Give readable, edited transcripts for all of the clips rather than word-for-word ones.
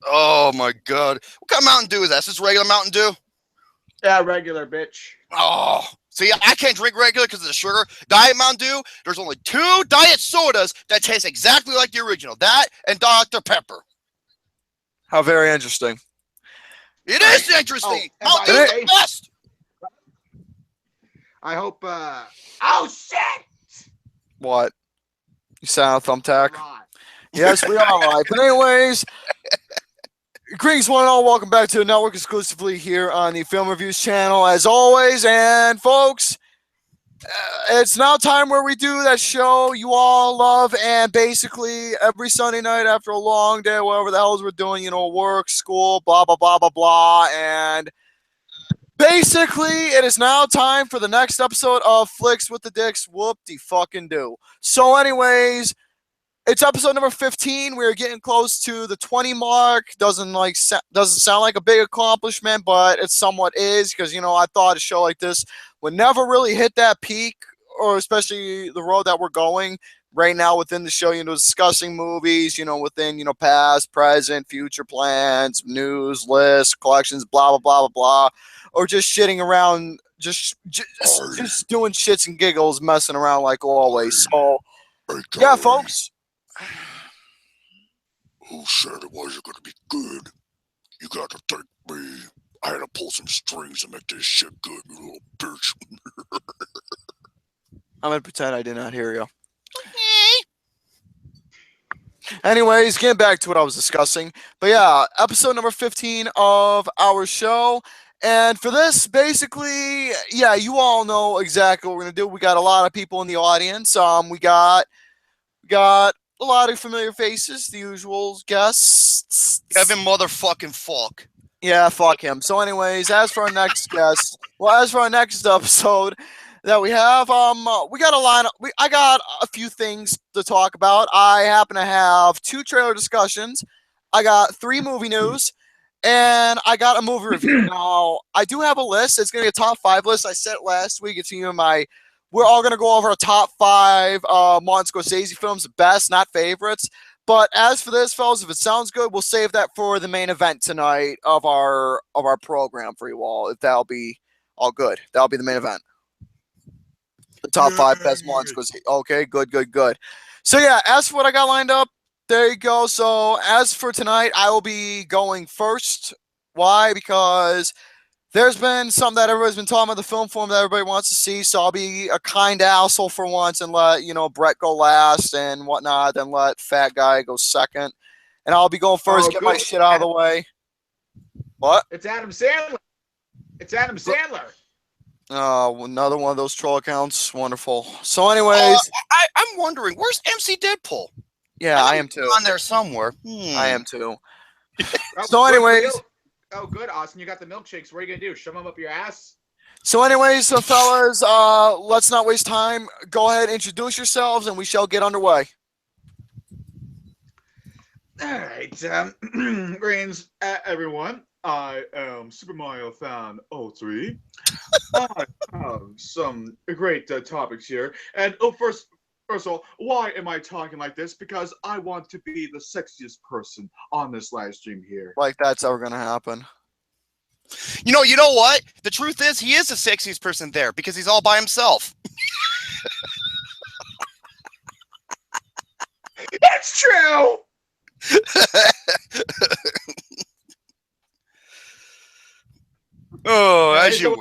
Oh my God! What kind of Mountain Dew is that? Is this regular Mountain Dew? Yeah, regular bitch. Oh, see, I can't drink regular because of the sugar. Diet Mountain Dew. There's only 2 diet sodas that taste exactly like the original. That and Dr. Pepper. How very interesting. It is interesting. Oh, and by Mountain the Dew's way, the best. I hope. Oh shit! What? You sound thumbtack? Right. Yes, we are live. But anyways, greetings one and all. Welcome back to the network exclusively here on the Film Reviews channel as always. And folks, it's now time where we do that show you all love, and basically every Sunday night after a long day, whatever the hell we're doing, you know, work, school, blah, blah, blah, blah, blah. And basically, it is now time for the next episode of Flicks with the Dicks. Whoop-de-fucking-do. So anyways, it's episode number 15. We're getting close to the 20 mark. Doesn't sound like a big accomplishment, but it somewhat is, because, you know, I thought a show like this would never really hit that peak, or especially the road that we're going right now within the show, you know, discussing movies, you know, within, you know, past, present, future plans, news, lists, collections, blah, blah, blah, blah, blah, or just shitting around, just doing shits and giggles, messing around like always. So, yeah, folks. Who said it wasn't going to be good? You got to thank me. I had to pull some strings to make this shit good, you little bitch. I'm going to pretend I did not hear you. Anyways, getting back to what I was discussing. But yeah, episode number 15 of our show. And for this, basically, yeah, you all know exactly what we're going to do. We got a lot of people in the audience. We got a lot of familiar faces, the usual guests. Kevin motherfucking Falk. Yeah, fuck him. So anyways, as for our next guest, as for our next episode that we have, we got a lineup. I got a few things to talk about. I happen to have 2 trailer discussions. I got 3 movie news, and I got a movie review. Now, I do have a list. It's going to be a top 5 list. I said it last week. It's we're all going to go over our top 5 Martin Scorsese films, best, not favorites. But as for this, fellas, if it sounds good, we'll save that for the main event tonight of our program for you all. If that'll be all good, that'll be the main event. The top 5 best Martin Scorsese. Okay, good. So yeah, as for what I got lined up, there you go. So as for tonight, I will be going first. Why? Because there's been something that everybody's been talking about, the film form that everybody wants to see, so I'll be a kind asshole for once and let, you know, Brett go last and whatnot, then let Fat Guy go second. And I'll be going first, get my shit out of the way. What? It's Adam Sandler. Oh, another one of those troll accounts. Wonderful. So anyways. I'm wondering, where's MC Deadpool? Yeah, I am too. On there somewhere. I am too. So anyways. Oh, good, Austin. You got the milkshakes. What are you going to do? Shove them up your ass? So anyways, so fellas, let's not waste time. Go ahead, introduce yourselves, and we shall get underway. All right. Greetings, everyone. I am Super Mario Fan 03. I have some great topics here. And first of all, why am I talking like this? Because I want to be the sexiest person on this live stream here. Like that's ever going to happen. You know what? The truth is, he is the sexiest person there because he's all by himself. That's true! Oh, as you were.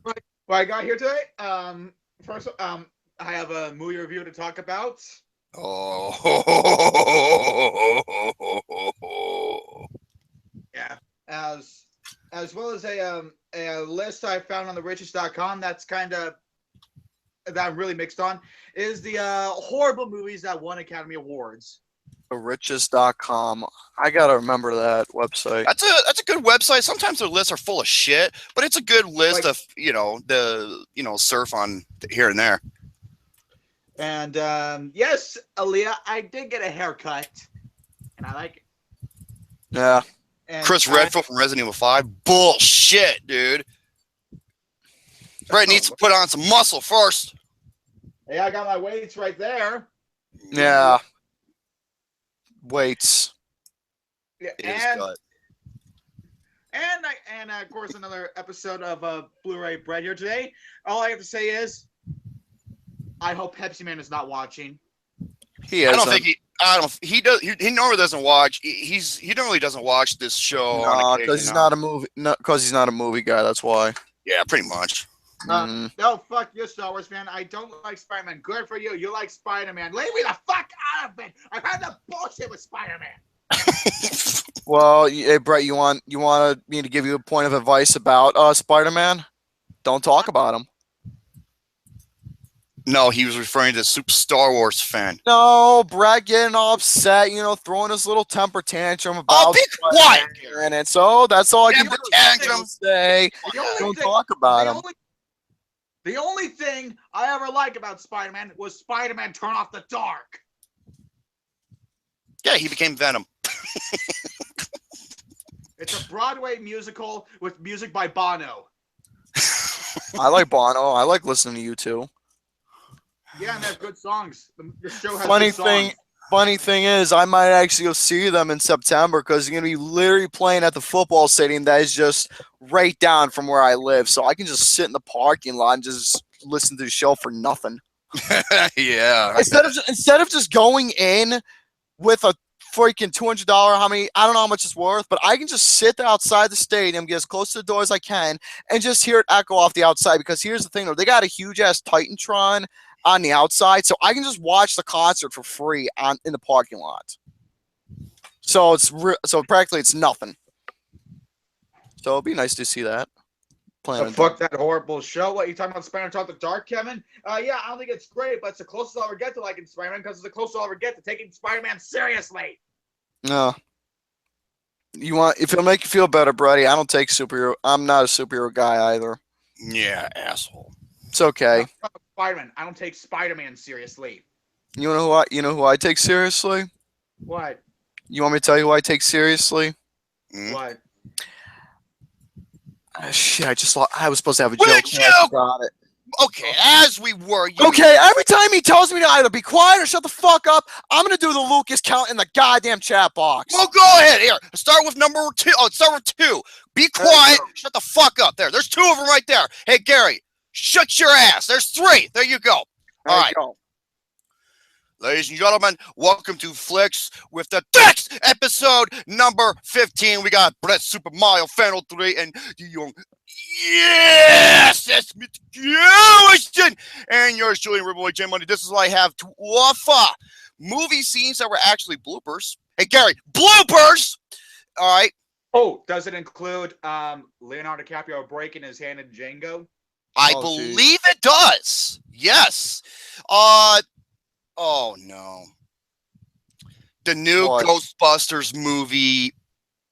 What I got here today, first, I have a movie review to talk about. Oh. Yeah. As well as a list I found on therichest.com that's that I'm really mixed on, is the horrible movies that won Academy Awards. Therichest.com. I gotta remember that website. That's a good website. Sometimes their lists are full of shit, but it's a good list of surf on here and there. And yes, Aaliyah, I did get a haircut, and I like it. Yeah. And Chris Redfield from Resident Evil 5. Bullshit, dude. Brett needs to put on some muscle first. Hey, I got my weights right there. Yeah. Weights. It is gut. And of course, another episode of Blu-ray Brett here today. All I have to say is, I hope Pepsi Man is not watching. He I isn't. don't think he. I don't. He does. He normally doesn't watch. He normally doesn't watch this show. No, because he's not a movie. No, because he's not a movie guy. That's why. Yeah, pretty much. No, fuck you, Star Wars fan. I don't like Spider-Man. Good for you. You like Spider-Man. Leave me the fuck out of it. I've had the bullshit with Spider-Man. Well, hey Brett, you want me to give you a point of advice about Spider-Man? Don't talk about him. No, he was referring to the super Star Wars fan. No, Brett getting all upset, throwing his little temper tantrum about. Oh, be quiet! And so that's all I can Temper tantrum. say. Don't talk about him. The only thing I ever liked about Spider-Man was Spider-Man Turn Off the Dark. Yeah, he became Venom. It's a Broadway musical with music by Bono. I like Bono. I like listening to you too. Yeah, and they have good songs. The show has Funny good songs. thing is, I might actually go see them in September because they're gonna be literally playing at the football stadium that is just right down from where I live, so I can just sit in the parking lot and just listen to the show for nothing. Yeah. Instead of just going in with a freaking $200, I don't know how much it's worth, but I can just sit outside the stadium, get as close to the door as I can, and just hear it echo off the outside. Because here's the thing, though, they got a huge ass Titantron on the outside, so I can just watch the concert for free in the parking lot. So so practically it's nothing. So it'd be nice to see that. Fuck that horrible show. What, you talking about Spider-Man Talk the Dark, Kevin? Yeah, I don't think it's great, but it's the closest I'll ever get to liking Spider-Man because it's the closest I'll ever get to taking Spider-Man seriously. No. If it'll make you feel better, Brady, I don't take superhero. I'm not a superhero guy either. Yeah, asshole. It's okay. Spider-Man. I don't take Spider-Man seriously. You know who I take seriously? What? You want me to tell you who I take seriously? What? Shit, I was supposed to have a What joke. joke? Got it. Okay, as we were. Okay, every time he tells me to either be quiet or shut the fuck up, I'm gonna do the Lucas count in the goddamn chat box. Well, go ahead. Here, start with number 2. Oh, start with 2. Be quiet. Shut the fuck up. There's 2 of them right there. Hey, Gary, shut your ass. There's 3. There you go. All right. Ladies and gentlemen, welcome to Flicks with the next episode number 15. We got Brett Super Mario Fan 03 and the young. Yes, that's me, Garrison, and yours, Julian Riverboy J Money. This is what I have to offer. Movie scenes that were actually bloopers. Hey, Gary, bloopers. All right. Oh, does it include Leonardo DiCaprio breaking his hand in Django? I believe it does. Yes. Oh no. The new Ghostbusters movie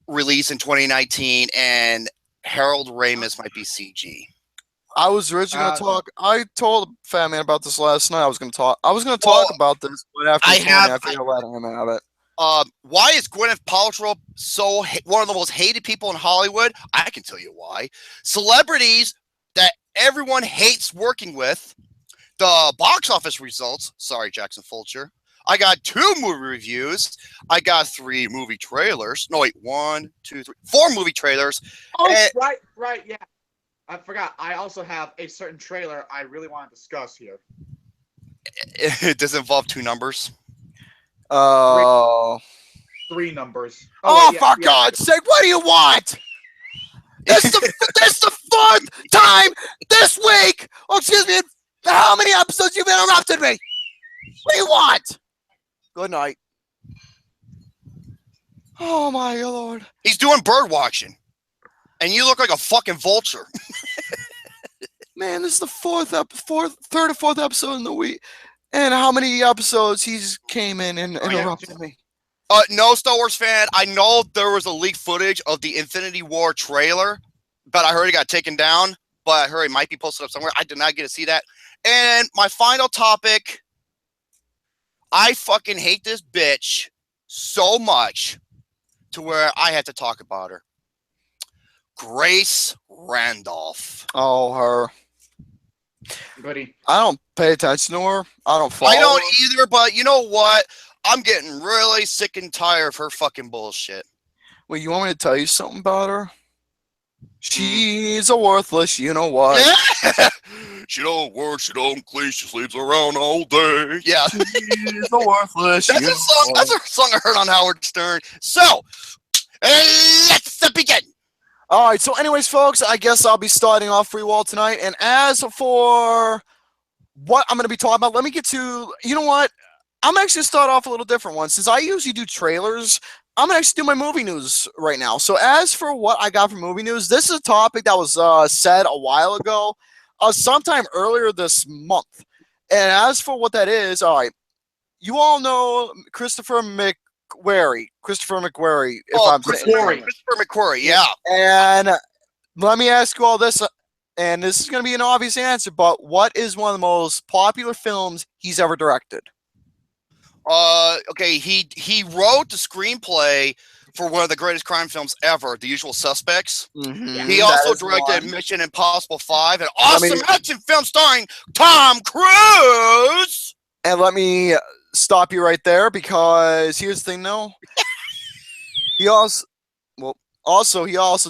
released in 2019, and Harold Ramis might be CG. I was originally going to talk. I told Fat Man about this last night. I was going to talk about this, but after I think I'll let him have it. Why is Gwyneth Paltrow so one of the most hated people in Hollywood? I can tell you why. Celebrities that everyone hates working with. The box office results. Sorry, Jackson Fulcher. I got 2 movie reviews. I got 3 movie trailers. No, wait, 1, 2, 3, 4 movie trailers. Oh, right, yeah. I forgot. I also have a certain trailer I really want to discuss here. It does involve 2 numbers. Oh. 3 numbers. Oh, for God's sake, what do you want? This is the 4th time this week. Oh, excuse me. How many episodes you've interrupted me? What do you want? Good night. Oh my Lord. He's doing bird watching. And you look like a fucking vulture. Man, this is the third or fourth episode in the week. And how many episodes he's came in and interrupted me? No, Star Wars fan. I know there was a leaked footage of the Infinity War trailer, but I heard it got taken down. But I heard it might be posted up somewhere. I did not get to see that. And my final topic, I fucking hate this bitch so much to where I had to talk about her. Grace Randolph. Oh, her. Buddy. I don't pay attention to her. I don't follow her. I don't either, but you know what? I'm getting really sick and tired of her fucking bullshit. Wait, you want me to tell you something about her? She's a worthless, you know what? Yeah. She don't work, she don't clean, she sleeps around all day. Yeah. She's a worthless, you That's know a song. what? That's a song I heard on Howard Stern. So, let's begin. All right. So, anyways, folks, I guess I'll be starting off Free Wall tonight. And as for what I'm going to be talking about, let me get to. You know what? I'm actually start off a little different one since I usually do trailers. I'm gonna actually do my movie news right now. So, as for what I got from movie news, this is a topic that was said a while ago, sometime earlier this month. And as for what that is, all right, you all know Christopher McQuarrie. Christopher McQuarrie, if I'm saying it right. Christopher McQuarrie, yeah. And let me ask you all this, and this is going to be an obvious answer, but what is one of the most popular films he's ever directed? Okay, he wrote the screenplay for one of the greatest crime films ever, The Usual Suspects. Mm-hmm. He also directed Mission Impossible 5, an awesome action film starring Tom Cruise. And let me stop you right there because here's the thing, though. He also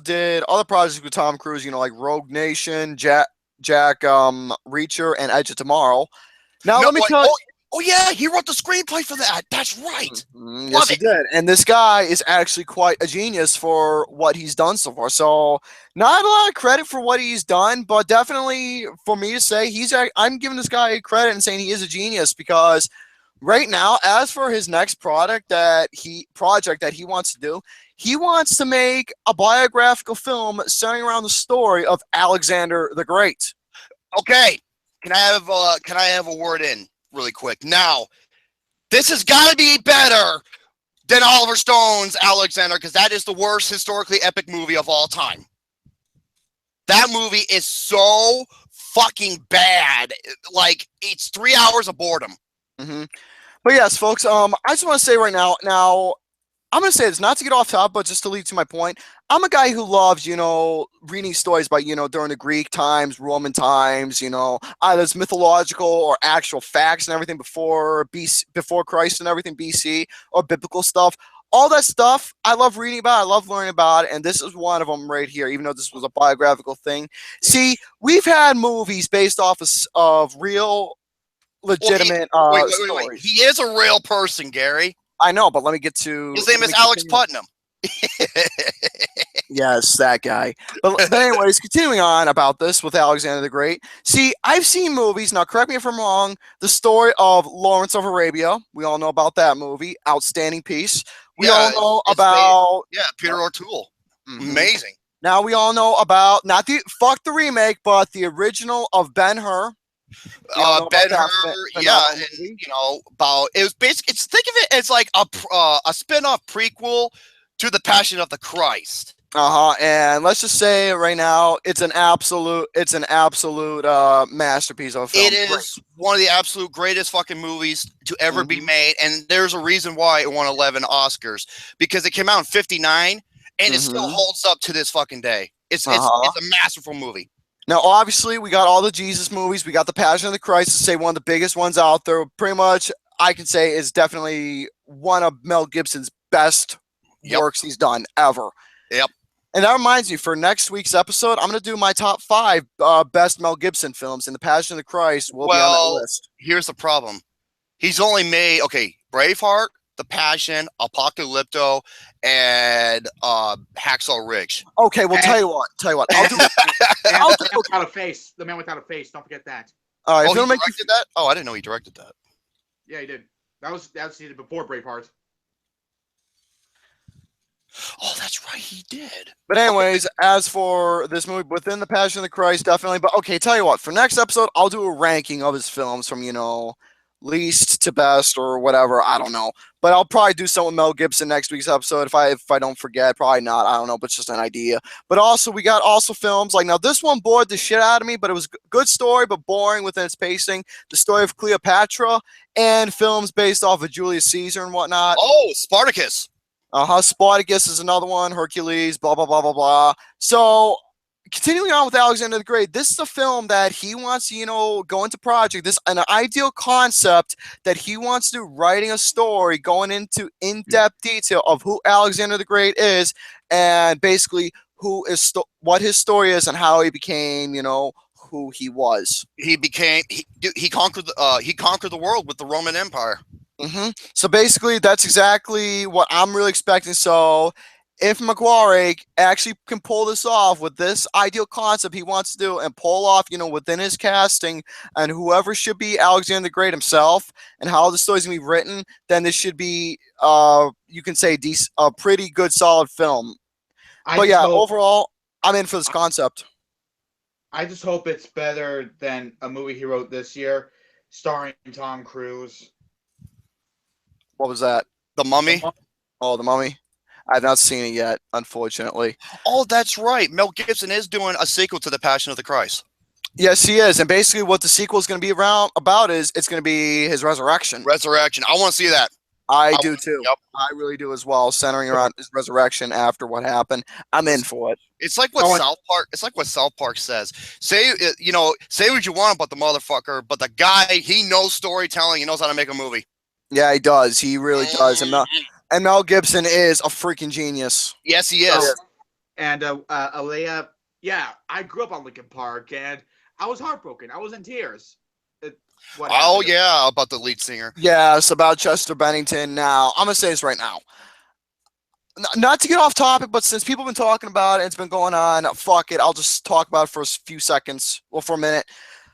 did other projects with Tom Cruise, you know, like Rogue Nation, Jack Reacher, and Edge of Tomorrow. Now let me tell you. Oh yeah, he wrote the screenplay for that. That's right. Yes, he did. And this guy is actually quite a genius for what he's done so far. So not a lot of credit for what he's done, but definitely for me to say I'm giving this guy credit and saying he is a genius because right now, as for his next project that he wants to do, he wants to make a biographical film centering around the story of Alexander the Great. Okay, can I have a word in really quick? Now, this has got to be better than Oliver Stone's Alexander because that is the worst historically epic movie of all time. That movie is so fucking bad. Like, it's 3 hours of boredom. Mm-hmm. But yes, folks, I just want to say right now, I'm going to say this not to get off top, but just to lead to my point. I'm a guy who loves, you know, reading stories about, you know, during the Greek times, Roman times, you know, either it's mythological or actual facts and everything before Christ and everything BC or biblical stuff. All that stuff I love reading about. I love learning about it. And this is one of them right here, even though this was a biographical thing. See, we've had movies based off of real, legitimate wait. He is a real person, Gary. I know, but let me get to... His name is Alex Putnam. Yes, that guy. But anyways, continuing on about this with Alexander the Great. See, I've seen movies, now correct me if I'm wrong, the story of Lawrence of Arabia. We all know about that movie. Outstanding piece. We all know about... Peter O'Toole. Mm-hmm. Amazing. Now we all know about, not the remake, but the original of Ben-Hur. Ben-Hur, and you know about it was basically. Think of it as like a spin-off prequel to The Passion of the Christ. And let's just say right now, it's an absolute masterpiece of a film. It is one of the absolute greatest fucking movies to ever be made, and there's a reason why it won 11 Oscars because it came out in '59 and it still holds up to this fucking day. It's a masterful movie. Now, obviously, we got all the Jesus movies. We got The Passion of the Christ, to say one of the biggest ones out there. Pretty much, I can say is definitely one of Mel Gibson's best works he's done ever. Yep. And that reminds me, for next week's episode, I'm going to do my top 5 best Mel Gibson films, and The Passion of the Christ will be on that list. Here's the problem. He's only made, Braveheart, The Passion, Apocalypto, and Hacksaw Ridge. Okay, well, tell you what. I'll do it. The Man Without a Face. The Man Without a Face. Don't forget that. All right, he directed that? Oh, I didn't know he directed that. Yeah, he did. That's he did before Braveheart. Oh, that's right, he did. But anyways, as for this movie, within The Passion of the Christ, definitely. But okay, tell you what, for next episode, I'll do a ranking of his films from, you know, least to best or whatever. I don't know. But I'll probably do some with Mel Gibson next week's episode if I don't forget. Probably not. I don't know, but it's just an idea. But also, we got also films like, now this one bored the shit out of me, but it was a good story, but boring within its pacing. The story of Cleopatra and films based off of Julius Caesar and whatnot. Oh, Spartacus. Spartacus is another one. Hercules, blah, blah, blah, blah, blah. So, continuing on with Alexander the Great, this is a film that he wants to, go into project. This an ideal concept that he wants to do, writing a story, going into in-depth detail of who Alexander the Great is, and basically what his story is and how he became, who he was. He conquered the world with the Roman Empire. So basically, that's exactly what I'm really expecting. So if McQuarrie actually can pull this off with this ideal concept he wants to do and pull off, within his casting and whoever should be Alexander the Great himself and how the story's gonna be written, then this should be, you can say, a pretty good, solid film. But yeah, overall, I'm in for this concept. I just hope it's better than a movie he wrote this year, starring Tom Cruise. What was that? The Mummy? Oh, The Mummy. I've not seen it yet, unfortunately. Oh, that's right. Mel Gibson is doing a sequel to The Passion of the Christ. Yes, he is. And basically what the sequel is going to be about is it's going to be his resurrection. Resurrection. I want to see that. I do too. Yep. I really do as well, centering around his resurrection after what happened. I'm in for it. It's like what South Park. It's like what South Park says. Say what you want about the motherfucker, but the guy, he knows storytelling. He knows how to make a movie. Yeah, he does. He really does. And Mel Gibson is a freaking genius. Yes, he is. And Alea, yeah, I grew up on Linkin Park, and I was heartbroken. I was in tears. Yeah, about the lead singer. Yeah, it's about Chester Bennington. Now, I'm going to say this right now. Not to get off topic, but since people have been talking about it, it's been going on, fuck it, I'll just talk about it for a few seconds. Well, for a minute.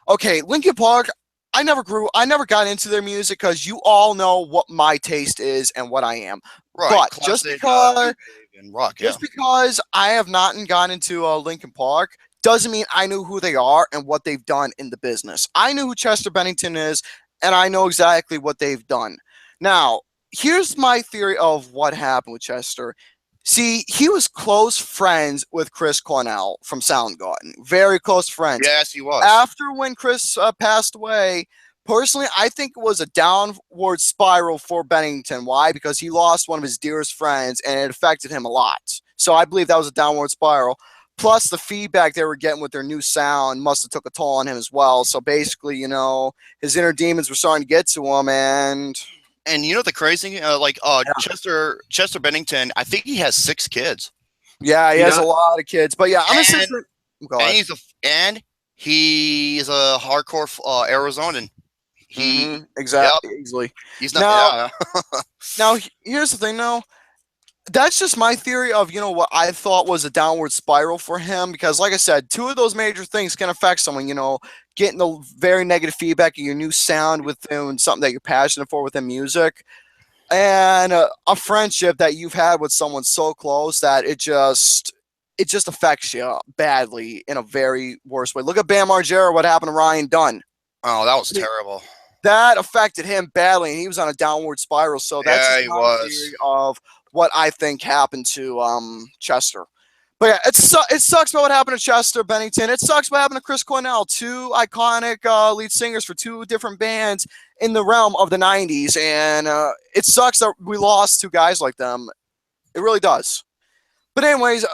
Okay, Linkin Park, I never got into their music because you all know what my taste is and what I am. Right, but classic, just because and rock, because I have not gotten into Linkin Park doesn't mean I knew who they are and what they've done in the business. I know who Chester Bennington is, and I know exactly what they've done. Now, here's my theory of what happened with Chester. See, he was close friends with Chris Cornell from Soundgarden. Very close friends. Yes, he was. After when Chris passed away, personally, I think it was a downward spiral for Bennington. Why? Because he lost one of his dearest friends, and it affected him a lot. So I believe that was a downward spiral. Plus, the feedback they were getting with their new sound must have took a toll on him as well. So basically, his inner demons were starting to get to him, and the crazy, Chester Bennington, I think he has 6 kids. Yeah, he has a lot of kids. But yeah, he's a hardcore Arizonan. Exactly. Easily. He's not. Now, here's the thing, though. That's just my theory of, what I thought was a downward spiral for him. Because, like I said, 2 of those major things can affect someone, getting the very negative feedback of your new sound within something that you're passionate for within music. And a friendship that you've had with someone so close that it just affects you badly in a very worse way. Look at Bam Margera, what happened to Ryan Dunn. Oh, that was terrible. That affected him badly, and he was on a downward spiral. So that's my theory of what I think happened to Chester. But yeah, it sucks about what happened to Chester Bennington. It sucks what happened to Chris Cornell, 2 iconic lead singers for 2 different bands in the realm of the 90s. And it sucks that we lost 2 guys like them. It really does. But anyways,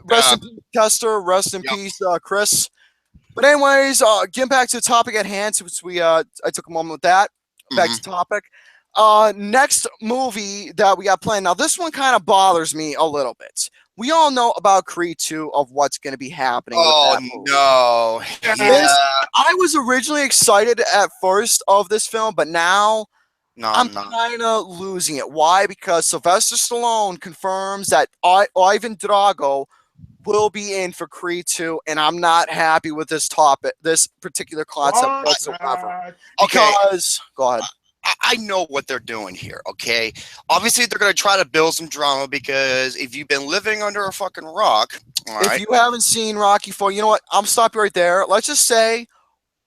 rest in peace, Chester. Rest in peace, Chris. But anyways, getting back to the topic at hand, since I took a moment with that. Back to topic. Next movie that we got planned. Now, this one kind of bothers me a little bit. We all know about Creed 2 of what's going to be happening. Oh, no. I was originally excited at first of this film, but now I'm kind of losing it. Why? Because Sylvester Stallone confirms that Ivan Drago will be in for Creed 2, and I'm not happy with this particular concept whatsoever. Okay. Because, go ahead. I know what they're doing here, okay? Obviously, they're going to try to build some drama because if you've been living under a fucking rock, all right? If you haven't seen Rocky 4, you know what? I'm stopping right there. Let's just say,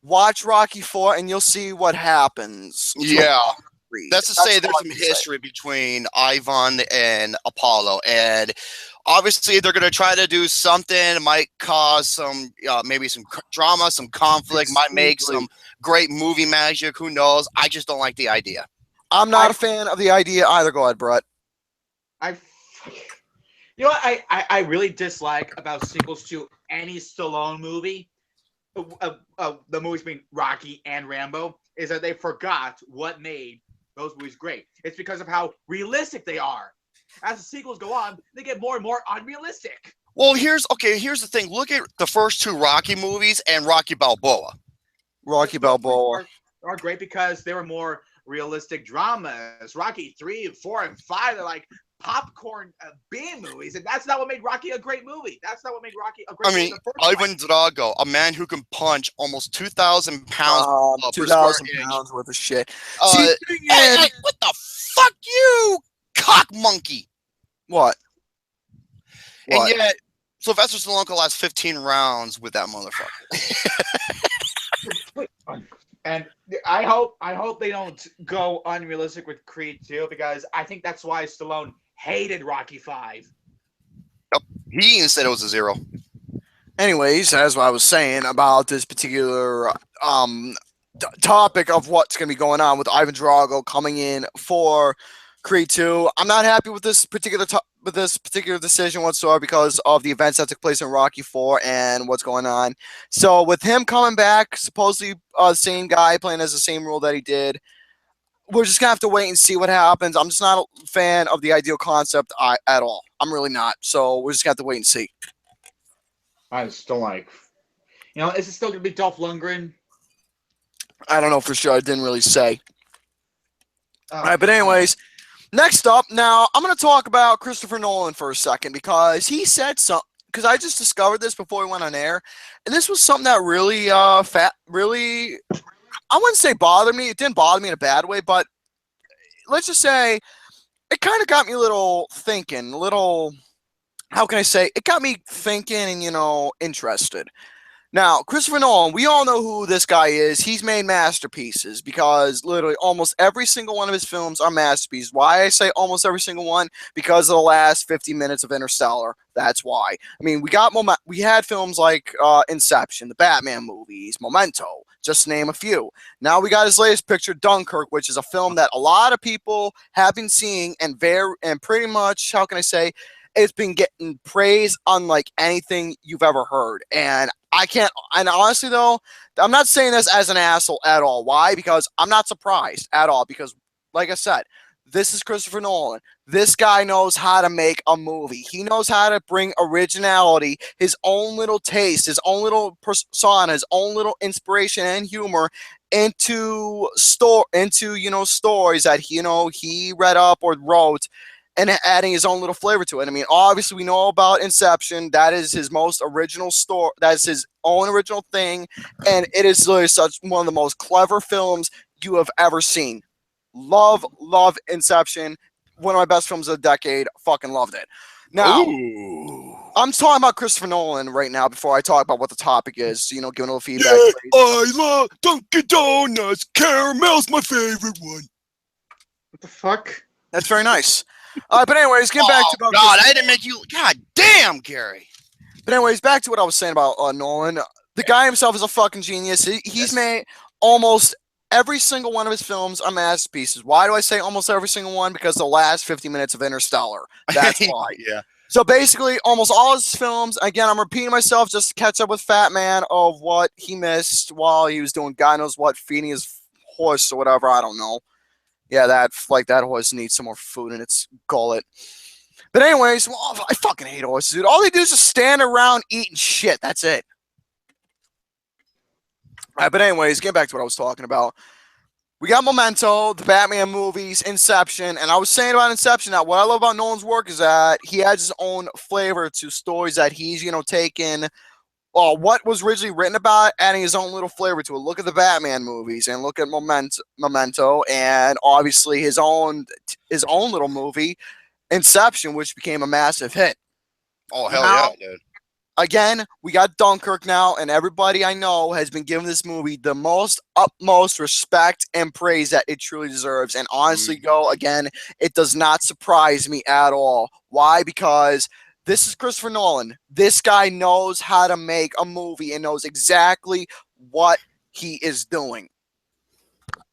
watch Rocky 4 and you'll see what happens. Yeah. That's to say there's some history between Ivan and Apollo, and obviously they're going to try to do something. It might cause some, maybe some drama, some conflict, might make some great movie magic. Who knows? I just don't like the idea. I'm not a fan of the idea either. Go ahead, Brett. You know what I really dislike about sequels to any Stallone movie, the movies being Rocky and Rambo, is that they forgot what made those movies great. It's because of how realistic they are. As the sequels go on, they get more and more unrealistic. Well, here's the thing. Look at the first two Rocky movies and Rocky Balboa. Rocky Balboa are great because they were more realistic dramas. Rocky 3, 4, and 5, they're like popcorn B movies, and that's not what made Rocky a great movie. That's not what made Rocky a great movie. Ivan Drago, a man who can punch almost 2,000 pounds, 2,000 pounds worth of shit. Hey, what the fuck, you cock monkey? What? And yet, Sylvester Stallone could last 15 rounds with that motherfucker. And I hope they don't go unrealistic with Creed 2, because I think that's why Stallone hated Rocky 5. Yep. He even said it was a 0. Anyways, as I was saying about this particular topic of what's going to be going on with Ivan Drago coming in for Creed 2, I'm not happy with this particular decision whatsoever because of the events that took place in Rocky 4 and what's going on. So with him coming back, supposedly the same guy playing as the same role that he did, we're just gonna have to wait and see what happens. I'm just not a fan of the ideal concept at all. I'm really not. So we're just gonna have to wait and see. I still like, is it still gonna be Dolph Lundgren? I don't know for sure. I didn't really say. All right, but anyways. Next up, now I'm going to talk about Christopher Nolan for a second because he said something. Because I just discovered this before we went on air, and this was something that really, really, I wouldn't say bothered me. It didn't bother me in a bad way, but let's just say it kind of got me a little thinking. How can I say? It got me thinking and interested. Now, Christopher Nolan, we all know who this guy is. He's made masterpieces because literally almost every single one of his films are masterpieces. Why I say almost every single one? Because of the last 50 minutes of Interstellar. That's why. I mean, we had films like Inception, the Batman movies, Memento, just to name a few. Now we got his latest picture, Dunkirk, which is a film that a lot of people have been seeing and pretty much, how can I say, it's been getting praise unlike anything you've ever heard. And honestly though, I'm not saying this as an asshole at all. Why? Because I'm not surprised at all. Because like I said, this is Christopher Nolan. This guy knows how to make a movie. He knows how to bring originality, his own little taste, his own little persona, his own little inspiration and humor into stories that he read up or wrote, and adding his own little flavor to it. I mean, obviously, we know about Inception. That is his most original story. That's his own original thing. And it is literally one of the most clever films you have ever seen. Love Inception. One of my best films of the decade. Fucking loved it. Now, I'm talking about Christopher Nolan right now before I talk about what the topic is. Giving a little feedback. Yeah, I love Dunkin' Donuts. Caramel's my favorite one. What the fuck? That's very nice. But anyways, getting back to about God, I didn't make you. God damn, Gary. But anyways, back to what I was saying about Nolan. The guy himself is a fucking genius. He's made almost every single one of his films are masterpieces. Why do I say almost every single one? Because the last 50 minutes of Interstellar. That's why. Yeah. So basically, almost all his films. Again, I'm repeating myself just to catch up with Fat Man of what he missed while he was doing God knows what, feeding his horse or whatever. I don't know. Yeah, that horse needs some more food in its gullet. But anyways, I fucking hate horses, dude. All they do is just stand around eating shit. That's it. All right, but anyways, get back to what I was talking about. We got Memento, the Batman movies, Inception, and I was saying about Inception that what I love about Nolan's work is that he adds his own flavor to stories that he's, taken what was originally written about, adding his own little flavor to it. Look at the Batman movies and look at Memento, and obviously his own little movie, Inception, which became a massive hit. Oh, hell yeah, dude. Again, we got Dunkirk now, and everybody I know has been giving this movie the utmost respect and praise that it truly deserves. And honestly, again, it does not surprise me at all. Why? Because this is Christopher Nolan. This guy knows how to make a movie and knows exactly what he is doing.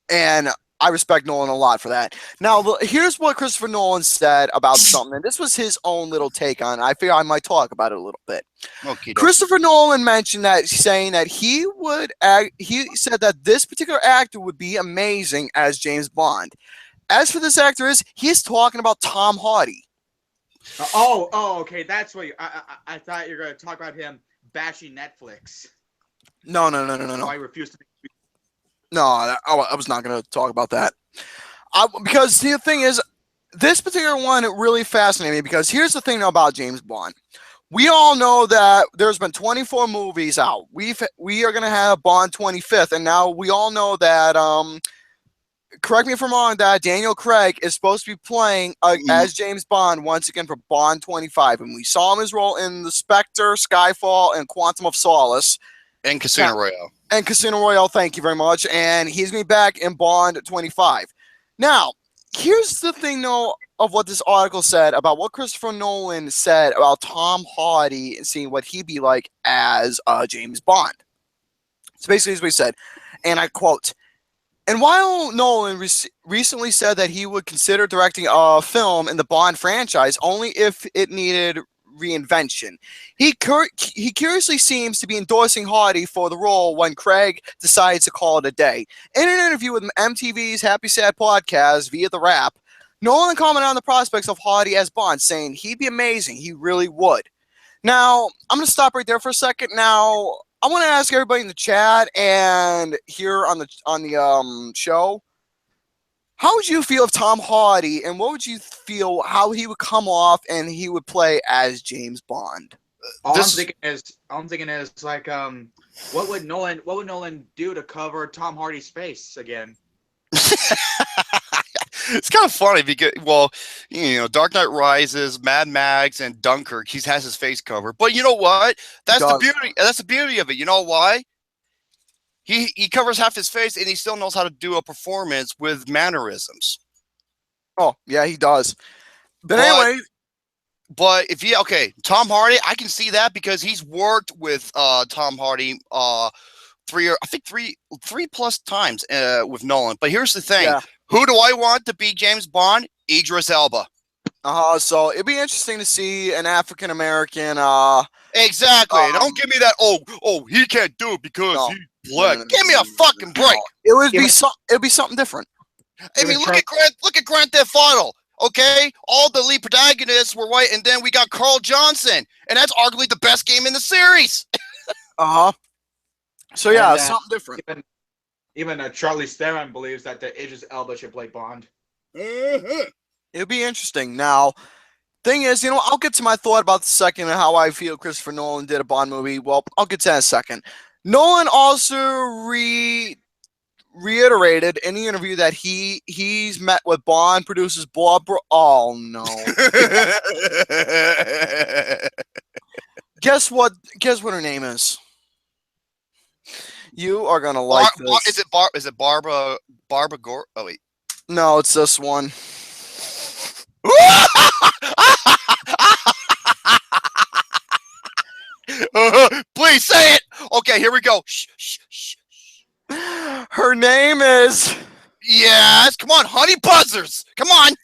And I respect Nolan a lot for that. Now, here's what Christopher Nolan said about something, and this was his own little take on it. I figure I might talk about it a little bit. Okay. Christopher Nolan mentioned that, saying that he said that this particular actor would be amazing as James Bond. As for this actor he's talking about Tom Hardy. Okay, that's what I thought you were going to talk about him bashing Netflix. No. I refuse to. No, I was not going to talk about that. Because the thing is, this particular one, it really fascinated me, because here's the thing about James Bond. We all know that there's been 24 movies out. We are going to have Bond 25th, and now we all know that, correct me if I'm wrong, that Daniel Craig is supposed to be playing as James Bond once again for Bond 25. And we saw him his role in The Spectre, Skyfall, and Quantum of Solace. And Casino Royale. And Casino Royale, thank you very much. And he's going to be back in Bond 25. Now, here's the thing, though, of what this article said about what Christopher Nolan said about Tom Hardy and seeing what he'd be like as James Bond. So basically, as we said, and I quote, "And while Nolan recently said that he would consider directing a film in the Bond franchise only if it needed reinvention, he curiously seems to be endorsing Hardy for the role when Craig decides to call it a day. In an interview with MTV's Happy Sad podcast via The Wrap, Nolan commented on the prospects of Hardy as Bond, saying he'd be amazing. He really would." Now, I'm going to stop right there for a second. Now, I want to ask everybody in the chat and here on the show, how would you feel if Tom Hardy, and what would you feel how he would come off and he would play as James Bond? I'm thinking is like, what would Nolan do to cover Tom Hardy's face again? It's kind of funny because, well, Dark Knight Rises, Mad Max, and Dunkirk, he has his face covered. But you know what? That's the beauty. That's the beauty of it. You know why? He covers half his face, and he still knows how to do a performance with mannerisms. Oh, yeah, he does. But anyway. But Tom Hardy, I can see that because he's worked with Tom Hardy three plus times with Nolan. But here's the thing. Yeah. Who do I want to be James Bond? Idris Elba. So it'd be interesting to see an African American. Exactly. Don't give me that. Oh, he can't do it because he's black. Give me a fucking break. It would be it'd be something different. I mean, look at Grand Theft Auto. Okay, all the lead protagonists were white, and then we got Carl Johnson, and that's arguably the best game in the series. So yeah, something different. Even Charlize Theron believes that the Idris Elba should play Bond. It'd be interesting. Now, thing is, I'll get to my thought about the second and how I feel Christopher Nolan did a Bond movie. Well, I'll get to that in a second. Nolan also reiterated in the interview that he's met with Bond producers Oh no! Guess what her name is? You are gonna like this. Is it Barbara Gore? Oh wait. No, it's this one. Please say it. Okay, here we go. Shh. Her name is. Yes, come on, Honey Buzzers. Come on.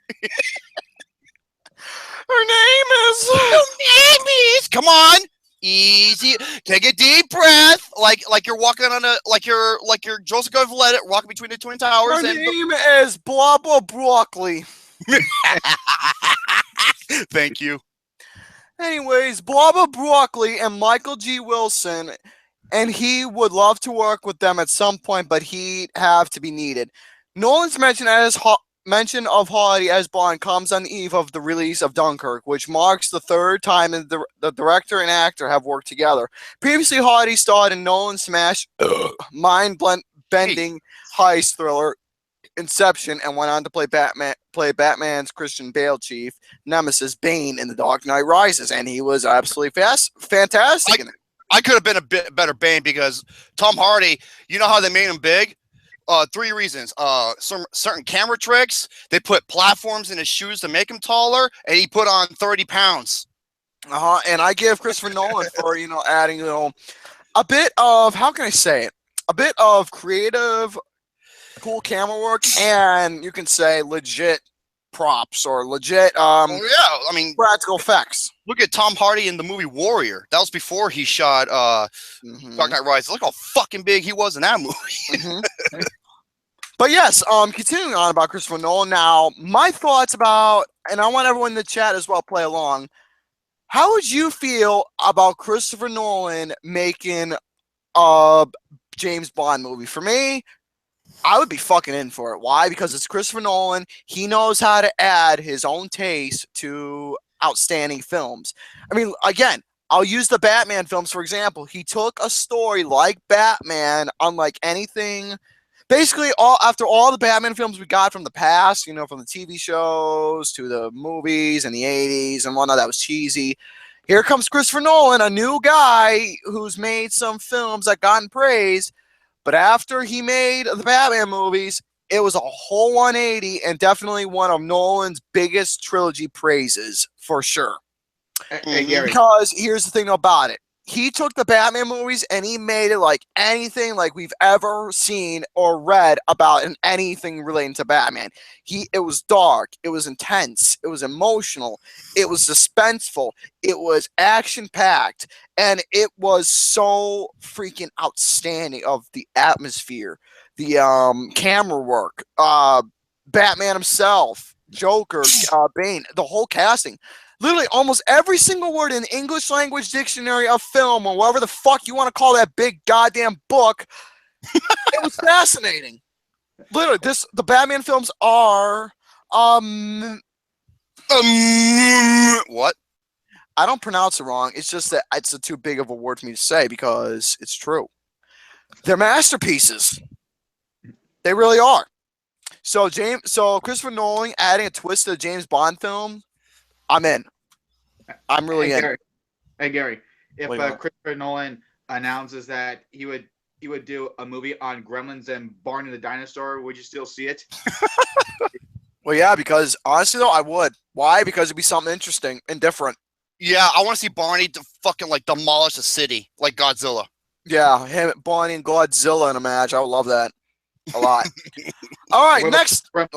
Her name is. Come on. Easy. Take a deep breath, like you're walking on like you're Joseph Gordon-Levitt walking between the Twin Towers. Her name is blah blah broccoli. Thank you. Anyways, Barbara Broccoli and Michael G. Wilson, and he would love to work with them at some point, but he'd have to be needed. Nolan's mention of Hardy as Bond comes on the eve of the release of Dunkirk, which marks the third time that the director and actor have worked together. Previously, Hardy starred in Nolan's smash mind-bending heist thriller Inception, and went on to play Batman's Christian Bale chief nemesis Bane in The Dark Knight Rises, and he was absolutely fantastic in it. I could have been a bit better Bane because Tom Hardy, you know how they made him big? 3 reasons. Some certain camera tricks. They put platforms in his shoes to make him taller, and he put on 30 pounds. And I give Christopher Nolan for adding a bit of, how can I say it? A bit of creative cool camera work, and you can say legit props or legit Oh yeah, I mean, practical effects. look at Tom Hardy in the movie Warrior. That was before he shot Dark Knight Rises. Look how fucking big he was in that movie. But yes, continuing on about Christopher Nolan. Now, my thoughts about, and I want everyone in the chat as well play along. How would you feel about Christopher Nolan making a James Bond movie? For me, I would be fucking in for it. Why? Because it's Christopher Nolan. He knows how to add his own taste to outstanding films. I mean, again, I'll use the Batman films for example. He took a story like Batman, unlike anything. Basically, after all the Batman films we got from the past, you know, from the TV shows to the movies in the 80s and whatnot, that was cheesy. Here comes Christopher Nolan, a new guy who's made some films that gotten praise. But after he made the Batman movies, it was a whole 180 and definitely one of Nolan's biggest trilogy praises, for sure. Hey, Gary. Because here's the thing about it. He took the Batman movies and he made it like anything like we've ever seen or read about in anything relating to Batman. It was dark, it was intense, it was emotional, it was suspenseful, it was action-packed, and it was so freaking outstanding of the atmosphere, the camera work, Batman himself, Joker, Bane, the whole casting. Literally, almost every single word in the English language dictionary of film, or whatever the fuck you want to call that big goddamn book, it was fascinating. Literally, the Batman films are, What? I don't pronounce it wrong. It's just that it's too big of a word for me to say because it's true. They're masterpieces. They really are. So Christopher Nolan adding a twist to the James Bond film, I'm in. I'm really in. Hey Gary, if Christopher Nolan announces that he would do a movie on Gremlins and Barney the Dinosaur, would you still see it? Well, yeah, because honestly though, I would. Why? Because it'd be something interesting and different. Yeah, I want to see Barney to fucking like demolish a city like Godzilla. Yeah, him, Barney, and Godzilla in a match. I would love that a lot. All right, next. What?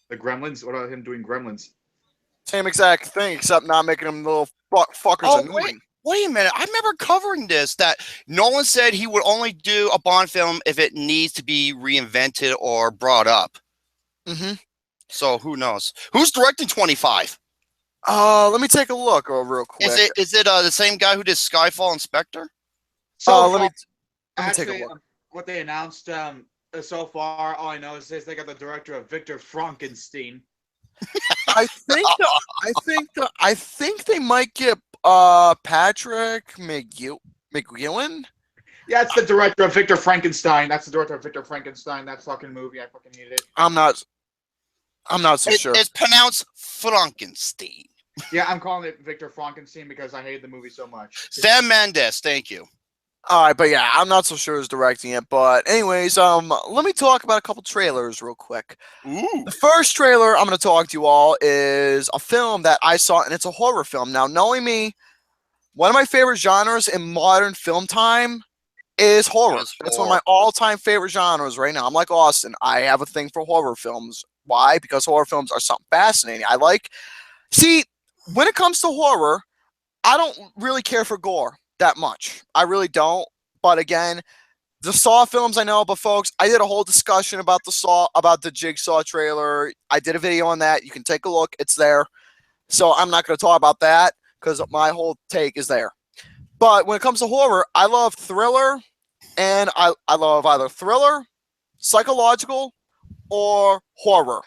The Gremlins. What about him doing Gremlins? Same exact thing, except not making them little fuckers annoying. Wait a minute. I remember covering this, that Nolan said he would only do a Bond film if it needs to be reinvented or brought up. Mm-hmm. So who knows? Who's directing 25? Let me take a look real quick. Is it the same guy who did Skyfall and Spectre? So let me take a look. What they announced so far, all I know is they got the director of Victor Frankenstein. I think they might get Patrick McGowan. Yeah, it's the director of Victor Frankenstein. That's the director of Victor Frankenstein. That fucking movie, I fucking hated it. I'm not so sure. It's pronounced Frankenstein. Yeah, I'm calling it Victor Frankenstein because I hated the movie so much. Sam Mendes, thank you. All right, but yeah, I'm not so sure who's directing it. But anyways, let me talk about a couple trailers real quick. Ooh. The first trailer I'm going to talk to you all is a film that I saw, and it's a horror film. Now, knowing me, one of my favorite genres in modern film time is horror. That's one of my all-time favorite genres right now. I'm like Austin. I have a thing for horror films. Why? Because horror films are something fascinating. See, when it comes to horror, I don't really care for gore that much. I really don't. But again, the Saw films I know, but folks, I did a whole discussion about the Jigsaw trailer. I did a video on that. You can take a look. It's there. So I'm not going to talk about that because my whole take is there. But when it comes to horror, I love thriller, and I love either thriller, psychological, or horror.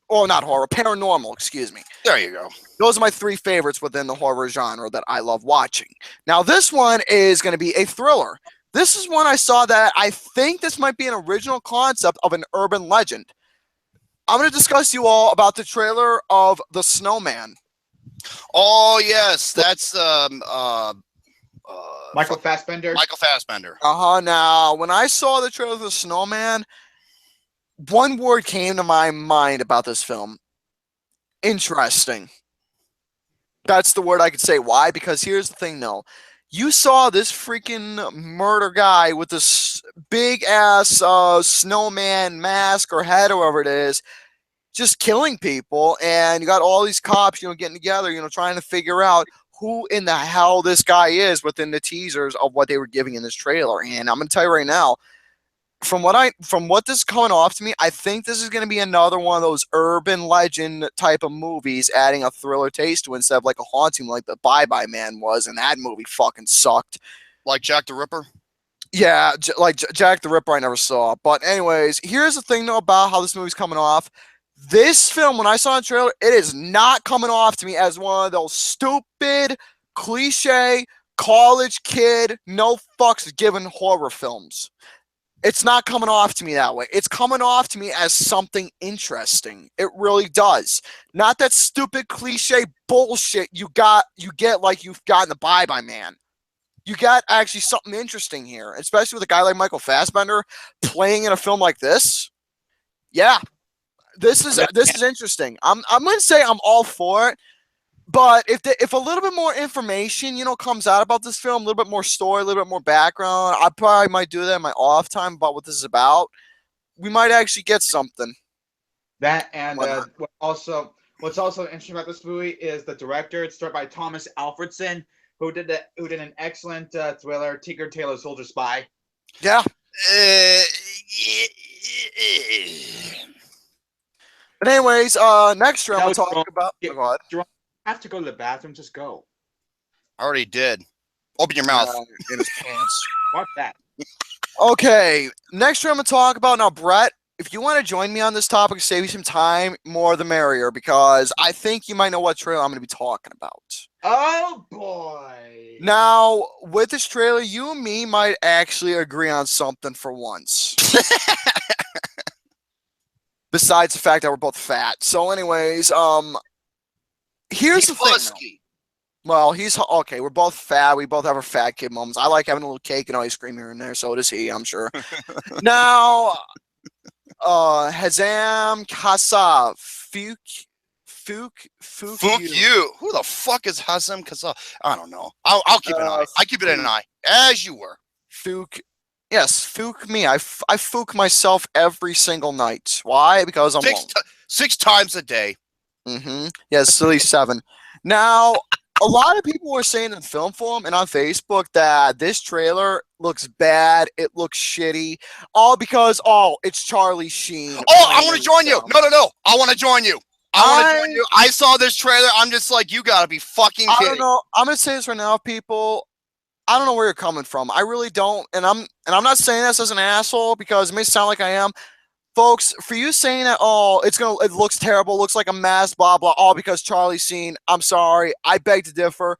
Or not horror, paranormal, excuse me. There you go. Those are my three favorites within the horror genre that I love watching. Now, this one is going to be a thriller. This is one I saw that I think this might be an original concept of an urban legend. I'm going to discuss you all about the trailer of The Snowman. Oh, yes. That's Michael Fassbender. Michael Fassbender. Now, when I saw the trailer of The Snowman, one word came to my mind about this film. Interesting. That's the word I could say. Why? Because here's the thing, though. You saw this freaking murder guy with this big ass snowman mask or head or whatever it is, just killing people, and you got all these cops, getting together, trying to figure out who in the hell this guy is within the teasers of what they were giving in this trailer. And I'm gonna tell you right now, from what this is coming off to me, I think this is going to be another one of those urban legend type of movies, adding a thriller taste to it instead of like a haunting like the Bye Bye Man was, and that movie fucking sucked. Like Jack the Ripper? Yeah, like Jack the Ripper I never saw. But anyways, here's the thing though about how this movie's coming off. This film, when I saw the trailer, it is not coming off to me as one of those stupid, cliche, college kid, no fucks given horror films. It's not coming off to me that way. It's coming off to me as something interesting. It really does. Not that stupid cliche bullshit you get like you've got in the Bye Bye Man. You got actually something interesting here, especially with a guy like Michael Fassbender playing in a film like this. Yeah, this is interesting. I'm gonna say I'm all for it. But if a little bit more information, comes out about this film, a little bit more story, a little bit more background, I probably might do that in my off time about what this is about. We might actually get something. That and what's also interesting about this movie is the director. It's directed by Thomas Alfredson, who did an excellent thriller, Tinker Tailor Soldier Spy. Yeah. But anyways, next round we'll talk about. Oh, God. Have to go to the bathroom, just go. I already did. Open your mouth. In his pants. Fuck that. Okay, next round I'm going to talk about now, Brett. If you want to join me on this topic, save you some time, more the merrier, because I think you might know what trailer I'm going to be talking about. Oh boy! Now, with this trailer, you and me might actually agree on something for once. Besides the fact that we're both fat. So, anyways, here's the thing. Well, he's okay. We're both fat. We both have our fat kid moments. I like having a little cake and ice cream here and there. So does he, I'm sure. Now, Hazam Kassav, Fook you. Who the fuck is Hazam Kassav? I don't know. I'll keep an eye. I keep it in an eye, as you were. Fook. Yes, Fook me. I Fook myself every single night. Why? Because I'm six times a day. Mm-hmm. Yes, at least 7. Now, a lot of people were saying in film forum and on Facebook that this trailer looks bad. It looks shitty. All because, it's Charlie Sheen. Oh, I want to join you. No. I want to join you. I saw this trailer. I'm just like, you got to be fucking kidding. I don't know. I'm going to say this right now, people. I don't know where you're coming from. I really don't. And I'm not saying this as an asshole because it may sound like I am. Folks, for you saying that, it looks terrible, looks like a mess, blah, blah, all because Charlie Sheen, I'm sorry. I beg to differ.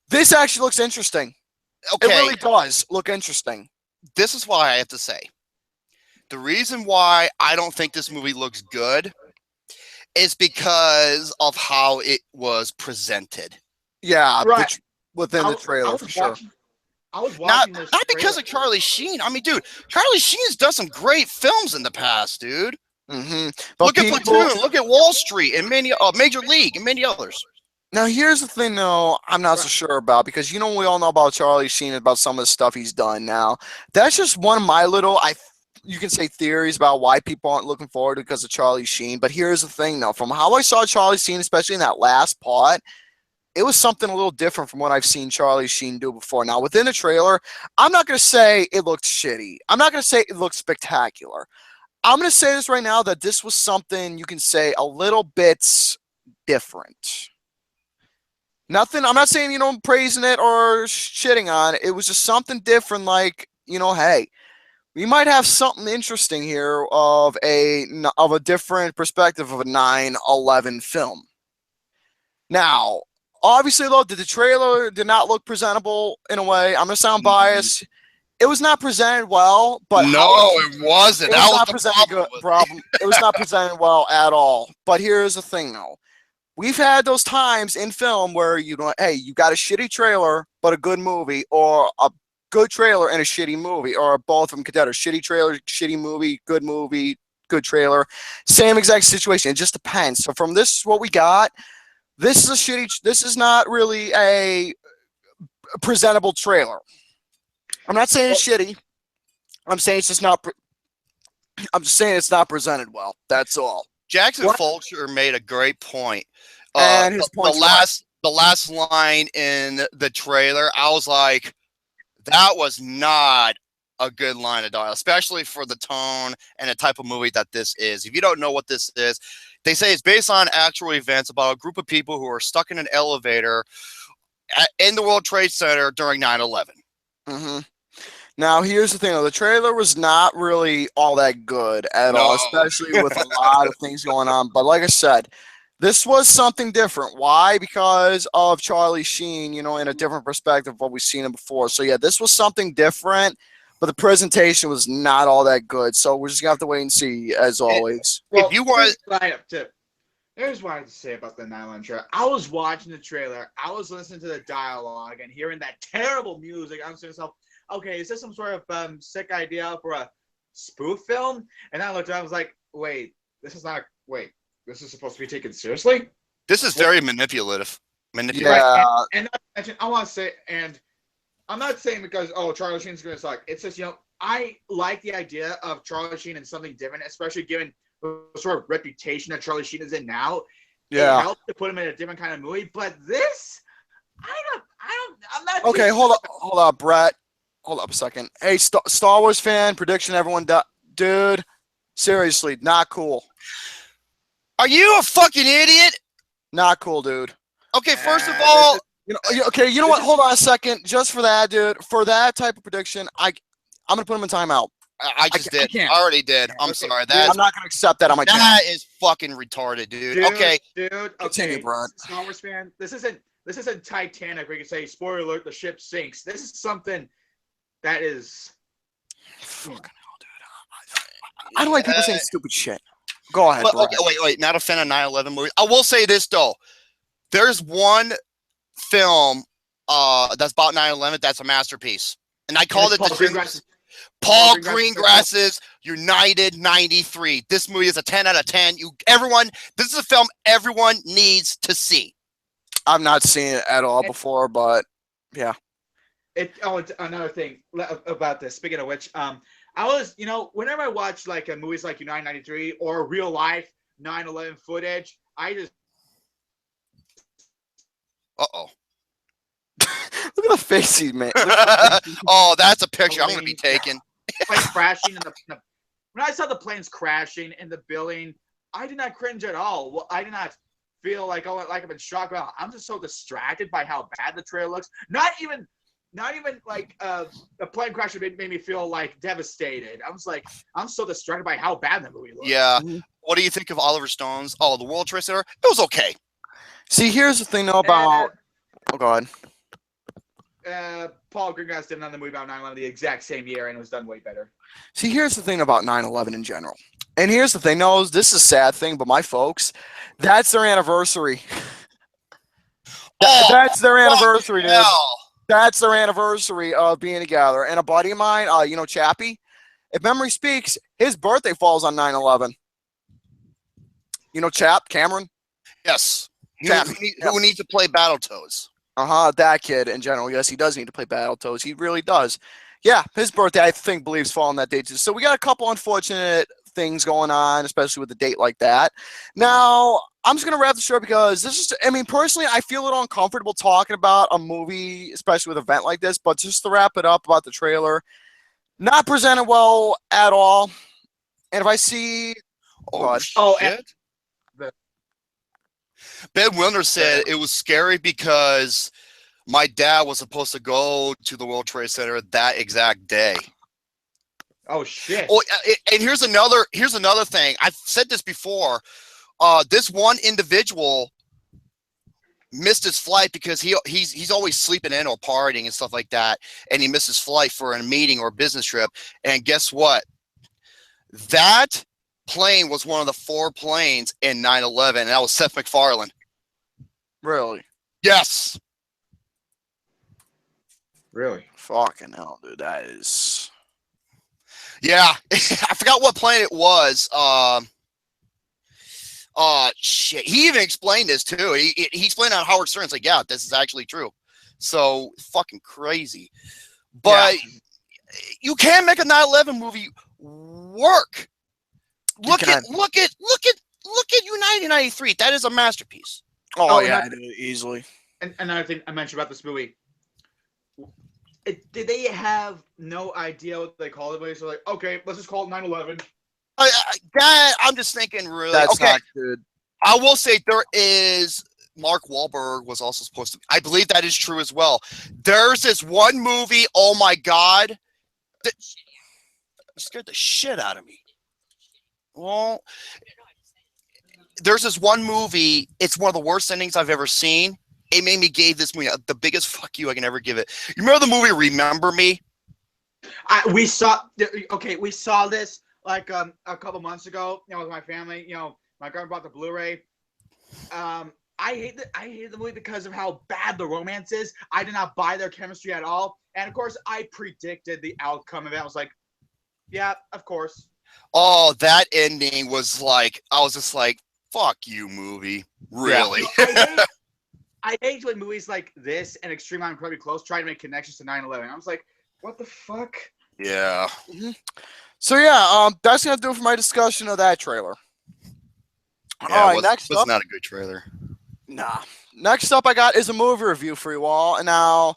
This actually looks interesting. Okay. It really does look interesting. This is why I have to say. The reason why I don't think this movie looks good is because of how it was presented. Yeah, right. Within the trailer, for sure. I was watching this. Not because of Charlie Sheen. I mean, dude, Charlie Sheen's done some great films in the past, dude. Mm-hmm. Look at Platoon. Look at Wall Street and many Major League and many others. Now, here's the thing, though. I'm not so sure about because we all know about Charlie Sheen, about some of the stuff he's done. Now, that's just one of my little, you can say theories about why people aren't looking forward to because of Charlie Sheen. But here's the thing, though. From how I saw Charlie Sheen, especially in that last part, it was something a little different from what I've seen Charlie Sheen do before. Now, within the trailer, I'm not going to say it looked shitty. I'm not going to say it looked spectacular. I'm going to say this right now that this was something you can say a little bit different. Nothing, I'm not saying, praising it or shitting on it. It was just something different like, hey, we might have something interesting here of a different perspective of a 9/11 film. Now, obviously, though, the trailer did not look presentable in a way. I'm going to sound biased. It was not presented well, but it wasn't. That was the problem. It was not presented well at all. But here's the thing, though. We've had those times in film where you got a shitty trailer but a good movie, or a good trailer and a shitty movie, or both of them together. Shitty trailer, shitty movie, good trailer. Same exact situation. It just depends. So from this, what we got. This is not really a presentable trailer. I'm not saying it's shitty. I'm saying it's just not. I'm just saying it's not presented well. That's all. Jackson Fulcher made a great point. And his point's the last line in the trailer, I was like, that was not a good line of dialogue, especially for the tone and the type of movie that this is. If you don't know what this is, they say it's based on actual events about a group of people who are stuck in an elevator in the World Trade Center during 9/11. Mm-hmm. Now, here's the thing, though. The trailer was not really all that good at all, especially with a lot of things going on. But like I said, this was something different. Why? Because of Charlie Sheen, you know, in a different perspective of what we've seen him before. So, yeah, this was something different, but the presentation was not all that good. So we're just going to have to wait and see, as always. Well, if you want here's what I have to say about the 9/11 trailer. I was watching the trailer. I was listening to the dialogue and hearing that terrible music. I'm saying to myself, okay, is this some sort of sick idea for a spoof film? And I looked at it, I was like, wait, this is supposed to be taken seriously? This is very manipulative. Yeah. And I want to say, and I'm not saying because, Charlie Sheen's going to suck. It's just, I like the idea of Charlie Sheen and something different, especially given the sort of reputation that Charlie Sheen is in now. Yeah. It helps to put him in a different kind of movie. But this, I'm not. Okay, hold up, Brett. Hold up a second. Hey, Star Wars fan, prediction, everyone, dude, seriously, not cool. Are you a fucking idiot? Not cool, dude. Okay, first of all, you know what? Hold on a second. Just for that, dude, for that type of prediction, I'm gonna put him in timeout. I already did. I'm sorry. I'm not gonna accept that on my channel. That is fucking retarded, dude. Okay. Dude, continue, Brett. Star Wars fan, this isn't Titanic where you can say, spoiler alert, the ship sinks. This is something that is fucking hell, dude. I don't like people saying stupid shit. Go ahead, but, okay, wait. Not a fan of 9/11 movies. I will say this though. There's one film that's about 9/11 that's a masterpiece, and I called it Paul Greengrass's United 93. This movie is a 10 out of 10. This is a film everyone needs to see. I've not seen it at all before, but yeah. It's another thing about this. Speaking of which, I was, whenever I watch like movies like United 93 or real life 9/11 footage, I just. Look at the face he made. Oh, that's a picture I'm going to be taking. Plane crashing when I saw the planes crashing in the building, I did not cringe at all. Well, I did not feel like I've been shocked about. I'm just so distracted by how bad the trailer looks. Not even like the plane crash made me feel like devastated. I was like, I'm so distracted by how bad the movie looks. Yeah. What do you think of Oliver Stone's? Oh, the World Trade Center. It was okay. See, here's the thing though about. Oh God. Paul Greengrass did another movie about 9/11 the exact same year, and it was done way better. See, here's the thing about 9/11 in general. And here's the thing. No, this is a sad thing, but my folks, that's their anniversary. That's their anniversary, dude. That's their anniversary of being together. And a buddy of mine, Chappie, if memory speaks, his birthday falls on 9/11. Cameron? Yes. Chappie. Who needs to play Battletoads? That kid in general. Yes, he does need to play Battletoads. He really does. Yeah, his birthday, I think, believes fall on that date. So we got a couple unfortunate things going on, especially with a date like that. Now, I'm just going to wrap the show because personally, I feel a little uncomfortable talking about a movie, especially with an event like this, but just to wrap it up about the shit. Not presented well at all. And if I see... shit. Ben Wilner said it was scary because my dad was supposed to go to the World Trade Center that exact day. Oh shit! Oh, and here's another thing. I've said this before. This one individual missed his flight because he's always sleeping in or partying and stuff like that, and he missed his flight for a meeting or a business trip. And guess what? That plane was one of the 4 planes in 9/11, and that was Seth MacFarlane. Really? Yes. Really? Fucking hell, dude. That is... Yeah. I forgot what plane it was. Shit. He even explained this, too. He explained on Howard Stern's like, yeah, this is actually true. So, fucking crazy. But... you can make a 9/11 movie work. Look at United 93. That is a masterpiece. Oh yeah, easily. And another thing I mentioned about this movie, did they have no idea what they called it? So like, okay, let's just call it 9/11. I'm just thinking, really. That's okay. not good. I will say there is. Mark Wahlberg was also supposed to. I believe that is true as well. There's this one movie. Oh my God, that scared the shit out of me. Well, there's this one movie. It's one of the worst endings I've ever seen. It made me give this movie the biggest fuck you I can ever give it. You remember the movie Remember Me? We saw this like a couple months ago. With my family. My girl bought the Blu-ray. I hate the movie because of how bad the romance is. I did not buy their chemistry at all, and of course, I predicted the outcome of it. I was like, yeah, of course. Oh, that ending was like, I was just like, fuck you, movie. Really? Yeah. I hate when movies like this and Extreme on Incredibly Close try to make connections to 9/11. I was like, what the fuck? Yeah. Mm-hmm. So yeah, that's gonna do it for my discussion of that trailer. Yeah, all right, next up. Not a good trailer. Nah. Next up, I got is a movie review for you all, and now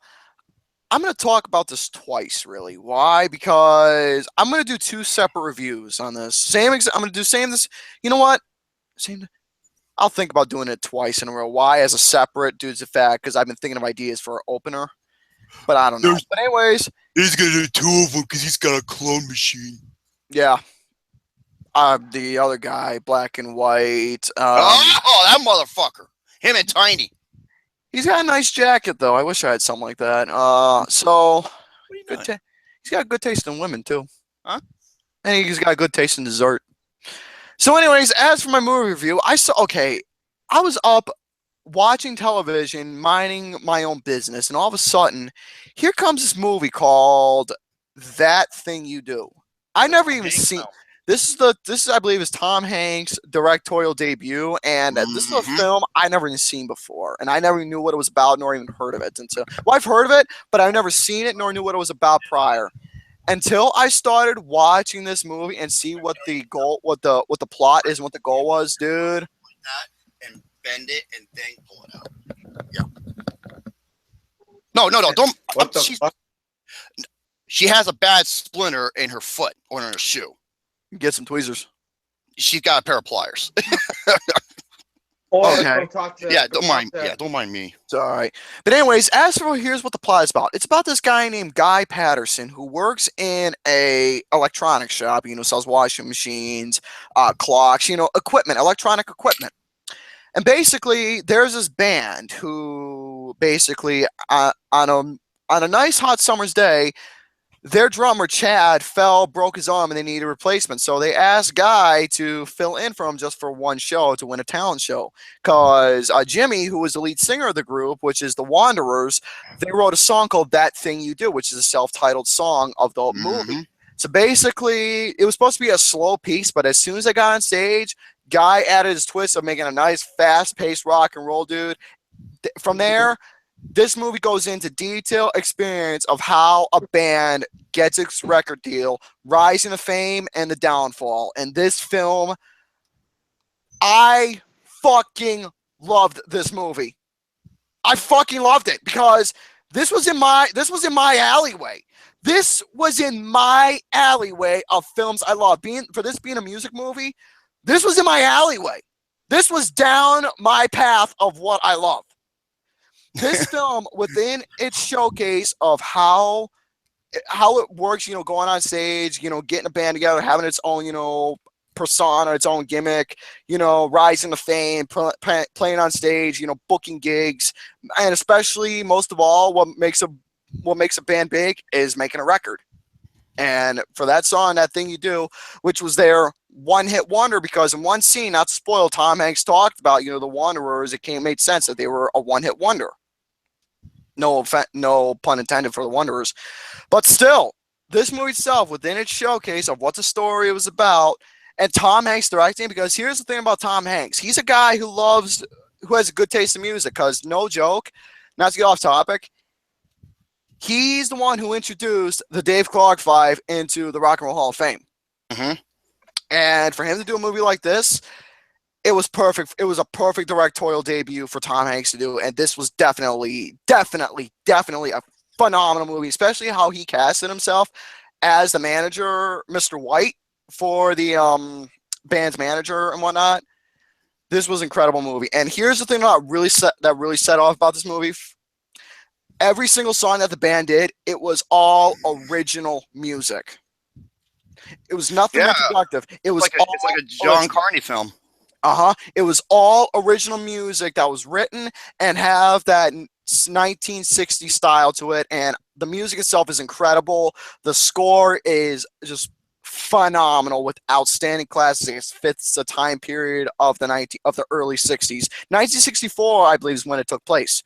I'm gonna talk about this twice. Really, why? Because I'm gonna do two separate reviews on this. I'm gonna do this. You know what? I'll think about doing it twice in a row. Why? As a separate due to the fact because I've been thinking of ideas for an opener, but I don't know. But anyways, he's gonna do two of them because he's got a clone machine. Yeah. The other guy, black and white. That motherfucker. Him and Tiny. He's got a nice jacket, though. I wish I had something like that. He's got good taste in women, too. Huh? And he's got good taste in dessert. So anyways, as for my movie review, I was up watching television, minding my own business, and all of a sudden, here comes this movie called That Thing You Do. I never even seen... This is I believe is Tom Hanks' directorial debut, and this is a film I never even seen before, and I never knew what it was about, nor even heard of it until. Well, I've heard of it, but I've never seen it, nor knew what it was about prior, until I started watching this movie and see what the plot is, and what the goal was, dude. That and bend it and then pull it out. Yeah. No, don't. What the fuck? She has a bad splinter in her foot or in her shoe. Get some tweezers. She's got a pair of pliers. Okay. Don't mind me. It's all right. But anyways, here's what the plot is about. It's about this guy named Guy Patterson who works in a electronics shop. Sells washing machines, clocks, equipment, electronic equipment. And basically, there's this band who basically on a nice hot summer's day. Their drummer, Chad, broke his arm, and they needed a replacement. So they asked Guy to fill in for him just for one show to win a talent show. Because Jimmy, who was the lead singer of the group, which is the Wanderers, they wrote a song called That Thing You Do, which is a self-titled song of the movie. So basically, it was supposed to be a slow piece, but as soon as they got on stage, Guy added his twist of making a nice, fast-paced rock and roll, dude. From there... This movie goes into detailed experience of how a band gets its record deal, rising to fame, and the downfall. And this film, I fucking loved this movie. I fucking loved it because this was in my alleyway. This was in my alleyway of films I love. For this being a music movie, this was in my alleyway. This was down my path of what I love. This film, within its showcase of how it works, going on stage, getting a band together, having its own, persona, its own gimmick, rising to fame, playing on stage, booking gigs, and especially most of all, what makes a band big is making a record. And for that song, That Thing You Do, which was their one-hit wonder, because in one scene, not to spoil, Tom Hanks talked about, the Wanderers. It made sense that they were a one-hit wonder. No pun intended for the Wanderers. But still, this movie itself, within its showcase of what the story was about, and Tom Hanks directing, because here's the thing about Tom Hanks. He's a guy who has a good taste in music, because no joke, not to get off topic, He's the one who introduced the Dave Clark Five into the Rock and Roll Hall of Fame. Mm-hmm. And for him to do a movie like this, it was perfect. It was a perfect directorial debut for Tom Hanks to do. And this was definitely a phenomenal movie, especially how he casted himself as the manager, Mr. White, for the band's manager and whatnot. This was an incredible movie. And here's the thing that really set off about this movie. Every single song that the band did, it was all original music. It was nothing reproductive. It was it's like a John Carney film. It was all original music that was written and have that 1960 style to it, and the music itself is incredible. The score is just phenomenal with outstanding classics. It fits the time period of the early 60s. 1964, I believe, is when it took place.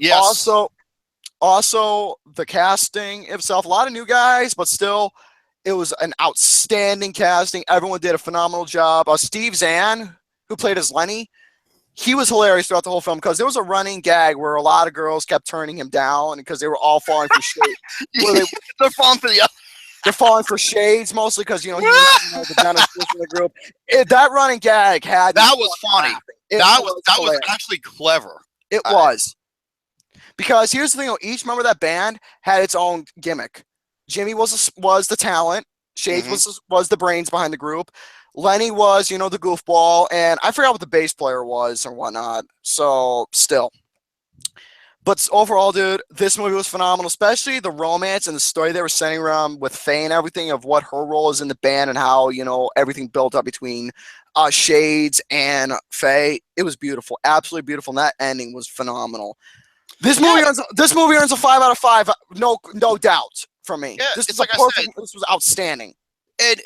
Yes. Also, the casting itself, a lot of new guys, but still, it was an outstanding casting. Everyone did a phenomenal job. Steve Zahn, who played as Lenny, he was hilarious throughout the whole film because there was a running gag where a lot of girls kept turning him down because they were all falling for shade. They're falling for shades mostly because he was the dentist in the group. That running gag had that was funny. That was actually clever. It was. Because here's the thing, each member of that band had its own gimmick. Jimmy was the talent. Shades was the brains behind the group. Lenny was, the goofball, and I forgot what the bass player was or whatnot. So still. But overall, dude, this movie was phenomenal, especially the romance and the story they were sending around with Faye and everything of what her role is in the band and how, everything built up between Shades and Faye. It was beautiful, absolutely beautiful, and that ending was phenomenal. This movie earns a 5 out of 5, no doubt from me. Yeah, this was outstanding. And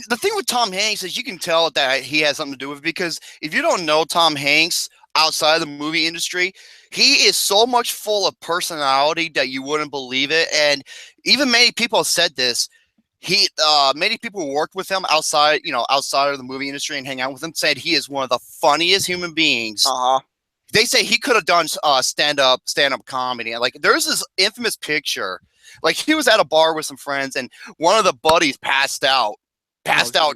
the thing with Tom Hanks is you can tell that he has something to do with it, because if you don't know Tom Hanks outside of the movie industry, he is so much full of personality that you wouldn't believe it. And even many people have said this. Many people who worked with him outside of the movie industry and hang out with him said he is one of the funniest human beings. They say he could have done stand-up comedy. Like, there's this infamous picture. Like, he was at a bar with some friends, and one of the buddies passed out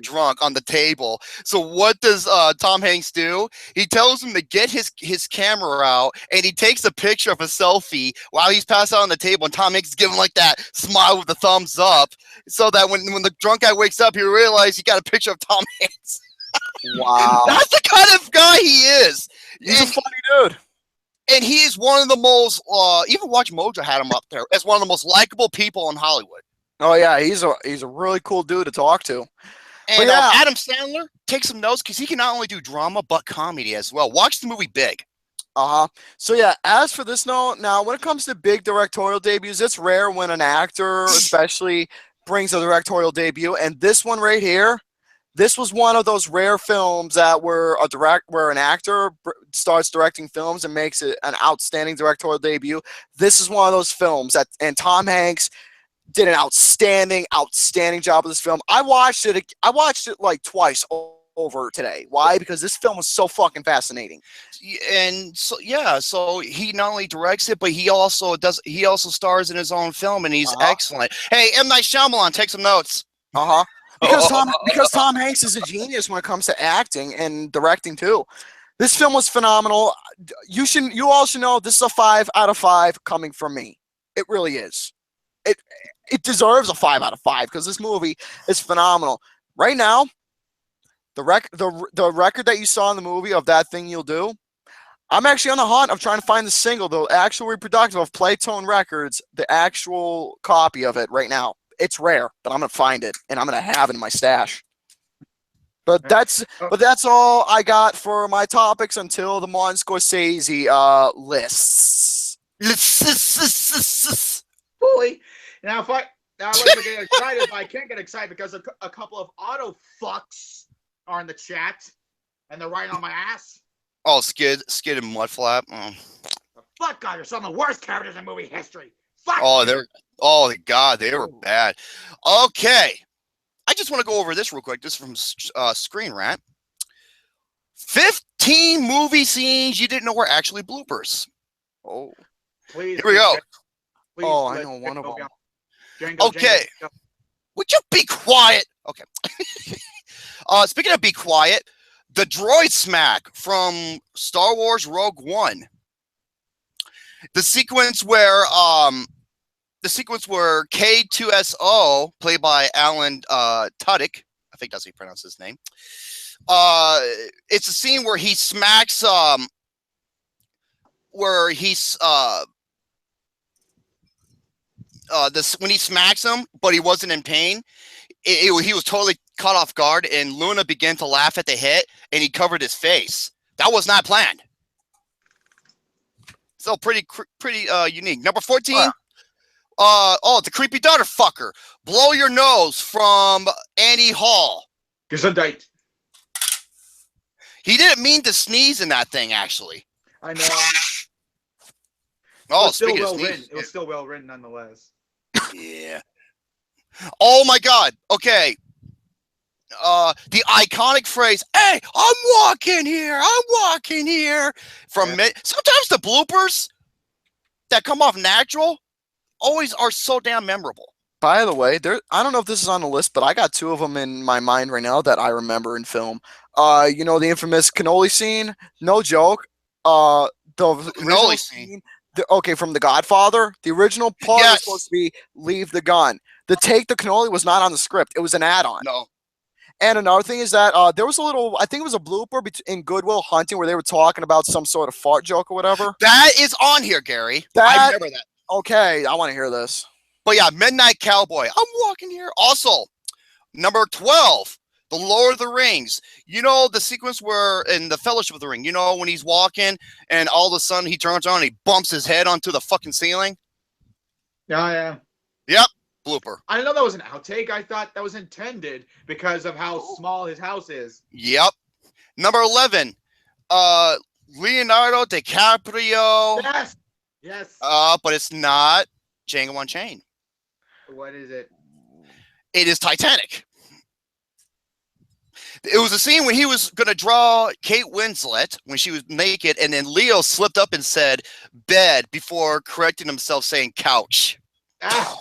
drunk on the table. So what does Tom Hanks do? He tells him to get his camera out, and he takes a picture of a selfie while he's passed out on the table, and Tom Hanks is giving like that smile with the thumbs up, so that when the drunk guy wakes up, he realizes he got a picture of Tom Hanks. Wow. That's the kind of guy he is. He's a funny dude. And he is one of the most, even Watch Mojo had him up there as one of the most likable people in Hollywood. Oh, yeah, he's a really cool dude to talk to. And Adam Sandler, take some notes, because he can not only do drama, but comedy as well. Watch the movie Big. So, yeah, as for this note, now, when it comes to big directorial debuts, it's rare when an actor especially brings a directorial debut. And this one right here, this was one of those rare films that where an actor starts directing films and makes it an outstanding directorial debut. This is one of those films and Tom Hanks did an outstanding job of this film. I watched it like twice over today. Why? Because this film was so fucking fascinating. And so he not only directs it, but he also stars in his own film, and he's excellent. Hey, M. Night Shyamalan, take some notes. Because Tom Hanks is a genius when it comes to acting and directing too. This film was phenomenal. You all should know this is a 5 out of 5 coming from me. It really is. It deserves a 5 out of 5 because this movie is phenomenal. Right now, the record that you saw in the movie of That Thing You'll Do, I'm actually on the hunt of trying to find the single, the actual reproduction of Playtone Records, the actual copy of it right now. It's rare, but I'm gonna find it and I'm gonna have it in my stash. But that's all I got for my topics until the Martin Scorsese lists. Fully. Now, if I wasn't getting excited, but I can't get excited because a couple of auto fucks are in the chat and they're writing on my ass. Oh, Skid and Mudflap. Fuck God, you're some of the worst characters in movie history. Fuck. Oh, God, they were bad. Okay. I just want to go over this real quick. This is from Screen Rant. 15 movie scenes you didn't know were actually bloopers. Oh. Please. Here we go. Please Oh, I let know one of Django them. go. Django, Okay. Django, Would you be quiet? Okay. Speaking of be quiet, the droid smack from Star Wars Rogue One. The sequence where K2SO, played by Alan Tudyk, I think that's how you pronounce his name. It's a scene where he smacks when he smacks him, but he wasn't in pain. He was totally caught off guard, and Luna began to laugh at the hit, and he covered his face. That was not planned. So pretty unique. Number 14. The creepy daughter fucker. Blow your nose from Annie Hall. Gesundheit. He didn't mean to sneeze in that thing, actually. I know. Oh, It was still speaking of well sneeze, written. It was still well written, nonetheless. yeah. Oh my God. Okay. The iconic phrase, "Hey, I'm walking here. I'm walking here." Sometimes the bloopers that come off natural always are so damn memorable. By the way, I don't know if this is on the list, but I got two of them in my mind right now that I remember in film. The infamous cannoli scene. No joke. The Cannoli scene. From The Godfather. The original part was supposed to be leave the gun. The cannoli was not on the script. It was an add-on. No. And another thing is that there was I think it was a blooper in Good Will Hunting where they were talking about some sort of fart joke or whatever. That is on here, Gary. I remember that. Okay, I want to hear this. But yeah, Midnight Cowboy. I'm walking here. Also, number 12, The Lord of the Rings. You know the sequence where in the Fellowship of the Ring, when he's walking and all of a sudden he turns on and he bumps his head onto the fucking ceiling? Oh, yeah. Yep. Blooper. I didn't know that was an outtake. I thought that was intended because of how small his house is. Yep. Number 11, Leonardo DiCaprio. Yes. Yes. But it's not Django Unchained. What is it? It is Titanic. It was a scene when he was going to draw Kate Winslet when she was naked, and then Leo slipped up and said bed before correcting himself saying couch. Ah.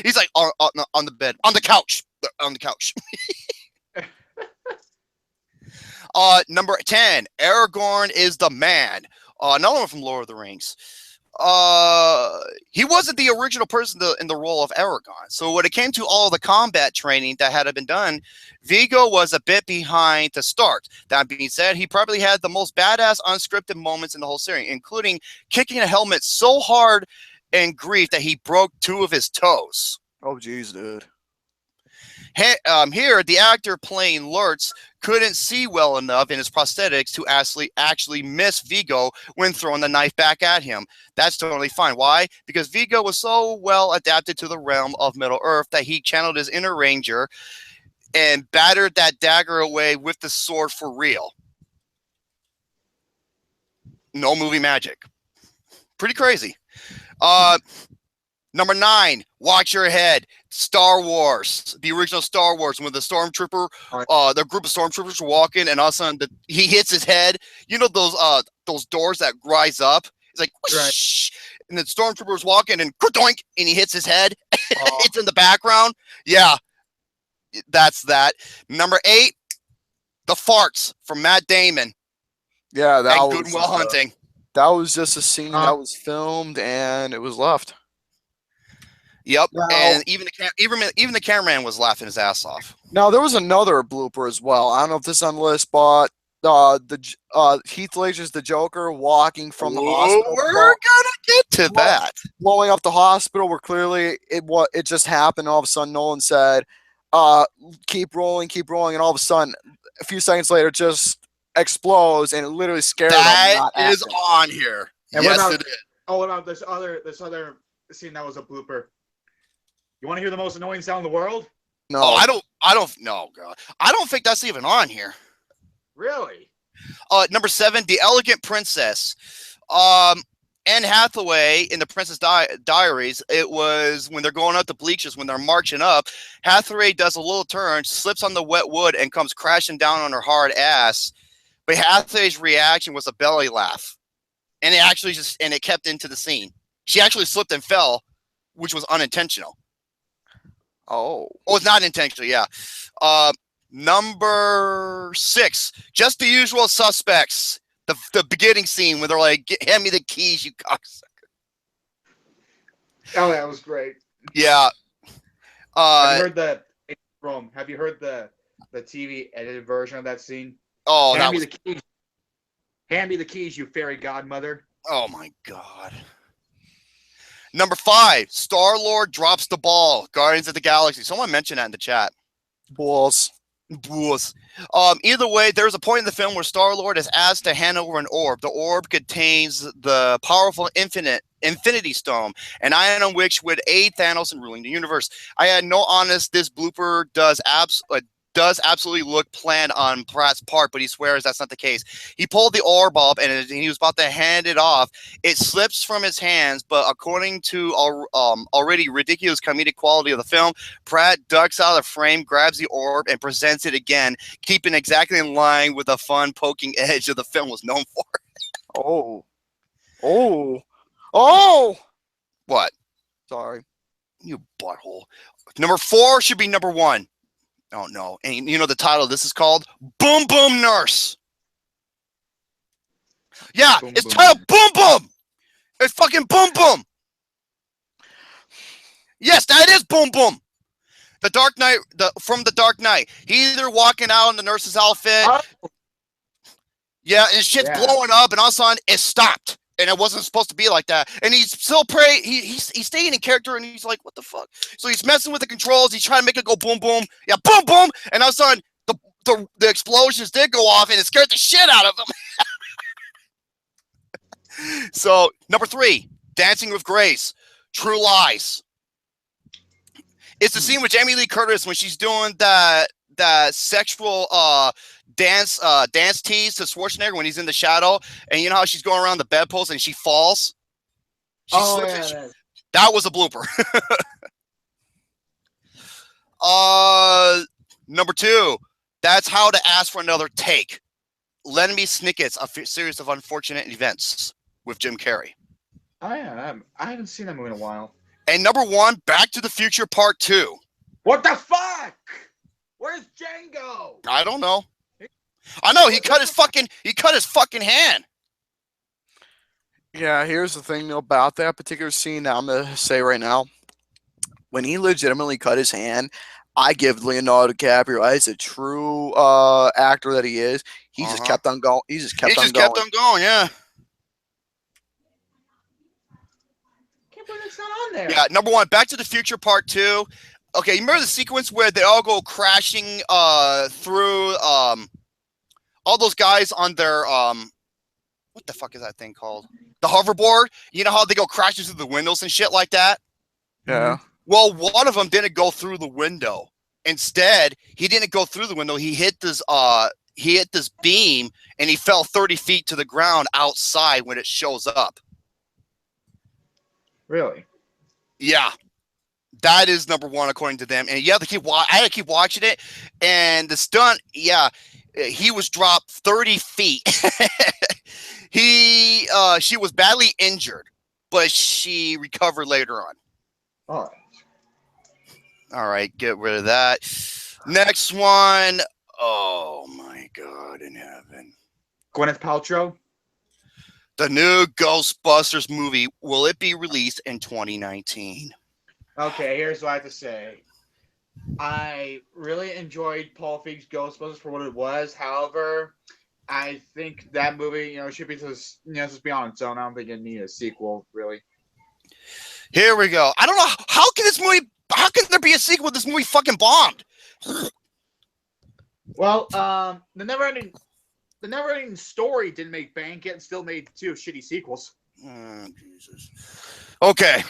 He's like, on the bed, on the couch. Number 10, Aragorn is the man. Another one from Lord of the Rings. He wasn't the original person in the role of Aragorn. So when it came to all the combat training that had been done, Viggo was a bit behind to start. That being said, he probably had the most badass unscripted moments in the whole series, including kicking a helmet so hard and grief that he broke 2 of his toes. Oh, jeez, dude. Here, the actor playing Lurtz couldn't see well enough in his prosthetics to actually miss Viggo when throwing the knife back at him. That's totally fine. Why? Because Viggo was so well adapted to the realm of Middle Earth that he channeled his inner ranger and battered that dagger away with the sword for real. No movie magic. Pretty crazy. Number 9, watch your head. Star Wars, the original Star Wars, when the stormtrooper, the group of stormtroopers were walking, and all of a sudden he hits his head. You know those doors that rise up. It's like, whoosh, and the stormtrooper's walking, and doink, and he hits his head. It's in the background. Yeah, that's that. Number 8, the farts from Matt Damon. Yeah, that was Good Will Hunting. That was just a scene that was filmed and it was left. Yep, now, and even the cameraman was laughing his ass off. Now there was another blooper as well. I don't know if this is on the list, but Heath Ledger's the Joker walking from the hospital. We're gonna get to that. Blowing up the hospital, where clearly it just happened. All of a sudden, Nolan said, keep rolling," and all of a sudden, a few seconds later, just explodes, and it literally scared him. That is on here. And yes, it is. Oh, what about this other scene that was a blooper? You want to hear the most annoying sound in the world? No. Oh, I don't. No, God. I don't think that's even on here. Really? Number 7, The Elegant Princess. Anne Hathaway in the Princess Diaries. It was when they're going up the bleachers, when they're marching up. Hathaway does a little turn, slips on the wet wood, and comes crashing down on her hard ass. But Hathaway's reaction was a belly laugh. and it actually it kept into the scene. She actually slipped and fell, which was unintentional. Oh, it's not intentional. Yeah. Number 6, just the usual suspects. The beginning scene where they're like, "Hand me the keys, you cocksucker." Oh, that was great. Yeah. Have you heard the TV edited version of that scene? Oh, Hand me the keys. Hand me the keys, you fairy godmother. Oh my God. Number 5, Star-Lord drops the ball. Guardians of the Galaxy. Someone mentioned that in the chat. balls. Either way, there's a point in the film where Star-Lord is asked to hand over an orb. The orb contains the powerful Infinity Stone, an item which would aid Thanos in ruling the universe. I had no honest. This blooper does absolutely look planned on Pratt's part, but he swears that's not the case. He pulled the orb up and he was about to hand it off. It slips from his hands, but according to already ridiculous comedic quality of the film, Pratt ducks out of the frame, grabs the orb, and presents it again, keeping exactly in line with the fun poking edge of the film was known for. Oh! What? Sorry. You butthole. Number 4 should be number 1. Oh no. And you know the title of this is called Boom Boom Nurse. Yeah, Boom, it's boom. titled Boom Boom. It's fucking Boom Boom. Yes, that is Boom Boom. The Dark Knight, from The Dark Knight. He's either walking out in the nurse's outfit. Oh. Yeah, and shit's blowing up, and all of a sudden it stopped. And it wasn't supposed to be like that. And he's still he's staying in character, and he's like, what the fuck? So he's messing with the controls. He's trying to make it go boom, boom. Yeah, boom, boom. And all of a sudden, the explosions did go off, and it scared the shit out of him. So, number 3, Dancing with Grace, True Lies. It's the scene with Jamie Lee Curtis when she's doing that sexual dance tease to Schwarzenegger when he's in the shadow, and you know how she's going around the bedpost and she falls. That was a blooper. Number 2, that's how to ask for another take. Lemony Snicket's A Series of Unfortunate Events with Jim Carrey. I haven't seen that movie in a while. And number 1, Back to the Future Part 2. What the fuck? Where's Django? I don't know. I know he cut his fucking hand. Yeah, here's the thing about that particular scene that I'm gonna say right now. When he legitimately cut his hand, I give Leonardo DiCaprio, as a true actor that he is, he just kept on going. He just kept on going, yeah. Can't believe it's not on there. Yeah, number 1, Back to the Future Part 2. Okay, you remember the sequence where they all go crashing through all those guys on their what the fuck is that thing called? The hoverboard. You know how they go crashing through the windows and shit like that? Yeah. Well, one of them didn't go through the window. Instead, he didn't go through the window. He hit this beam and he fell 30 feet to the ground outside when it shows up. Really? Yeah. That is number 1 according to them. And you have to I had to keep watching it. And the stunt, yeah, he was dropped 30 feet. She was badly injured, but she recovered later on. All right, get rid of that. Next one. Oh my God in heaven. Gwyneth Paltrow? The new Ghostbusters movie. Will it be released in 2019? Okay, here's what I have to say. I really enjoyed Paul Feig's Ghostbusters for what it was. However, I think that movie, should be just be on its own. I don't think it needs a sequel, really. Here we go. I don't know how can there be a sequel? This movie fucking bombed. Well, the never-ending story didn't make bank yet and still made 2 shitty sequels. Jesus. Okay.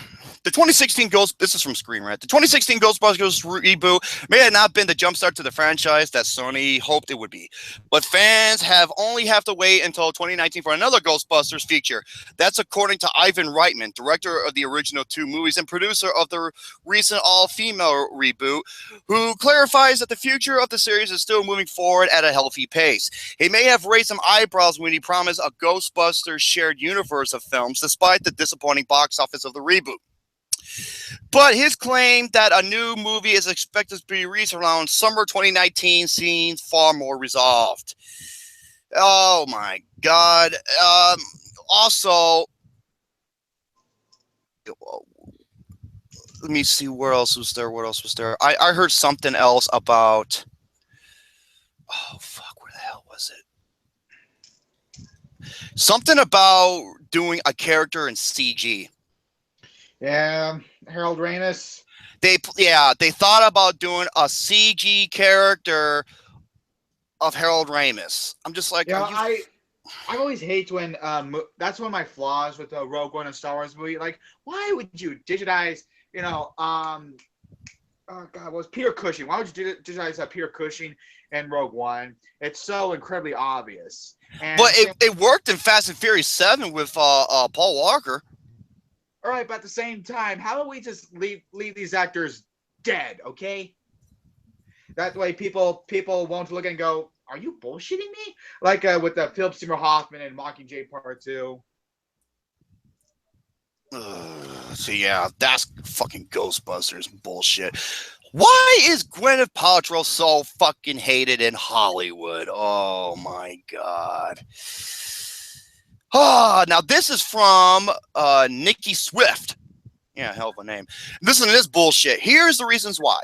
The 2016 this is from Screen-Rants. The 2016 Ghostbusters reboot may have not been the jumpstart to the franchise that Sony hoped it would be, but fans only have to wait until 2019 for another Ghostbusters feature. That's according to Ivan Reitman, director of the original 2 movies and producer of the recent all-female reboot, who clarifies that the future of the series is still moving forward at a healthy pace. He may have raised some eyebrows when he promised a Ghostbusters shared universe of films, despite the disappointing box office of the reboot. But his claim that a new movie is expected to be released around summer 2019 seems far more resolved. Oh my God. Also, let me see, where else was there? I heard something else about, oh fuck, where the hell was it? Something about doing a character in CG. Yeah, Harold Ramis. They thought about doing a CG character of Harold Ramis. I'm just like, I always hate when that's one of my flaws with the Rogue One and Star Wars movie. Like, why would you digitize? Oh God, what was Peter Cushing? Why would you digitize Peter Cushing in Rogue One? It's so incredibly obvious. But it worked in Fast and Furious 7 with Paul Walker. All right, but at the same time, how about we just leave these actors dead, okay? That way people won't look and go, are you bullshitting me? Like with the Philip Seymour Hoffman and Mockingjay Part 2. So yeah, that's fucking Ghostbusters bullshit. Why is Gwyneth Paltrow so fucking hated in Hollywood? Oh my God. Now this is from Nikki Swift. Yeah, hell of a name. Listen to this bullshit. Here's the reasons why.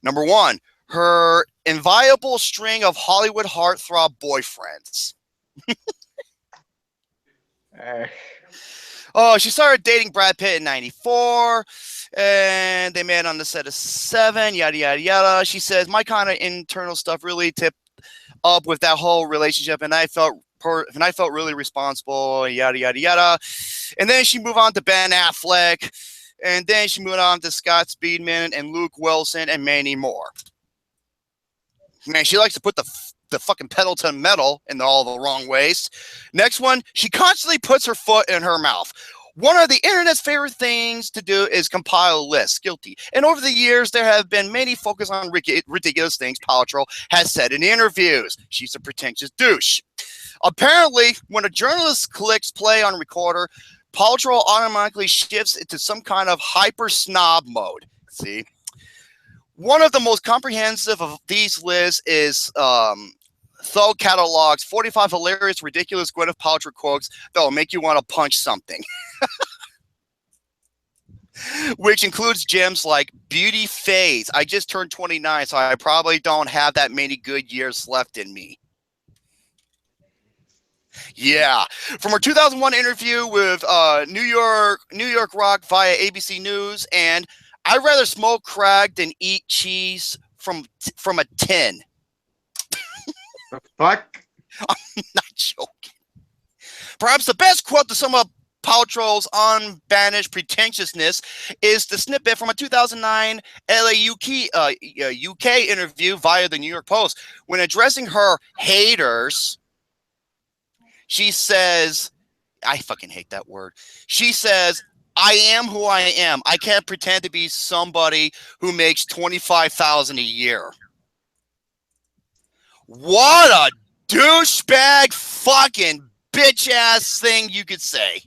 Number 1, her inviolable string of Hollywood heartthrob boyfriends. She started dating Brad Pitt in '94, and they met on the set of 7, yada, yada, yada. She says, my kind of internal stuff really tipped up with that whole relationship, and I felt really responsible, yada, yada, yada. And then she moved on to Ben Affleck, and then she moved on to Scott Speedman and Luke Wilson and many more. Man, she likes to put the fucking pedal to the metal in all the wrong ways. Next one, she constantly puts her foot in her mouth. One of the internet's favorite things to do is compile lists. Guilty. And over the years, there have been many focus on ridiculous things Paltrow has said in interviews. She's a pretentious douche. Apparently, when a journalist clicks play on a recorder, Paltrow automatically shifts into some kind of hyper snob mode. See? One of the most comprehensive of these lists is Thor catalogs 45 hilarious, ridiculous Gwyneth Paltrow quotes that will make you want to punch something. Which includes gems like beauty phase. I just turned 29, so I probably don't have that many good years left in me. Yeah. From her 2001 interview with New York Rock via ABC News, and I'd rather smoke crack than eat cheese from a tin. The fuck? I'm not joking. Perhaps the best quote to sum up Paltrow's unbanished pretentiousness is the snippet from a 2009 UK interview via the New York Post. When addressing her haters, she says, I fucking hate that word. She says, I am who I am. I can't pretend to be somebody who makes $25,000 a year. What a douchebag fucking bitch ass thing you could say.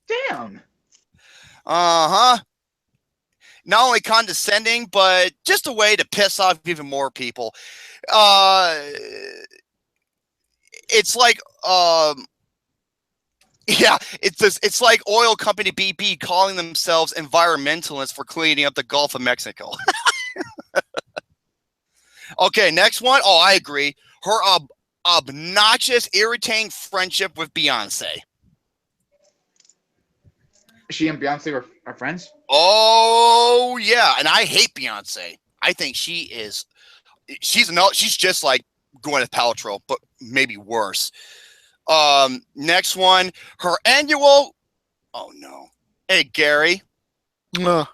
Damn. Uh-huh. Not only condescending, but just a way to piss off even more people. It's like yeah, it's like oil company BP calling themselves environmentalists for cleaning up the Gulf of Mexico. Okay, next one. Oh, I agree. Her obnoxious, irritating friendship with Beyonce. She and Beyonce are friends? Oh, yeah. And I hate Beyonce. I think she's just like Gwyneth Paltrow, but maybe worse. Next one, her annual. Oh no. Hey Gary. Goop.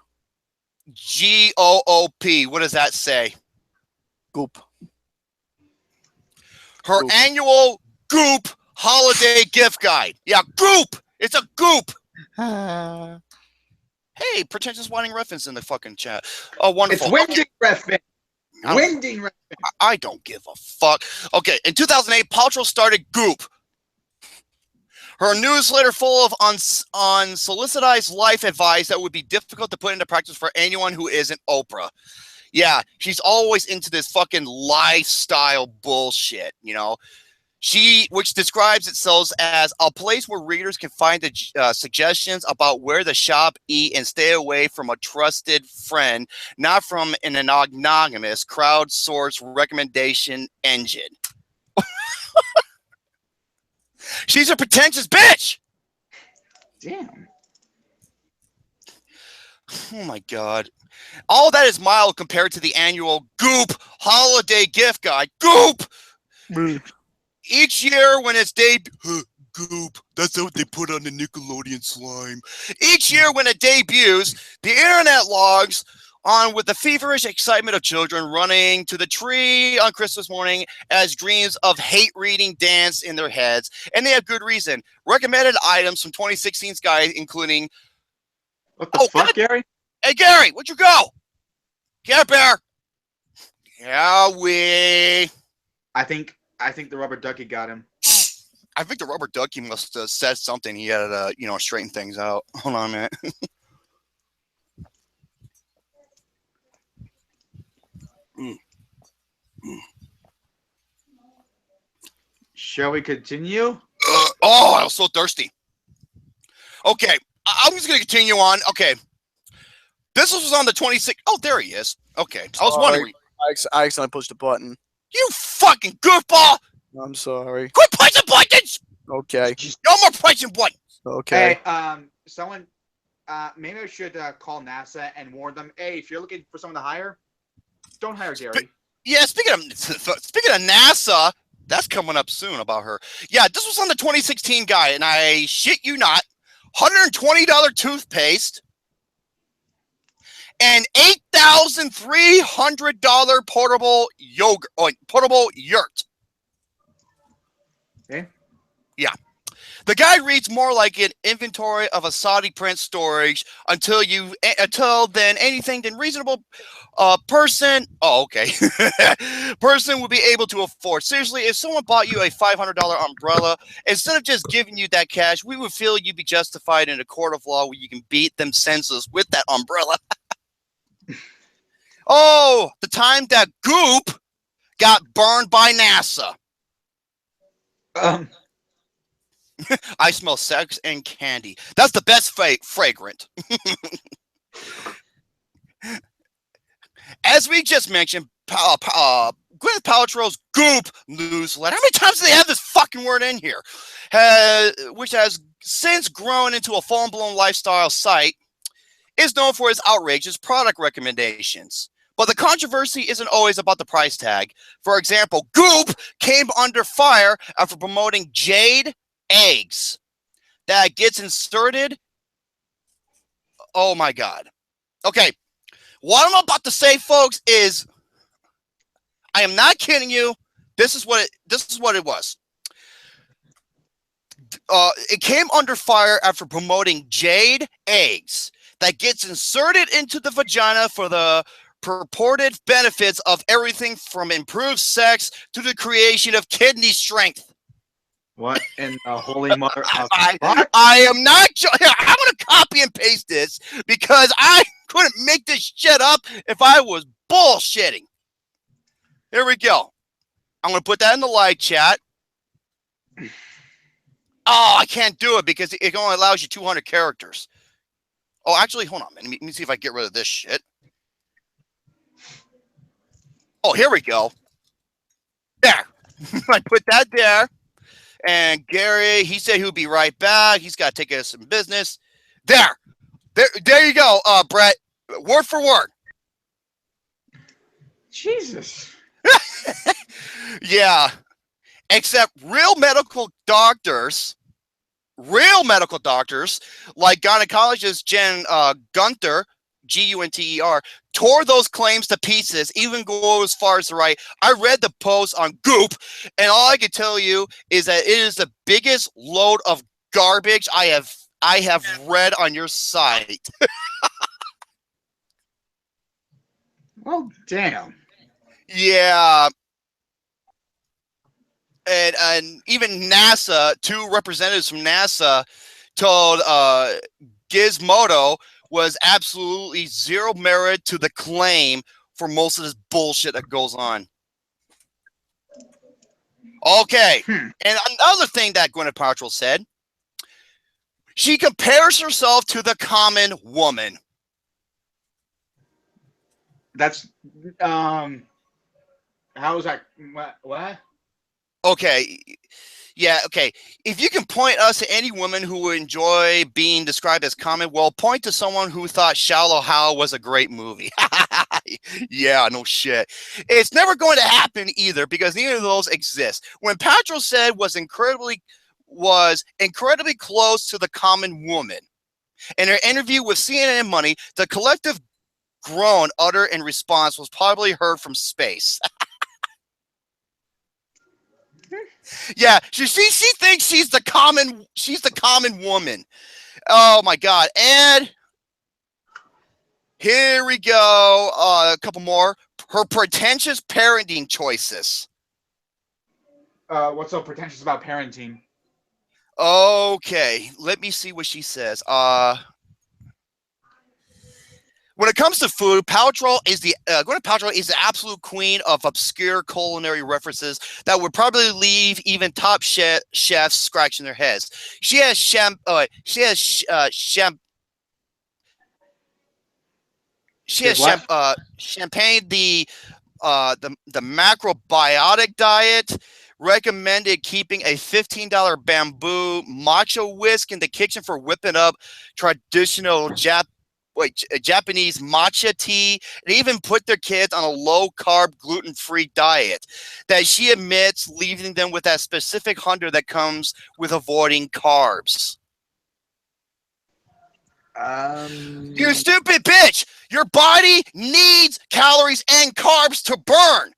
What does that say? Her Goop. annual Goop holiday gift guide. Yeah, Goop. It's a Goop. Hey, pretentious whining reference in the fucking chat. Oh, wonderful. It's Winding Refn. Winding Refn. I don't give a fuck. Okay, in 2008, Paltrow started Goop. Her newsletter full of unsolicited life advice that would be difficult to put into practice for anyone who isn't Oprah. Yeah, she's always into this fucking lifestyle bullshit, you know. Which describes itself as a place where readers can find the suggestions about where to shop, eat, and stay away from a trusted friend, not from an anonymous crowdsourced recommendation engine. She's a pretentious bitch. Damn. Oh my god. All that is mild compared to the annual Goop holiday gift guide. Goop! Each year when it's Goop, that's what they put on the Nickelodeon slime. Each year when it debuts, the internet logs on with the feverish excitement of children running to the tree on Christmas morning as dreams of hate reading dance in their heads. And they have good reason. Recommended items from 2016's guide, including... What the fuck, Gary? Hey, Gary, where'd you go? Get Bear. Yeah, I think the rubber ducky got him. I think the rubber ducky must have said something. He had to, straighten things out. Hold on a minute. Shall we continue? I was so thirsty. Okay, I'm just going to continue on. Okay. This was on the 26th. Oh, there he is. Okay. I was wondering. I accidentally pushed a button. You fucking goofball! I'm sorry. Quit pushing buttons! Okay. No more pushing buttons! Okay. Hey, someone, maybe I should call NASA and warn them, hey, if you're looking for someone to hire, don't hire Gary. Yeah, speaking of NASA, that's coming up soon about her. Yeah, this was on the 2016 guy, and I shit you not, $120 toothpaste and $8,300 portable yurt. Okay. Yeah. The guide reads more like an inventory of a Saudi print storage until then anything than reasonable person. Oh, okay. Person would be able to afford. Seriously, if someone bought you a $500 umbrella, instead of just giving you that cash, we would feel you'd be justified in a court of law where you can beat them senseless with that umbrella. Oh, the time that Goop got burned by NASA. I smell sex and candy. That's the best fragrant. As we just mentioned, Gwyneth Paltrow's Goop newsletter. How many times do they have this fucking word in here? Which has since grown into a full-blown lifestyle site, is known for its outrageous product recommendations. But the controversy isn't always about the price tag. For example, Goop came under fire after promoting Jade eggs that gets inserted. Oh my god. Okay. What I'm about to say, folks, is I am not kidding you. This is what it was. It came under fire after promoting Jade eggs that gets inserted into the vagina for the purported benefits of everything from improved sex to the creation of kidney strength. What in the holy mother of I am not. I'm going to copy and paste this because I couldn't make this shit up if I was bullshitting. Here we go. I'm going to put that in the live chat. Oh, I can't do it because it only allows you 200 characters. Oh, actually, hold on. Let me see if I can get rid of this shit. Oh, here we go. There. I put that there. And Gary, he said he would be right back. He's got to take care of some business. There you go, Brett. Word for word. Jesus. Yeah. except real medical doctors like gynecologist Jen Gunther, Gunter, tore those claims to pieces, even go as far as to write, I read the post on Goop, and all I can tell you is that it is the biggest load of garbage I have read on your site. Well, damn. Yeah. And even NASA, 2 representatives from NASA told Gizmodo was absolutely zero merit to the claim for most of this bullshit that goes on. Okay. And another thing that Gwyneth Paltrow said, she compares herself to the common woman. That's, how is that? What? Okay. Yeah, okay. If you can point us to any woman who would enjoy being described as common, well, point to someone who thought Shallow Hal was a great movie. Yeah, no shit. It's never going to happen either because neither of those exist. When Paltrow said was incredibly close to the common woman, in her interview with CNN Money, the collective groan uttered in response was probably heard from space. Yeah, she thinks she's the common woman. Oh my god. And here we go. A couple more. Her pretentious parenting choices. What's so pretentious about parenting? Okay, let me see what she says. When it comes to food, Gwyneth Paltrow is the absolute queen of obscure culinary references that would probably leave even top chefs scratching their heads. She has champagne the macrobiotic diet, recommended keeping a $15 bamboo matcha whisk in the kitchen for whipping up traditional Japanese matcha tea, and even put their kids on a low-carb, gluten-free diet that she admits leaving them with that specific hunger that comes with avoiding carbs. You stupid bitch! Your body needs calories and carbs to burn.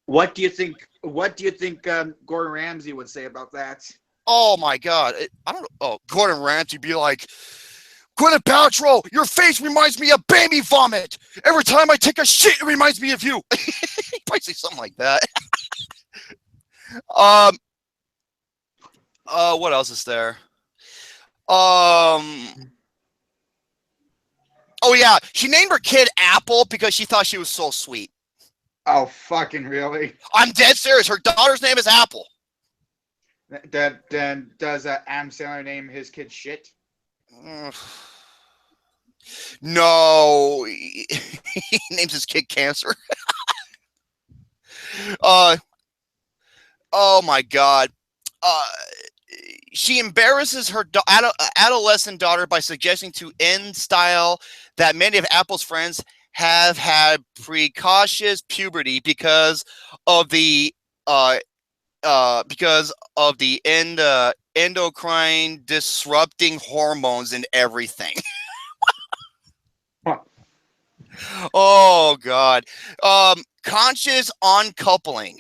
What do you think? What do you think Gordon Ramsay would say about that? Oh my god! I don't know. Oh, Gordon Ramsay be like, Gwyneth Paltrow, your face reminds me of baby vomit. Every time I take a shit, it reminds me of you. Probably say something like that. What else is there? Oh yeah, she named her kid Apple because she thought she was so sweet. Oh, fucking really? I'm dead serious. Her daughter's name is Apple. Then does Adam Sandler name his kid shit? No, he names his kid Cancer. Oh my god. She embarrasses her adolescent daughter by suggesting to end style that many of Apple's friends have had precocious puberty because of the endocrine disrupting hormones and everything. Oh god. Conscious uncoupling.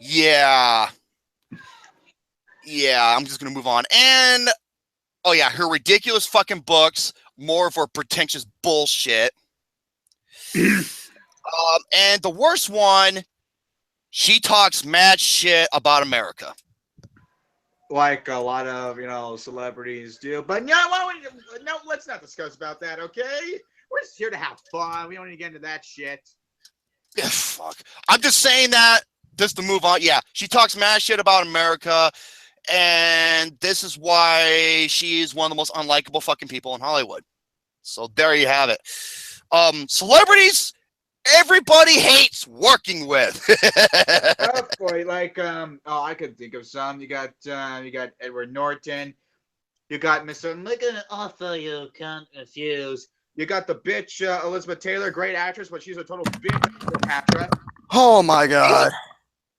Yeah, I'm just gonna move on. And oh yeah, her ridiculous fucking books, more of her pretentious bullshit. And the worst one, she talks mad shit about America. Like a lot of, celebrities do. But no, let's not discuss about that, okay? We're just here to have fun. We don't need to get into that shit. Yeah, fuck. I'm just saying that just to move on. Yeah, she talks mad shit about America, and this is why she's one of the most unlikable fucking people in Hollywood. So there you have it. Celebrities, everybody hates working with. Oh boy, I could think of some. You got Edward Norton. You got Mr. I'm gonna offer you confused. You got the bitch Elizabeth Taylor, great actress, but she's a total bitch. Patra. Oh my god.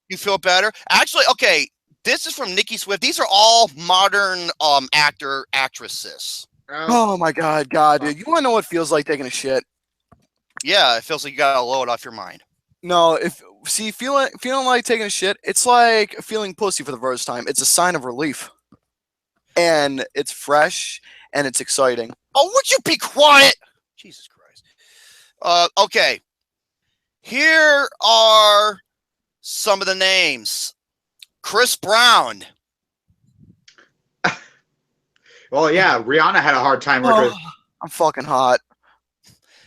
You feel better? Actually, okay. This is from Nikki Swift. These are all modern actresses. Oh my god, dude. You wanna know what it feels like taking a shit? Yeah, it feels like you gotta load off your mind. No, feeling like taking a shit, it's like feeling pussy for the first time. It's a sign of relief. And it's fresh and it's exciting. Oh, would you be quiet? Jesus Christ. Okay. Here are some of the names. Chris Brown. Well, yeah, Rihanna had a hard time with her. I'm fucking hot.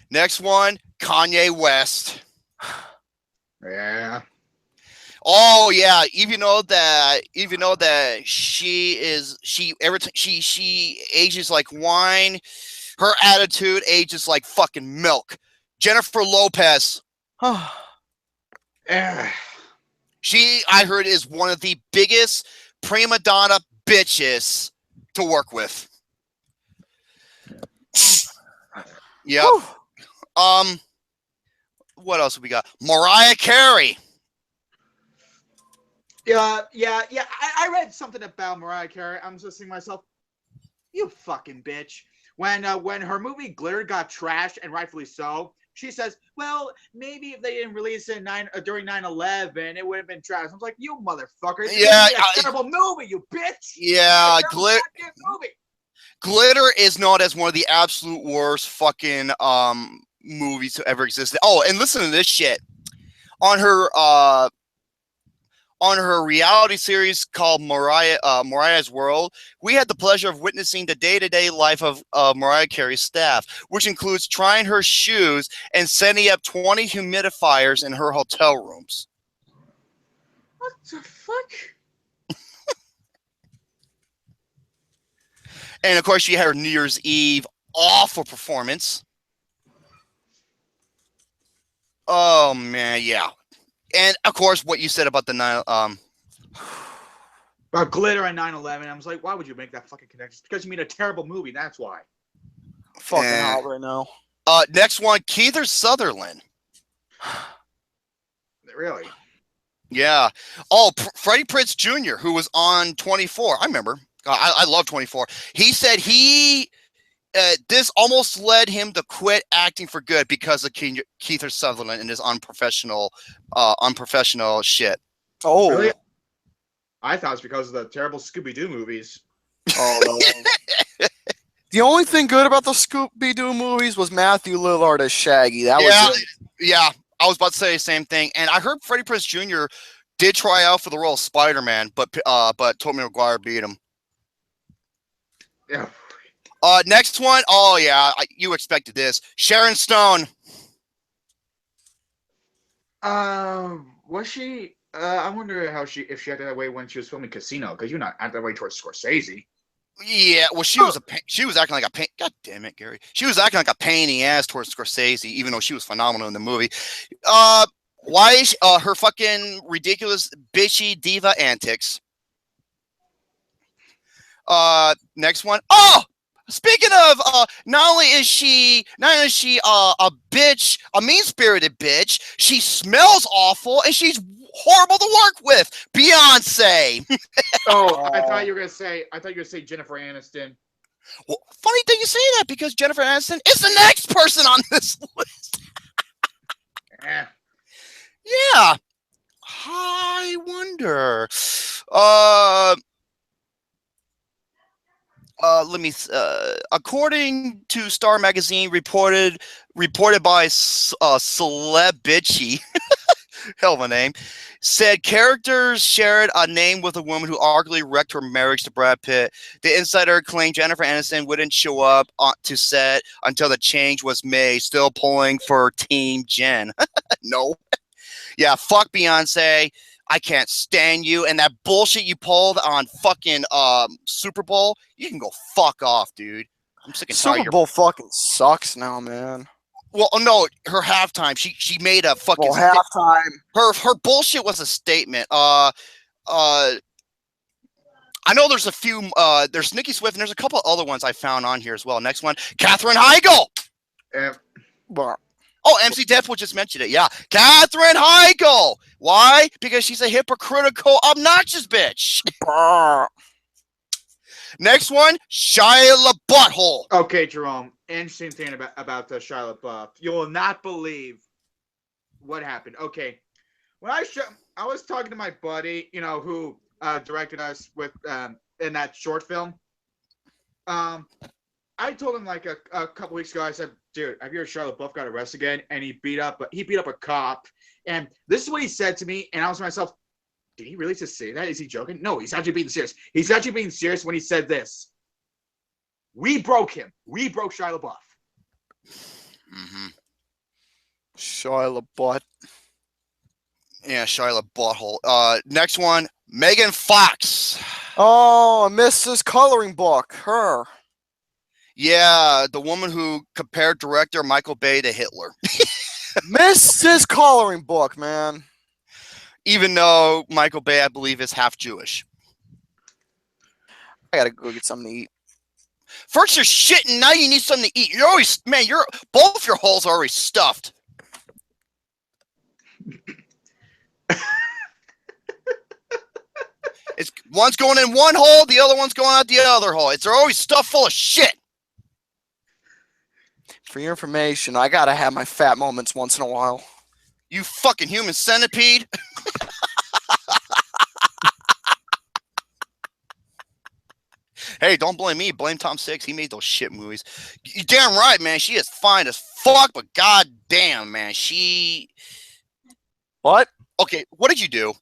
Next one, Kanye West. Yeah. Oh yeah, even though that she ages like wine, her attitude ages like fucking milk. Jennifer Lopez. She, I heard, is one of the biggest prima donna bitches to work with. Yep. What else have we got? Mariah Carey. Yeah. I read something about Mariah Carey. I'm just thinking to myself, you fucking bitch. When her movie Glitter got trashed, and rightfully so, she says, well, maybe if they didn't release it during 9/11, it would have been trashed. I was like, you motherfucker. Yeah. It's a terrible movie, you bitch. Yeah, movie. Glitter is known as one of the absolute worst fucking movies to ever exist. Oh, and listen to this shit. On her reality series called Mariah's World, we had the pleasure of witnessing the day-to-day life of Mariah Carey's staff, which includes trying her shoes and setting up 20 humidifiers in her hotel rooms. What the fuck? And of course, she had her New Year's Eve awful performance. Oh man, yeah. And of course, what you said about the about Glitter and 9/11, I was like, why would you make that fucking connection? Because you made a terrible movie. That's why. Fucking hot right now. Next one, Kiefer Sutherland. Really? Yeah. Oh, Freddie Prinze Jr., who was on 24. I remember. I love 24. He said this almost led him to quit acting for good because of Kiefer Sutherland and his unprofessional shit. Oh, really? I thought it was because of the terrible Scooby-Doo movies. Oh, no. The only thing good about the Scooby-Doo movies was Matthew Lillard as Shaggy. That was it. Yeah. I was about to say the same thing, and I heard Freddie Prinze Jr. did try out for the role of Spider-Man, but Tobey Maguire beat him. Yeah. Next one. Oh yeah, you expected this. Sharon Stone. Was she? I wonder if she acted that way when she was filming Casino, because you're not acting that way towards Scorsese. Yeah, well, she was acting like a pain. God damn it, Gary. She was acting like a pain in the ass towards Scorsese, even though she was phenomenal in the movie. Why is her fucking ridiculous bitchy diva antics? Next one. Oh, speaking of, not only is she a bitch, a mean-spirited bitch, she smells awful and she's horrible to work with. Beyonce. Oh, I thought you were gonna say Jennifer Aniston. Well, funny thing you say that, because Jennifer Aniston is the next person on this list. Yeah. I wonder. Let me. According to Star Magazine, reported by Celebichi, hell of a name, said characters shared a name with a woman who arguably wrecked her marriage to Brad Pitt. The insider claimed Jennifer Aniston wouldn't show up to set until the change was made, still pulling for Team Jen. No. Yeah, fuck Beyonce. I can't stand you. And that bullshit you pulled on fucking Super Bowl, you can go fuck off, dude. I'm sick and tired. Super Bowl fucking sucks now, man. Well, no, her halftime. She made a fucking halftime. Her bullshit was a statement. I know there's a few. There's Nikki Swift and there's a couple other ones I found on here as well. Next one, Katherine Heigl. Oh, MC Deadpool just mentioned it. Yeah, Katherine Heigl. Why? Because she's a hypocritical, obnoxious bitch. Next one, Shia LaButthole. Okay, Jerome. Interesting thing about the Shia LaBeouf. You will not believe what happened. Okay, when I was talking to my buddy, who directed us with in that short film. I told him like a couple weeks ago. I said, "Dude, have you heard Shia LaBeouf got arrested again?" And he beat up a cop. And this is what he said to me. And I was to myself, did he really just say that? Is he joking? No, he's actually being serious. He's actually being serious when he said this. We broke him. We broke Shia LaBeouf. Mm-hmm. Shia LaBeouf. Yeah, Shia LaBeouf. Next one, Megan Fox. Oh, Mrs. Coloring Book. Her. Yeah, the woman who compared director Michael Bay to Hitler. Mrs. Coloring Book, man. Even though Michael Bay, I believe, is half Jewish. I gotta go get something to eat. First you're shitting, now you need something to eat. You're always, man, both your holes are already stuffed. It's one's going in one hole, the other one's going out the other hole. They're always stuffed full of shit. For your information, I gotta have my fat moments once in a while. You fucking human centipede. Hey, don't blame me. Blame Tom Six. He made those shit movies. You're damn right, man. She is fine as fuck, but goddamn, man, she. What? Okay, what did you do?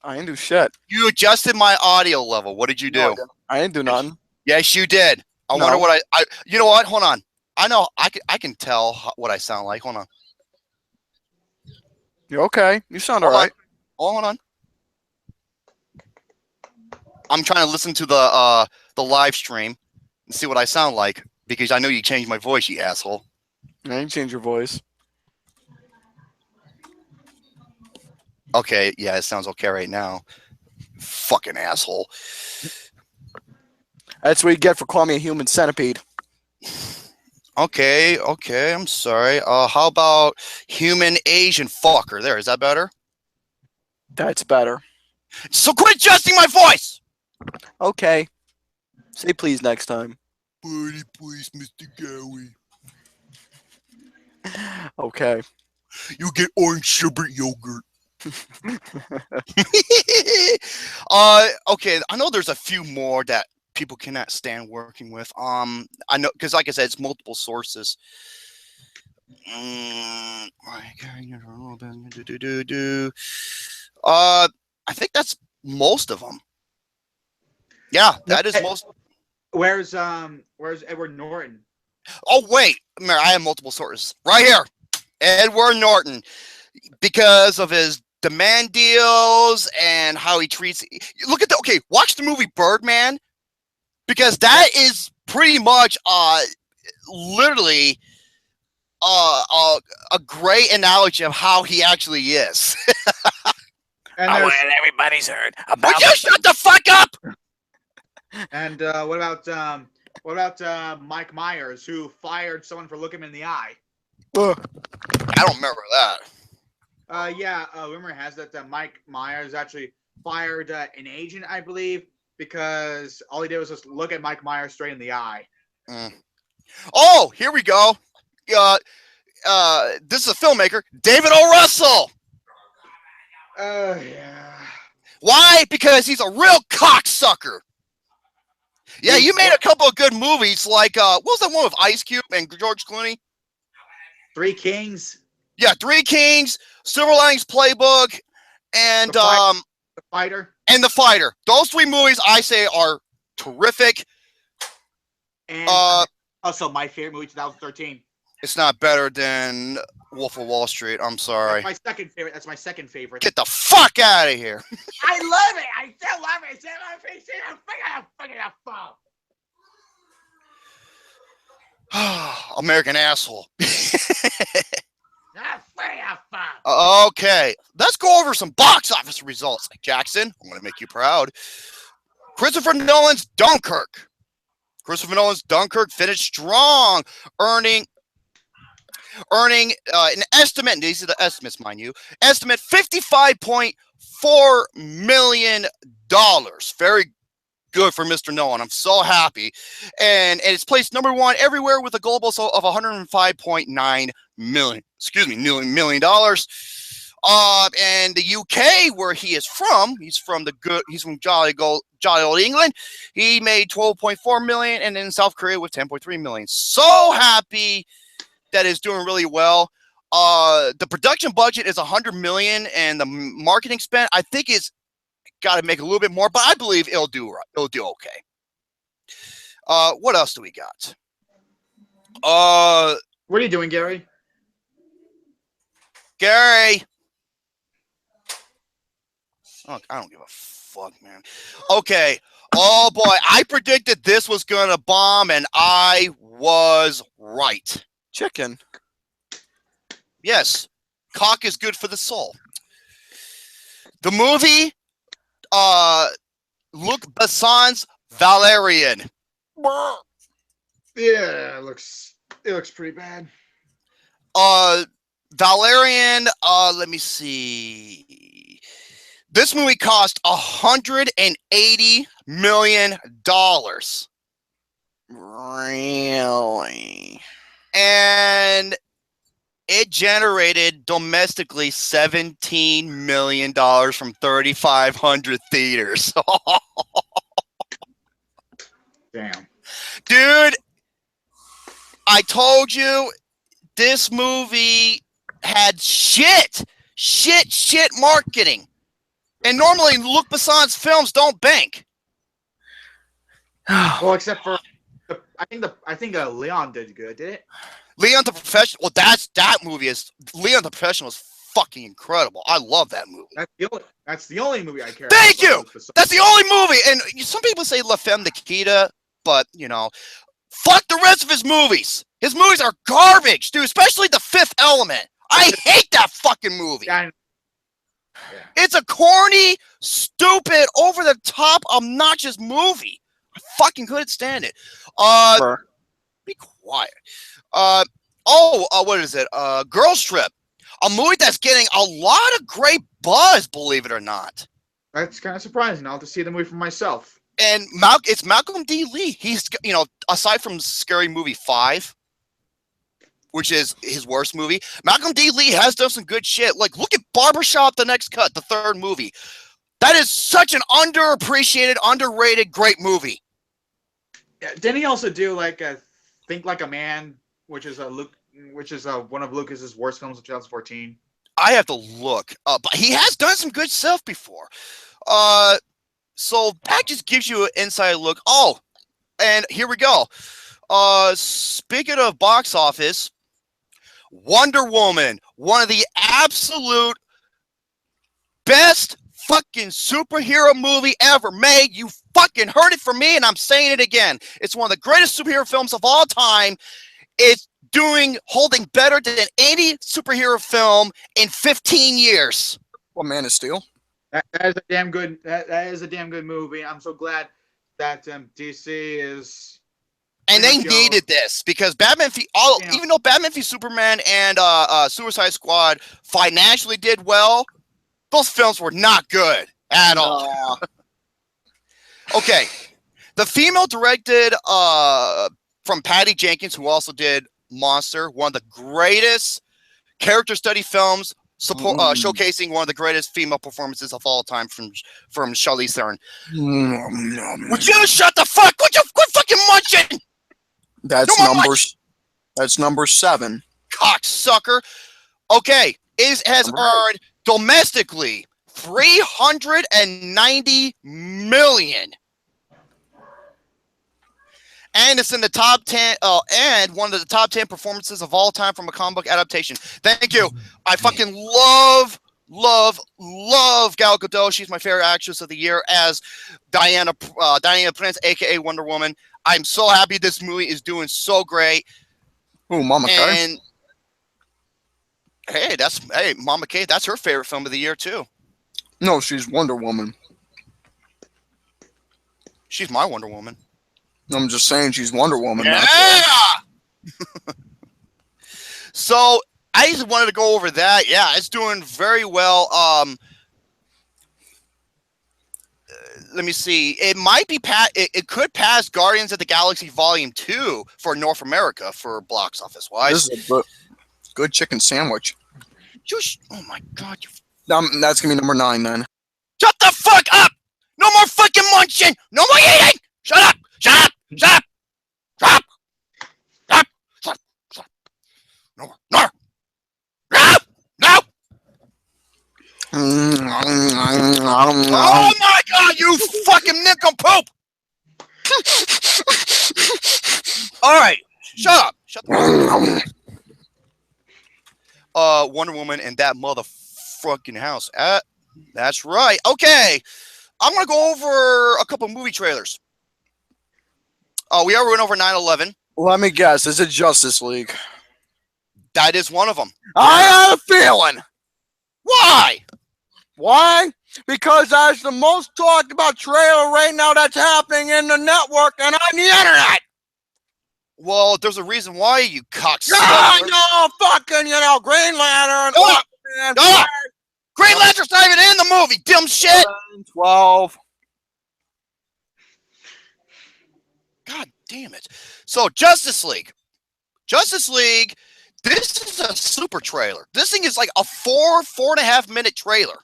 I didn't do shit. You adjusted my audio level. What did you do? No, I didn't do nothing. Yes, you did. I wonder what I. You know what? Hold on. I know. I can tell what I sound like. Hold on. You're okay. You sound all right. Hold on. I'm trying to listen to the live stream and see what I sound like because I know you changed my voice, you asshole. I didn't change your voice. Okay, yeah, it sounds okay right now. Fucking asshole. That's what you get for calling me a human centipede. Okay, I'm sorry. How about human Asian fucker? There, is that better? That's better. So quit adjusting my voice! Okay. Say please next time. Pretty please, Mr. Gowie. Okay. You get orange sherbet yogurt. Okay, I know there's a few more that people cannot stand working with. I know, because like I said, it's multiple sources. I think that's most of them. Yeah, that is most. Where's Edward Norton? Oh wait, I have multiple sources right here. Edward Norton, because of his demand deals and how he treats. Look at watch the movie Birdman, because that is pretty much literally a great analogy of how he actually is. And everybody's heard about. Would you shut the fuck up? And what about Mike Myers, who fired someone for looking him in the eye? I don't remember that. Yeah, rumor has that Mike Myers actually fired an agent, I believe, because all he did was just look at Mike Myers straight in the eye. Oh, here we go. This is a filmmaker, David O. Russell. Yeah. Why? Because he's a real cocksucker. Yeah, you made a couple of good movies, like what was that one with Ice Cube and George Clooney? Three Kings. Yeah, Three Kings, Silver Linings Playbook, and The Fighter. And The Fighter. Those three movies I say are terrific. And also my favorite movie, 2013. It's not better than Wolf of Wall Street. I'm sorry. That's my second favorite. That's my second favorite. Get the fuck out of here. I love it. I still love it. American asshole. Okay, let's go over some box office results. Jackson, I'm going to make you proud. Christopher Nolan's Dunkirk. Christopher Nolan's Dunkirk finished strong, earning earning an estimate. These are the estimates, mind you. Estimate $55.4 million. Very good for Mr. Nolan. I'm so happy. And it's placed number one everywhere with a global of $105.9 million. Million dollars. And the UK, where he is from, he's from jolly old England. He made 12.4 million, and in South Korea with 10.3 million. So happy that is doing really well. The production budget is 100 million, and the marketing spend, I think, is got to make a little bit more, but I believe it'll do right. It'll do okay. What else do we got? What are you doing, Gary? Gary. Oh, I don't give a fuck, man. Okay. Oh boy, I predicted this was gonna bomb, and I was right. Chicken. Yes, cock is good for the soul. The movie, Luc Besson's Valerian. Yeah, it looks pretty bad. Valerian. Let me see. This movie cost $180 million. Really? And it generated domestically $17 million from 3,500 theaters. Damn. Dude, I told you this movie had shit marketing. And normally Luc Besson's films don't bank. Well, except for I think Leon did good, did it? Leon the Professional. Well, that movie is Leon the Professional is fucking incredible. I love that movie. That's the only movie I care Thank about. you. That's the only movie. And some people say La Femme Nikita, but you know, fuck the rest of his movies. His movies are garbage, dude. Especially The Fifth Element. I hate that fucking movie. Yeah. It's a corny, stupid, over-the-top, obnoxious movie. I fucking couldn't stand it. Be quiet. What is it? Girls Trip. A movie that's getting a lot of great buzz, believe it or not. That's kind of surprising. I'll have to see the movie for myself. And it's Malcolm D. Lee. He's, aside from Scary Movie 5, which is his worst movie, Malcolm D. Lee has done some good shit. Like, look at Barbershop, The Next Cut, the third movie. That is such an underappreciated, underrated, great movie. Yeah, didn't he also do like Think Like a Man, which is one of Lucas's worst films of 2014? I have to look, but he has done some good stuff before. So that just gives you an inside look. Oh, and here we go. Speaking of box office, Wonder Woman, one of the absolute best fucking superhero movie ever made. You fucking heard it from me, and I'm saying it again. It's one of the greatest superhero films of all time. It's holding better than any superhero film in 15 years. Well, Man of Steel. That is a damn good. That is a damn good movie. I'm so glad that DC is. And they needed this because even though Batman v Superman and Suicide Squad financially did well, those films were not good at all. Okay, the female directed from Patty Jenkins, who also did Monster, one of the greatest character study films, showcasing one of the greatest female performances of all time from Charlize Theron. Would you shut the fuck? Would you quit fucking munching? That's number 7. Cocksucker. Okay, it has earned domestically $390 million. And it's in the top 10, and one of the top 10 performances of all time from a comic book adaptation. Thank you. I fucking love Gal Gadot. She's my favorite actress of the year as Diana Prince, aka Wonder Woman. I'm so happy this movie is doing so great. Ooh, Mama K. And hey, Mama K. That's her favorite film of the year too. No, she's Wonder Woman. She's my Wonder Woman. I'm just saying she's Wonder Woman. Yeah. So I just wanted to go over that. Yeah, it's doing very well. Let me see. It might be it could pass Guardians of the Galaxy Volume 2 for North America for box office wise. This is a good chicken sandwich. Oh my god, That's gonna be number 9 then. shut the fuck up! No more fucking munching! No more eating! Shut up! Shut up! Shut up! Shut up! Shut up! Shut up! Shut up! No more! No more! No! No! Oh my god, you fucking nincompoop! Alright, shut up! Shut the fuck up. Wonder Woman and that motherfucking house. That's right. Okay. I'm going to go over a couple movie trailers. We already went over 9/11. Let me guess. Is it Justice League? That is one of them. I had a feeling. Why? Why? Because that's the most talked about trailer right now that's happening in the network and on the internet. Well, there's a reason why, you cocksucker. I know, fucking, Green Lantern. Green Lantern's not even in the movie, dumb shit. 12. God damn it. So, Justice League. Justice League, this is a super trailer. This thing is like a 4.5 minute trailer.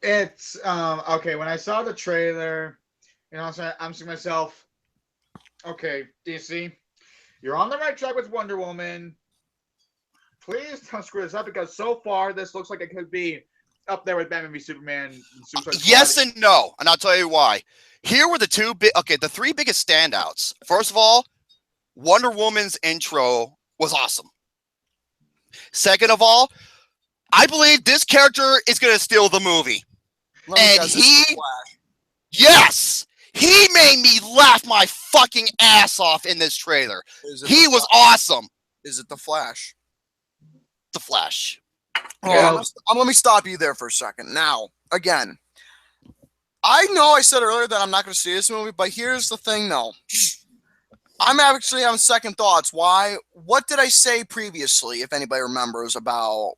It's okay. When I saw the trailer, I'm saying to myself, okay, DC, you're on the right track with Wonder Woman. Please don't screw this up, because so far this looks like it could be up there with Batman v Superman. And Yes and no, and I'll tell you why. Here were the the 3 biggest standouts. First of all, Wonder Woman's intro was awesome. Second of all, I believe this character is going to steal the movie. And yes, he made me laugh my fucking ass off in this trailer. He was awesome. Is it the Flash? The Flash. Yeah. Let me stop you there for a second. Now, again, I know I said earlier that I'm not going to see this movie, but here's the thing, though. I'm actually having second thoughts. Why? What did I say previously, if anybody remembers, about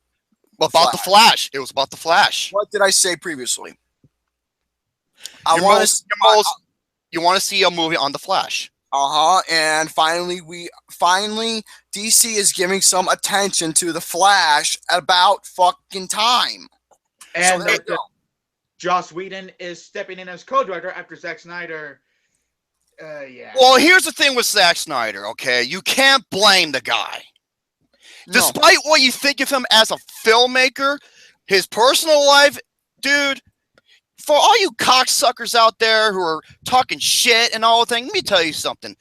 the Flash? It was about the Flash. What did I say previously? You want to see a movie on the Flash. And finally, DC is giving some attention to the Flash about fucking time. And so Joss Whedon is stepping in as co-director after Zack Snyder. Yeah. Well, here's the thing with Zack Snyder, okay? You can't blame the guy. No. Despite what you think of him as a filmmaker, his personal life, dude, for all you cocksuckers out there who are talking shit and all the thing, let me tell you something.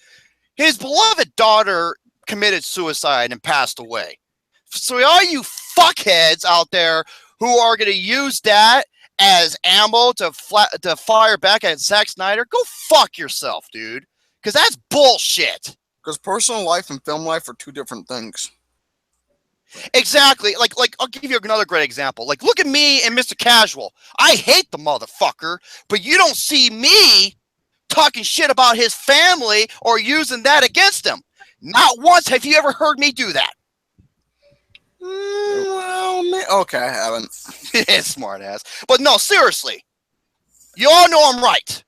His beloved daughter committed suicide and passed away. So all you fuckheads out there who are going to use that as ammo to fire back at Zack Snyder, go fuck yourself, dude. Because that's bullshit. Because personal life and film life are 2 different things. Exactly. Like I'll give you another great example. Like, look at me and Mr. Casual. I hate the motherfucker, but you don't see me talking shit about his family or using that against him. Not once have you ever heard me do that. Well, okay, I haven't. Smart ass. But no, seriously. You all know I'm right.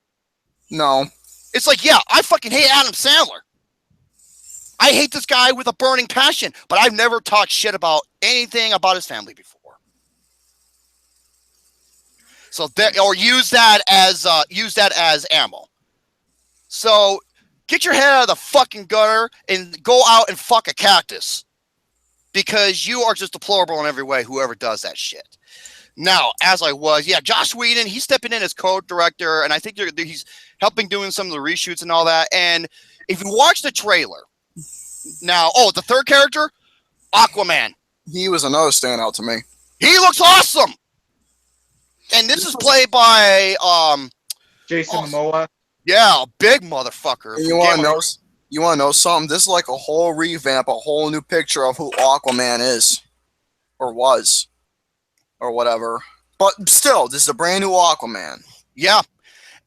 No. It's like, yeah, I fucking hate Adam Sandler. I hate this guy with a burning passion, but I've never talked shit about anything about his family before. So or use that as ammo. So get your head out of the fucking gutter and go out and fuck a cactus, because you are just deplorable in every way. Whoever does that shit. Now, Joss Whedon, he's stepping in as co-director, and I think he's helping doing some of the reshoots and all that. And if you watch the trailer. Now, the third character, Aquaman. He was another standout to me. He looks awesome. And this is played by Jason Momoa. Yeah, a big motherfucker. And you want to know something? This is like a whole revamp, a whole new picture of who Aquaman is, or was, or whatever. But still, this is a brand new Aquaman. Yeah,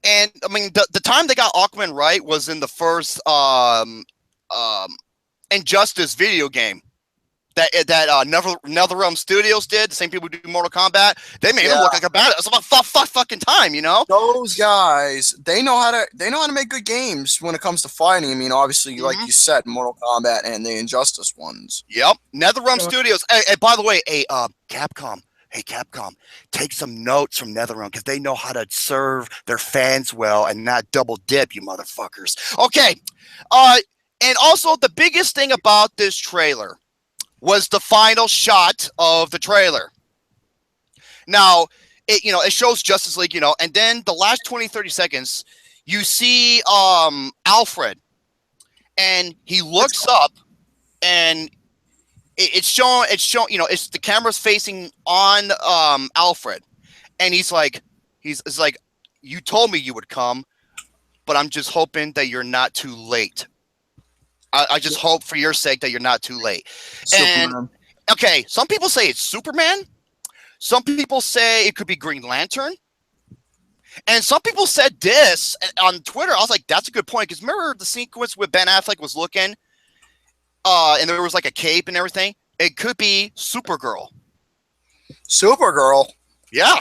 and I mean the time they got Aquaman right was in the first Injustice video game that NetherRealm Studios did, the same people who do Mortal Kombat. They made him look like a badass. It's about fucking time, you know. Those guys, they know how to make good games when it comes to fighting. I mean, obviously, like you said, Mortal Kombat and the Injustice ones. Yep, NetherRealm Studios. Hey, by the way, Capcom. Hey, Capcom, take some notes from NetherRealm because they know how to serve their fans well and not double dip, you motherfuckers. Okay, and also the biggest thing about this trailer was the final shot of the trailer. Now, it shows Justice League, and then the last 20, 30 seconds, you see Alfred, and he looks up, and it's shown, it's the camera's facing on Alfred, and he's like, you told me you would come, but I'm just hoping that you're not too late. I just hope for your sake that you're not too late. Superman. And okay, some people say it's Superman. Some people say it could be Green Lantern. And some people said this on Twitter. I was like, that's a good point. Because remember the sequence where Ben Affleck was looking and there was like a cape and everything? It could be Supergirl. Supergirl? Yeah.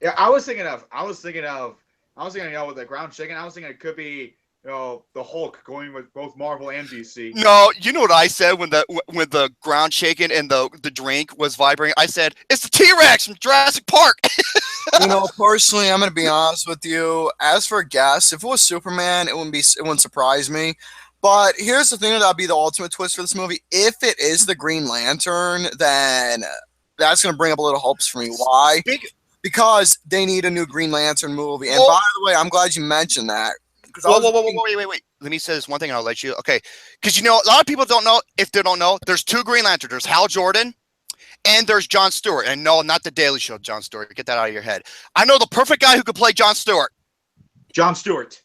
Yeah, I was thinking of with the ground shaking. I was thinking it could be the Hulk going with both Marvel and DC. No, you know what I said when the ground shaking and the drink was vibrating? I said, it's the T-Rex from Jurassic Park. Personally, I'm going to be honest with you. As for a guess, if it was Superman, it wouldn't surprise me. But here's the thing that'll be the ultimate twist for this movie. If it is the Green Lantern, then that's going to bring up a little hopes for me. Why? Because they need a new Green Lantern movie. And by the way, I'm glad you mentioned that. Wait. Let me say this one thing and I'll let you. Okay. Because, a lot of people don't know. If they don't know, there's two Green Lanterns. There's Hal Jordan and there's Jon Stewart. And no, not the Daily Show, Jon Stewart. Get that out of your head. I know the perfect guy who could play Jon Stewart. Jon Stewart.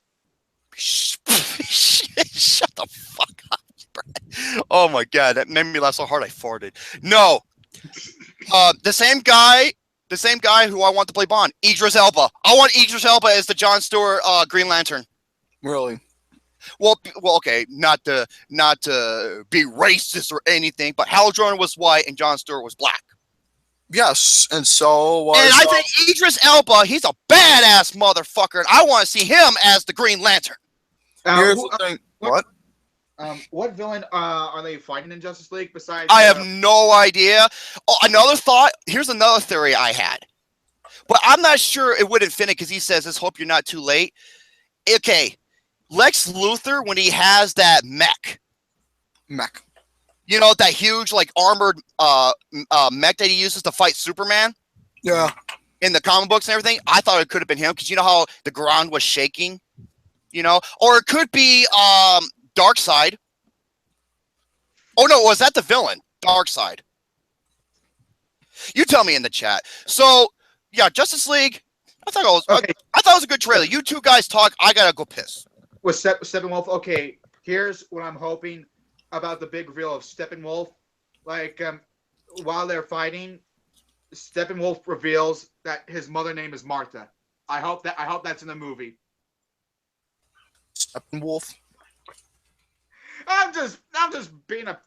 Shut the fuck up, Brett. Oh, my God. That made me laugh so hard I farted. No. The same guy who I want to play Bond, Idris Elba. I want Idris Elba as the Jon Stewart Green Lantern. Really? Well, okay, not to be racist or anything, but Hal Jordan was white and Jon Stewart was black. Yes, and so was. And I think Idris Elba, he's a badass motherfucker, and I want to see him as the Green Lantern. Here's the thing. What? What villain are they fighting in Justice League besides? I have no idea. Oh, another thought. Here's another theory I had, but I'm not sure it wouldn't fit it because he says, "Let's hope you're not too late." Okay, Lex Luthor when he has that mech, that huge like armored mech that he uses to fight Superman. Yeah. In the comic books and everything, I thought it could have been him because you know how the ground was shaking, or it could be Darkseid. Oh no, was that the villain? Darkseid. You tell me in the chat. So yeah, Justice League. I thought it was a good trailer. You two guys talk. I gotta go piss. With Steppenwolf. Okay, here's what I'm hoping about the big reveal of Steppenwolf. Like while they're fighting, Steppenwolf reveals that his mother name is Martha. I hope that's in the movie. Steppenwolf. I'm just being a.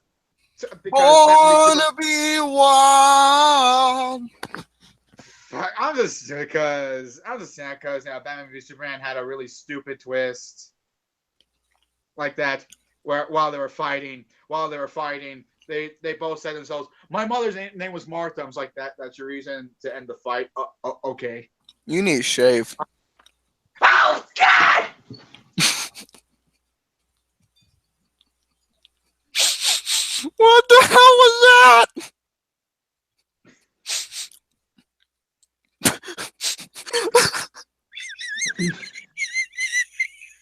Wanna be wild. I'm just saying because Batman v Superman had a really stupid twist like that, where while they were fighting, they both said themselves, "My mother's name was Martha." I was like, "That's your reason to end the fight." Okay. You need a shave. Oh God! What the hell was that?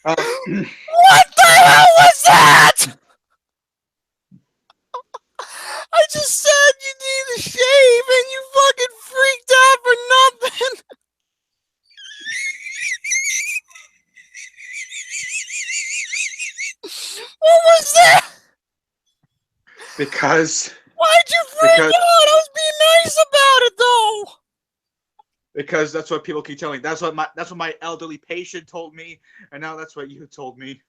What the hell was that? I just said you need a shave and you fucking freaked out for nothing. What was that? Because. Why'd you freak out? I was being nice about it though. Because that's what people keep telling me. That's what my elderly patient told me, and now that's what you told me.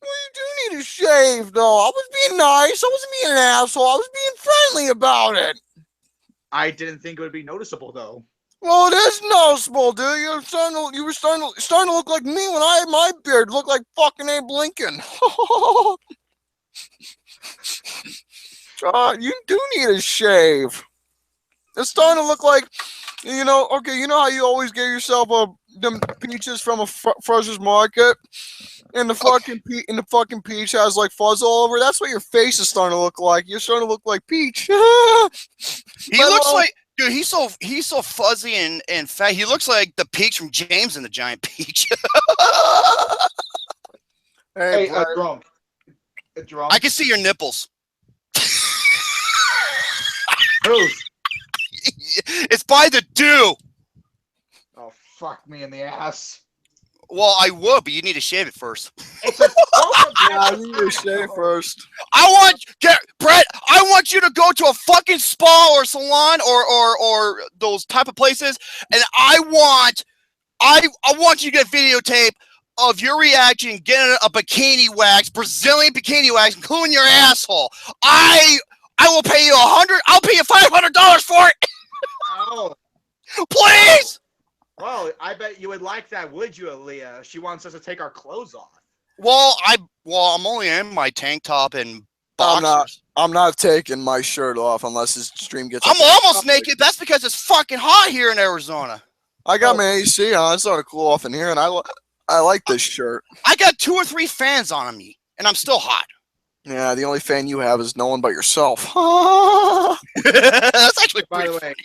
Well, you do need to shave, though. I was being nice. I wasn't being an asshole. I was being friendly about it. I didn't think it would be noticeable, though. Well, it is noticeable, dude. You were starting to look like me when I had my beard. Look like fucking Abe Lincoln. You do need a shave. It's starting to look like, okay, you know how you always get yourself them peaches from a farmer's market, and the fucking peach has like fuzz all over. That's what your face is starting to look like. You're starting to look like Peach. He looks like, dude. He's so fuzzy and fat. He looks like the Peach from James and the Giant Peach. Hey, Drum. I can see your nipples. Whose? It's by the dew. Oh, fuck me in the ass. Well, I would, but you need to shave it first. Yeah, you need to shave first. Brett, I want you to go to a fucking spa or salon or those type of places, and I want you to get videotape of your reaction getting a bikini wax, Brazilian bikini wax, including your asshole. I will pay you I'll pay you $500 for it. Oh. Please. Well, I bet you would like that, would you, Aaliyah? She wants us to take our clothes off. Well, I'm only in my tank top and boxers. I'm not taking my shirt off unless this stream gets. I'm almost naked. That's because it's fucking hot here in Arizona. I got my AC on. It's starting to cool off in here, and I like this shirt. I got 2 or 3 fans on me, and I'm still hot. Yeah, the only fan you have is no one but yourself. That's actually By the way,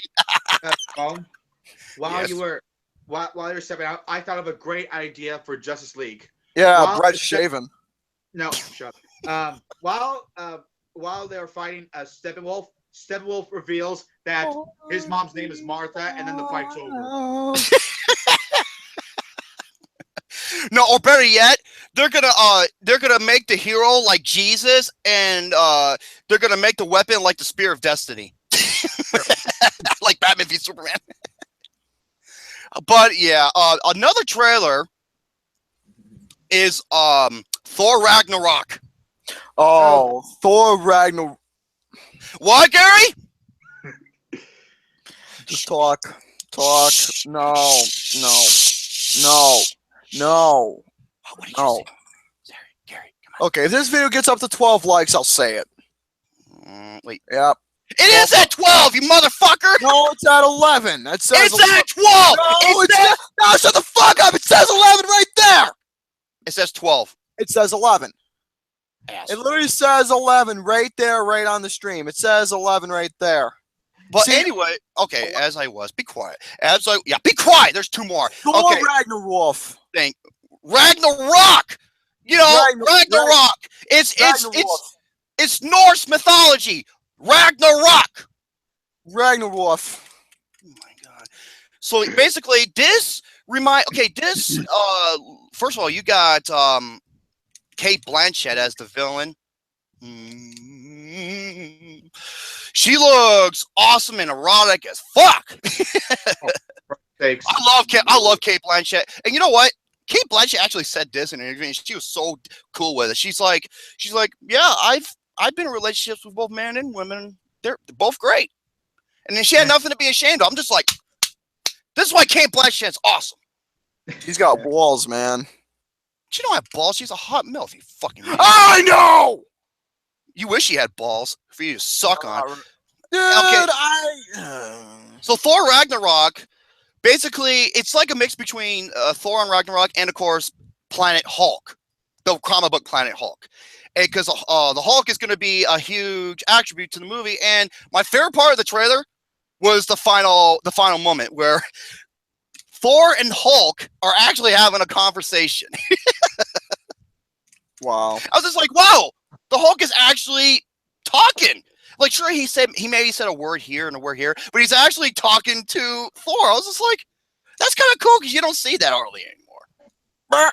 while Yes. you're stepping out, I thought of a great idea for Justice League. Yeah, Brett's shaving. No, shut up. While they're fighting Steppenwolf reveals that his mom's name is Martha, and then the fight's over. No, or better yet, they're gonna make the hero like Jesus, and they're gonna make the weapon like the Spear of Destiny, like Batman v Superman. But yeah, another trailer is Thor Ragnarok. Oh, Thor Ragnarok. What, Gary? Just talk. No. Oh, what did you say? Sorry, Gary, come on. Okay, if this video gets up to 12 likes, I'll say it. Wait. Yep. It is at 12, you motherfucker! No, it's at 11. It says It's at 12! No, shut the fuck up! It says 11 right there! It says 12. It says 11. Ass. It literally says 11 right there, right on the stream. It says 11 right there. But See- anyway, okay, as I was, be quiet. Be quiet. There's 2 more. Thor Okay, Ragnarok. Ragnarok. You know, Ragnarok. It's Norse mythology. Ragnarok. Ragnarok. Oh my god. So basically, this first of all, you got Kate Blanchett as the villain. She looks awesome and erotic as fuck. Thanks. I love Kate Blanchett. And you know what? Kate Blanchett actually said this in an interview, and she was so cool with it. She's like, yeah, I've been in relationships with both men and women. They're both great. And then she had nothing to be ashamed of. I'm just like, this is why Kate Blanchett's awesome. She's got balls, man. She don't have balls. She's a hot MILF, you fucking idiot. I know! You wish she had balls for you to suck on. Dude, Okay. So Thor Ragnarok, basically, it's like a mix between Thor and Ragnarok and, of course, Planet Hulk, the comic book Planet Hulk. Because the Hulk is going to be a huge attribute to the movie. And my favorite part of the trailer was the final moment where Thor and Hulk are actually having a conversation. Wow. I was just like, wow, the Hulk is actually talking. Like, sure, he maybe said a word here and a word here, but he's actually talking to Thor. I was just like, that's kind of cool because you don't see that hardly anymore.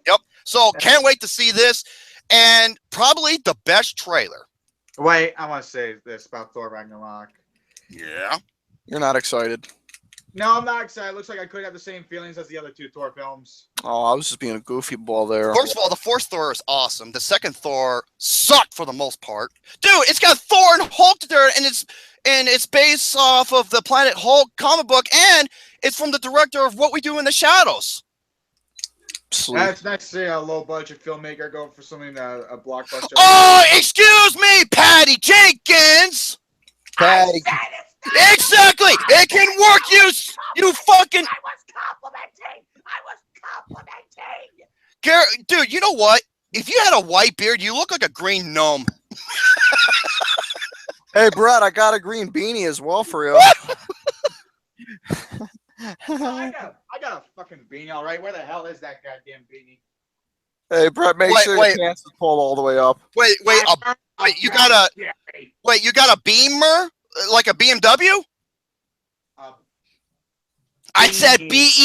Yep. So can't wait to see this, and probably the best trailer. Wait, I want to say this about Thor Ragnarok. Yeah. You're not excited. No, I'm not excited. It looks like I could have the same feelings as the other two Thor films. Oh, I was just being a goofy ball there. First of all, the fourth Thor is awesome. The second Thor sucked for the most part. Dude, it's got Thor and Hulk there, and it's based off of the Planet Hulk comic book, and it's from the director of What We Do in the Shadows. That's nice to see a low-budget filmmaker go for something a blockbuster. Oh, excuse me, Patty Jenkins. Patty. Exactly. It can work. You fucking. I was complimenting. Garrett, dude, you know what? If you had a white beard, you look like a green gnome. Hey, Brett, I got a green beanie as well for you. I got a fucking beanie, all right. Where the hell is that goddamn beanie? Hey, Brett, make sure your pants are pulled all the way up. Wait, you got a Beamer? Like a BMW? I said BEAMER,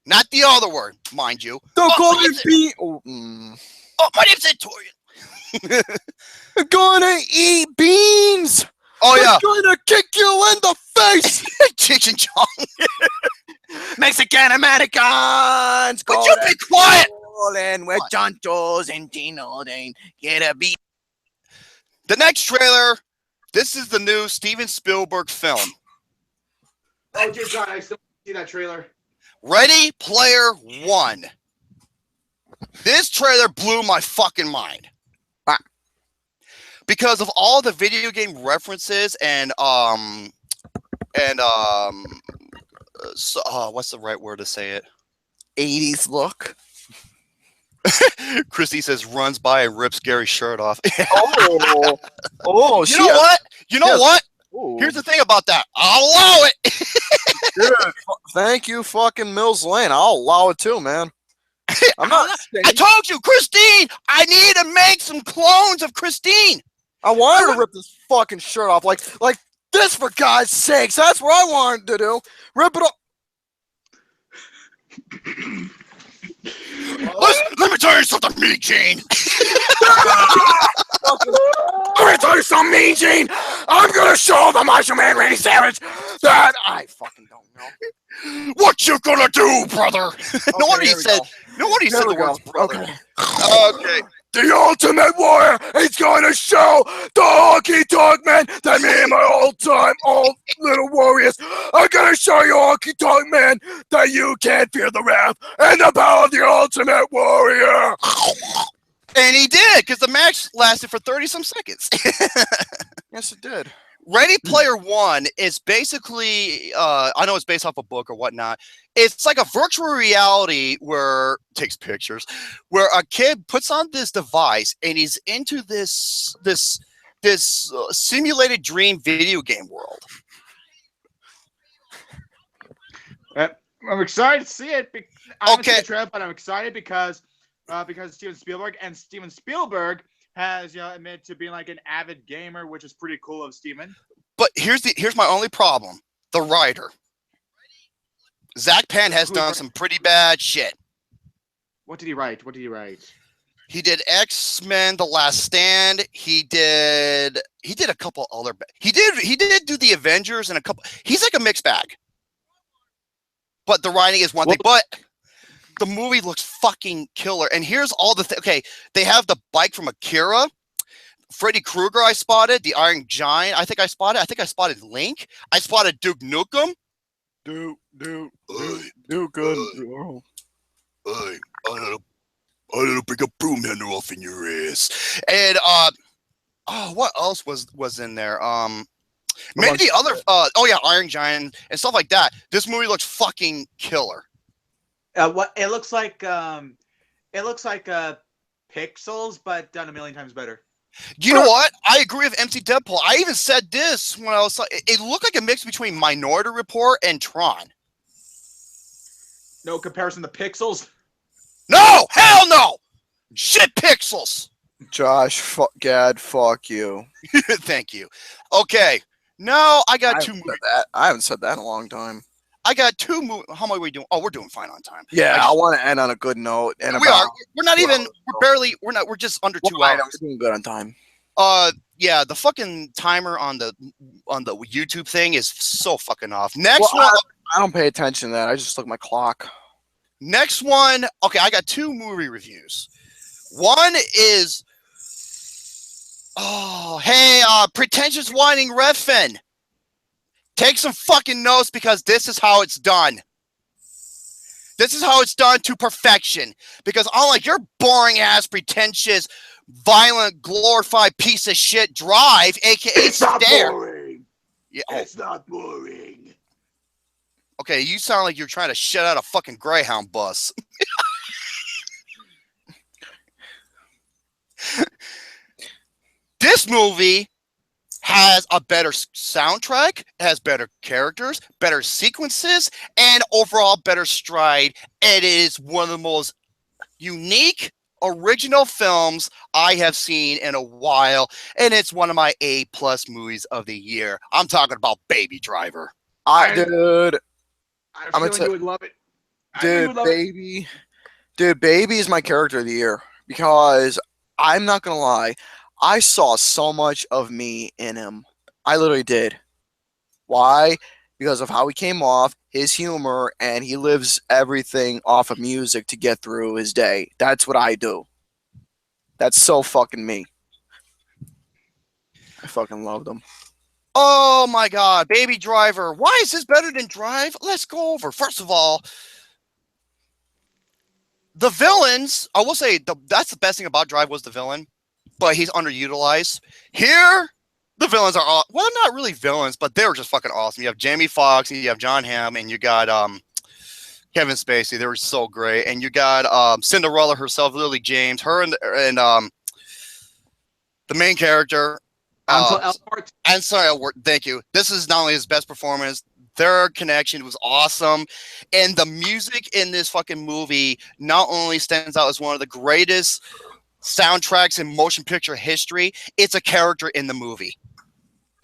not the other word, mind you. Don't call me bean. Oh, my name's Victoria. I'm gonna eat beans. Oh, yeah. I'm gonna kick you in the face. Cheech and Chong. Mexican Americans. Would you be quiet? And with Chantos and Tino, they get a beat. The next trailer, this is the new Steven Spielberg film. Oh, dear God, I still see that trailer. Ready Player One. This trailer blew my fucking mind. Because of all the video game references and what's the right word to say it? 80s look. Christy says runs by and rips Gary's shirt off. Oh, you know what? You know what? Ooh. Here's the thing about that. I'll allow it. Dude, thank you, fucking Mills Lane. I'll allow it too, man. I told you, Christine. I need to make some clones of Christine. I wanted to rip this fucking shirt off, like this, for God's sakes. That's what I wanted to do. Rip it off. Let me tell you something, Mean Gene. Let me tell you something, Mean Gene. I'm gonna show the Macho Man Randy Savage that I fucking don't know. What you gonna do, brother? Nobody said the words brother. Okay. The Ultimate Warrior is going to show the Honky Tonk Man that me and my old little warriors are going to show you, Honky Tonk Man, that you can't fear the wrath and the power of the Ultimate Warrior. And he did, because the match lasted for 30-some seconds. Yes, it did. Ready Player One is basically, I know it's based off a book or whatnot. It's like a virtual reality where takes pictures, where a kid puts on this device and he's into this simulated dream video game world. I'm excited to see it. I haven't seen Okay. the trailer, but I'm excited because Steven Spielberg, and Steven Spielberg has admitted to being like an avid gamer, which is pretty cool of Steven. But here's my only problem: the writer. Zach Penn has done some pretty bad shit. What did he write? He did X-Men: The Last Stand. He did a couple other. He did do the Avengers and a couple. He's like a mixed bag. But the writing is one thing. But the movie looks fucking killer. And here's all the okay. They have the bike from Akira. Freddy Krueger I spotted. The Iron Giant I think I spotted Link. I spotted Duke Nukem. Do good. Hey, I had a big broom handle off in your ass. And what else was in there? Maybe the other Iron Giant and stuff like that. This movie looks fucking killer. What it looks like Pixels, but done a million times better. You know what? I agree with MC Deadpool. I even said this when I was like, it looked like a mix between Minority Report and Tron. No comparison to Pixels. No, hell no, shit Pixels. Josh, Gad, fuck you. Thank you. Okay, no, I got two movies. I haven't said that in a long time. I got two movies. How am I doing? Oh, we're doing fine on time. Yeah, I want to end on a good note. And we are. We're not even. We're barely. We're not. We're just under 2 hours. We're doing good on time. yeah, the fucking timer on the YouTube thing is so fucking off. Next one. I don't pay attention to that. I just look at my clock. Next one. Okay, I got 2 movie reviews. One is, oh, hey, pretentious whining Redfin. Take some fucking notes because this is how it's done. This is how it's done to perfection. Because unlike your boring ass, pretentious, violent, glorified piece of shit Drive, aka It's not Stare. boring. Yeah, It's not boring. okay, you sound like you're trying to shut out a fucking Greyhound bus. This movie has a better soundtrack, has better characters, better sequences, and overall better stride. It is one of the most unique, original films I have seen in a while, and it's one of my A+ movies of the year. I'm talking about Baby Driver. Dude, I'm feeling you would love it. Dude, Baby is my character of the year because I'm not gonna lie, I saw so much of me in him. I literally did. Why? Because of how he came off, his humor, and he lives everything off of music to get through his day. That's what I do. That's so fucking me. I fucking loved him. Oh my God, Baby Driver. Why is this better than Drive? Let's go over. First of all, the villains, I will say that's the best thing about Drive was the villain, but he's underutilized. Here, the villains are all, well, not really villains, but they were just fucking awesome. You have Jamie Foxx, you have John Hamm, and you got Kevin Spacey. They were so great. And you got Cinderella herself, Lily James, her and the main character. Ansel Elgort. Ansel Elgort, thank you. This is not only his best performance, their connection was awesome. And the music in this fucking movie not only stands out as one of the greatest soundtracks in motion picture history, it's a character in the movie.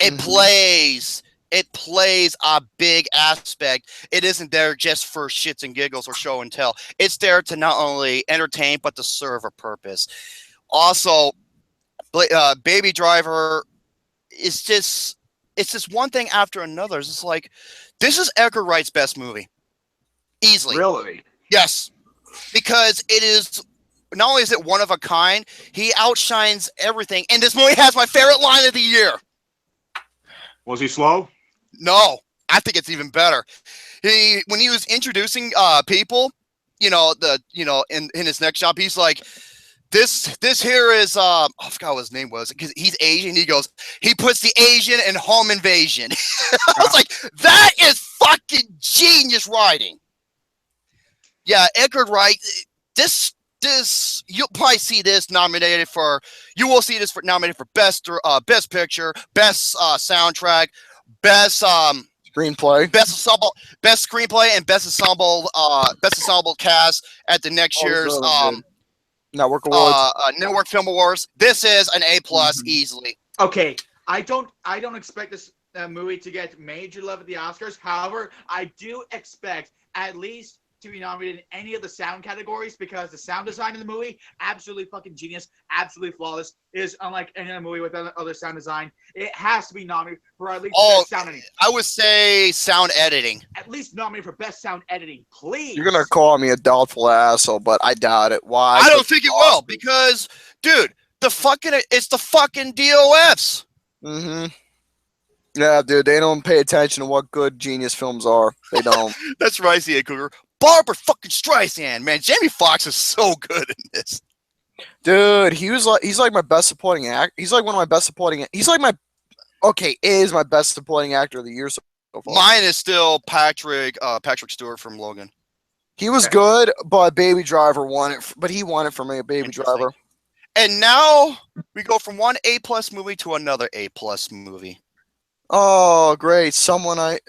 It plays a big aspect. It isn't there just for shits and giggles or show and tell. It's there to not only entertain, but to serve a purpose. Also, Baby Driver is just, it's just one thing after another. It's just like, this is Edgar Wright's best movie. Easily. Really? Yes. Because it is, not only is it one of a kind, he outshines everything. And this movie has my favorite line of the year. Was he slow? No, I think it's even better. When he was introducing people, in his next shop, he's like, this here is I forgot what his name was because he's Asian. He goes, he puts the Asian in Home Invasion. I was like, that is fucking genius writing. Yeah, Edgar Wright. This you'll probably see this nominated for. You will see this for nominated for best picture, best soundtrack, best screenplay, best screenplay, and best ensemble cast at the next year's Network Awards. Network Film Awards. This is an A+ easily. Okay, I don't expect this movie to get major love at the Oscars. However, I do expect at least to be nominated in any of the sound categories because the sound design in the movie, absolutely fucking genius, absolutely flawless. It is unlike any other movie with other sound design. It has to be nominated for at least best sound editing. I would say sound editing. At least nominated for best sound editing, please. You're gonna call me a doubtful asshole, but I doubt it. Why? I don't think it will because, dude, it's the fucking DOS. Yeah, dude, they don't pay attention to what good genius films are. They don't. That's right, C.A. Cougar. Barbara fucking Streisand, man. Jamie Foxx is so good in this. Dude, he's like my best supporting act. He's like one of my best supporting. He's like is my best supporting actor of the year so far. Mine is still Patrick Stewart from Logan. He was good, but Baby Driver won it. But he won it for me, Baby Driver. And now we go from one A+ movie to another A+ movie. Oh, great! Someone I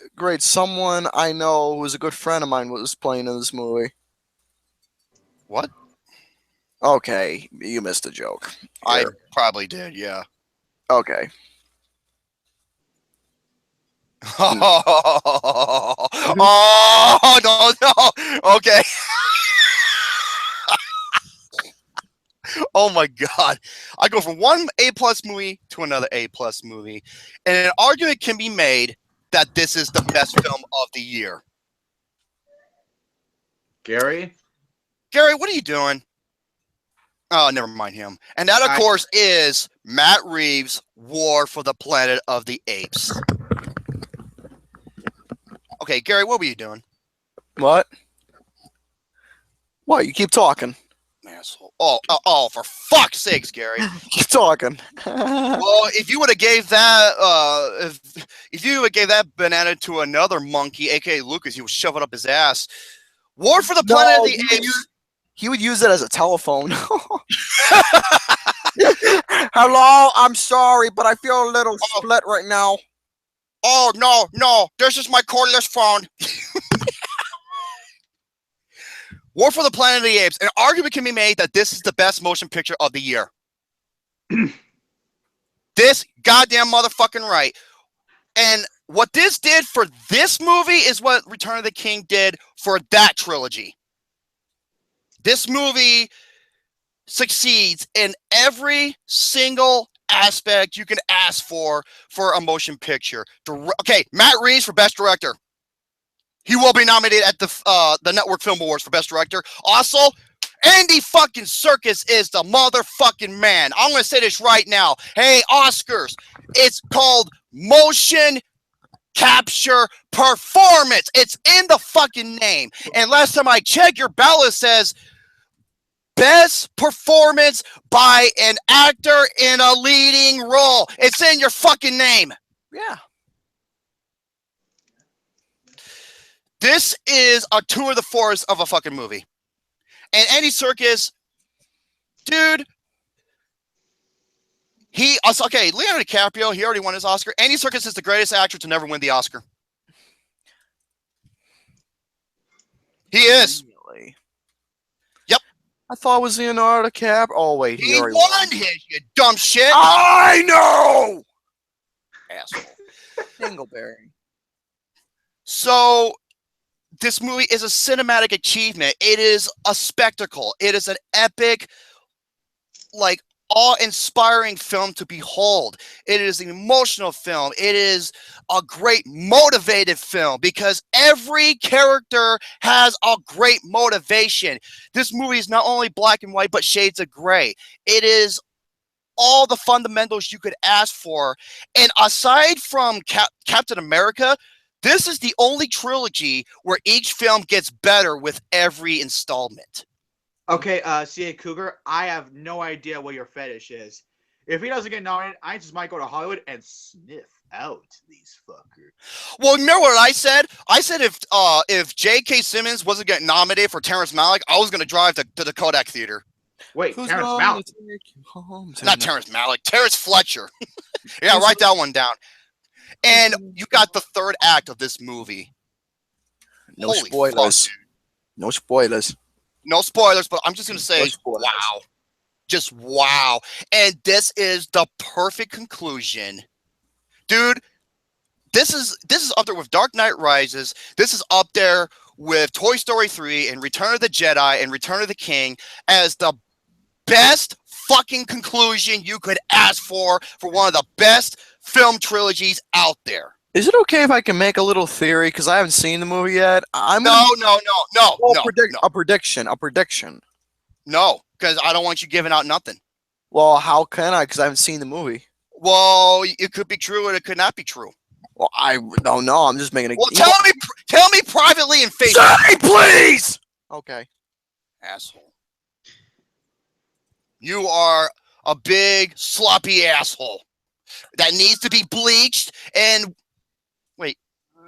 know who's a good friend of mine was playing in this movie. What? Okay, you missed a joke. I probably did, yeah. Okay. No. Okay. Oh my God. I go from one A+ movie to another A+ movie. And an argument can be made that this is the best film of the year. Gary? Gary, what are you doing? Oh, never mind him. And that, of course, is Matt Reeves' War for the Planet of the Apes. Okay, Gary, what were you doing? What? What? You keep talking. Asshole. Oh, for fuck's sakes, Gary. Keep talking. Well, if you would have gave that if you would have gave that banana to another monkey, aka Lucas, he would shove it up his ass. War for the Planet of the Apes. He would use it as a telephone. Hello, I'm sorry, but I feel a little split right now. Oh, no. This is my cordless phone. War for the Planet of the Apes. An argument can be made that this is the best motion picture of the year. This goddamn motherfucking right. And what this did for this movie is what Return of the King did for that trilogy. This movie succeeds in every single aspect you can ask for a motion picture. Okay, Matt Reeves for Best Director. He will be nominated at the Network Film Awards for Best Director. Also, Andy fucking Serkis is the motherfucking man. I'm going to say this right now. Hey, Oscars, it's called Motion Capture Performance. It's in the fucking name. And last time I checked, your ballot says Best Performance by an Actor in a Leading Role. It's in your fucking name. Yeah. This is a tour de force of a fucking movie. And Andy Serkis, dude, Leonardo DiCaprio, he already won his Oscar. Andy Serkis is the greatest actor to never win the Oscar. He is. Really? Yep. I thought it was Leonardo DiCaprio. Oh, wait. He won his, you dumb shit. I know! Asshole. Dingleberry. So, this movie is a cinematic achievement. It is a spectacle. It is an epic, like, awe-inspiring film to behold. It is an emotional film. It is a great motivated film because every character has a great motivation. This movie is not only black and white, but shades of gray. It is all the fundamentals you could ask for. And aside from Captain America, this is the only trilogy where each film gets better with every installment. Okay, C.A. Cougar, I have no idea what your fetish is. If he doesn't get nominated, I just might go to Hollywood and sniff out these fuckers. Well, you know what I said? I said if J.K. Simmons wasn't getting nominated for Terrence Malick, I was going to drive to the Kodak Theater. Wait, Terrence Malick? Not Terrence Malick, Terrence Fletcher. Yeah, write that one down. And you got the third act of this movie. No Holy spoilers. Fuck, no spoilers. no spoilers, but I'm just going to say, wow. Just wow. And this is the perfect conclusion. Dude, this is up there with Dark Knight Rises. This is up there with Toy Story 3 and Return of the Jedi and Return of the King as the best fucking conclusion you could ask for one of the best film trilogies out there. Is it okay if I can make a little theory? Because I haven't seen the movie yet. No. A prediction. No, because I don't want you giving out nothing. Well, how can I? Because I haven't seen the movie. Well, it could be true and it could not be true. Well, I don't know. I'm just making a. Well, tell me privately in Facebook. Say, please. Okay. Asshole. You are a big sloppy asshole that needs to be bleached and wait.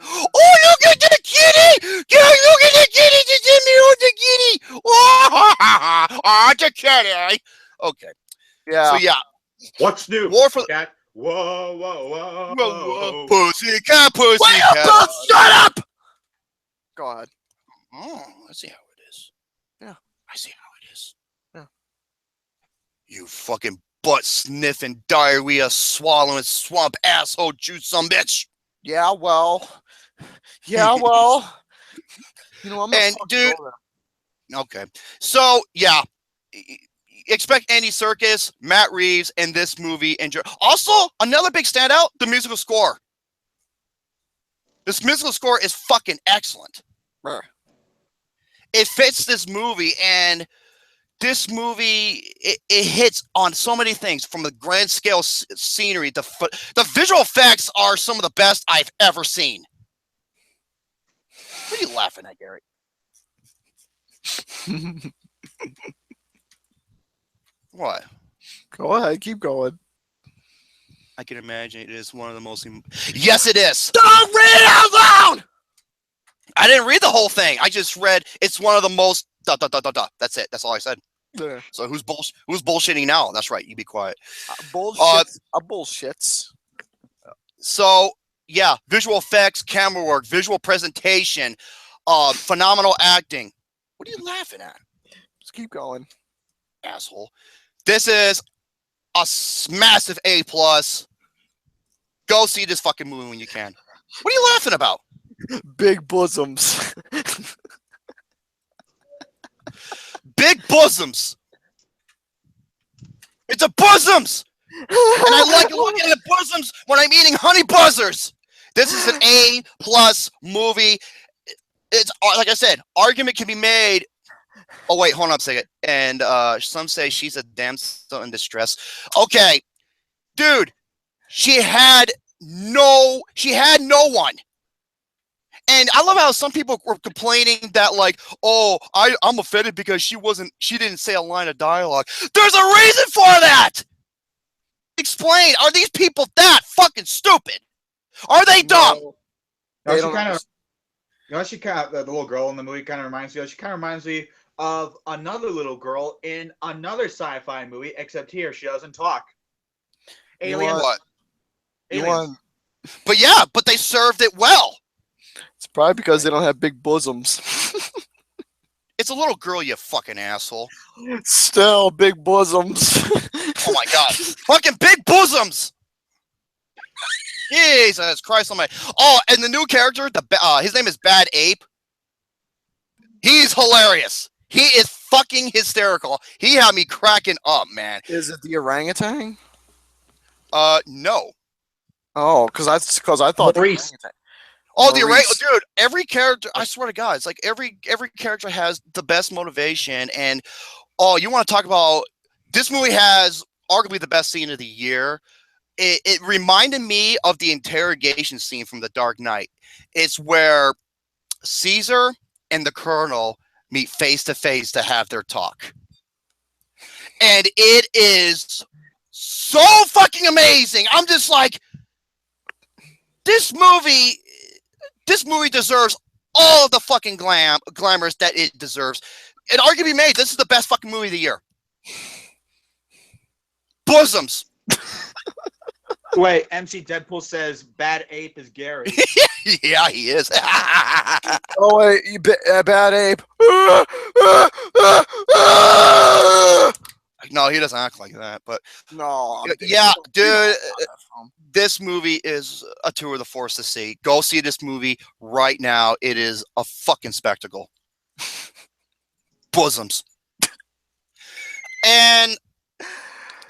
Oh, look at the kitty! Look at the kitty! Just hit me with the kitty! Oh, the kitty! Okay. Yeah. So yeah. What's new? War for Cat. Whoa. Pussycat. Shut up! Go ahead. Oh, let's see how it is. Yeah. I see how it is. Yeah. You fucking butt sniffing, diarrhea swallowing swamp asshole juice some bitch. Yeah, well. You know, I'm and dude. Okay. So yeah. expect Andy Serkis, Matt Reeves, and this movie. Also, another big standout: the musical score. This musical score is fucking excellent. It fits this movie, and this movie it hits on so many things, from the grand scale scenery. The visual effects are some of the best I've ever seen. What are you laughing at, Gary? What? Go ahead, keep going. I can imagine it is one of the most. Yes, it is. Don't read it out loud. I didn't read the whole thing. I just read it's one of the most. That's it. That's all I said. Yeah. So who's bullshitting now? That's right. You be quiet. Bullshits. So yeah, visual effects, camera work, visual presentation, phenomenal acting. What are you laughing at? Just keep going, asshole. This is a massive A+. Go see this fucking movie when you can. What are you laughing about? Big bosoms. Big bosoms. It's a bosoms. And I like looking at bosoms when I'm eating honey buzzers. This is an A+ movie. It's like I said, argument can be made. Oh wait, hold on a second. And some say she's a damsel in distress. Okay, dude, she had no one. And I love how some people were complaining that, like, oh, I'm offended because she didn't say a line of dialogue. There's a reason for that. Explain. Are these people that fucking stupid? Are they dumb? No, she kind of. The little girl in the movie kind of reminds me. She kind of reminds me of another little girl in another sci-fi movie, except here she doesn't talk. Aliens. What? Aliens. But yeah, but they served it well. It's probably because they don't have big bosoms. It's a little girl, you fucking asshole. Still big bosoms. Oh my god, fucking big bosoms. Jesus Christ almighty. Oh, and the new character, his name is Bad Ape. He's hilarious. He is fucking hysterical. He had me cracking up, man. Is it the orangutan? No. Oh, because I thought the Maurice. orangutan. Oh, the orangutan, dude. Every character, I swear to God, it's like every character has the best motivation. And you want to talk about this movie has arguably the best scene of the year. It reminded me of the interrogation scene from The Dark Knight. It's where Caesar and the Colonel meet face to face to have their talk. And it is so fucking amazing. I'm just like, this movie deserves all of the fucking glamours that it deserves. It arguably made this is the best fucking movie of the year. Bosoms. Wait, MC Deadpool says Bad Ape is Gary. Yeah, he is. Oh wait, Bad Ape. No, he doesn't act like that. But No. yeah, dude, this movie is a tour of the force to see. Go see this movie right now. It is a fucking spectacle. Bosoms. And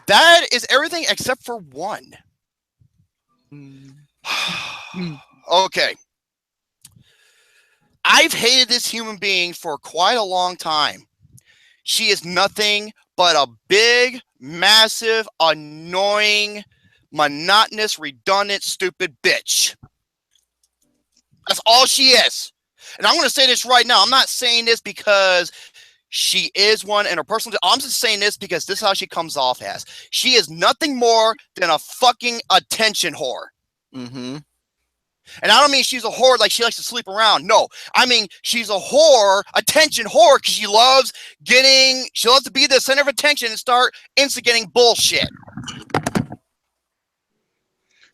that is everything except for one. Okay. I've hated this human being for quite a long time. She is nothing but a big, massive, annoying, monotonous, redundant, stupid bitch. That's all she is. And I'm going to say this right now. I'm not saying this because she is one and her personal. I'm just saying this because this is how she comes off as. She is nothing more than a fucking attention whore. Mm-hmm. And I don't mean she's a whore like she likes to sleep around. No, I mean she's a whore, attention whore, because she loves to be the center of attention and start instigating bullshit.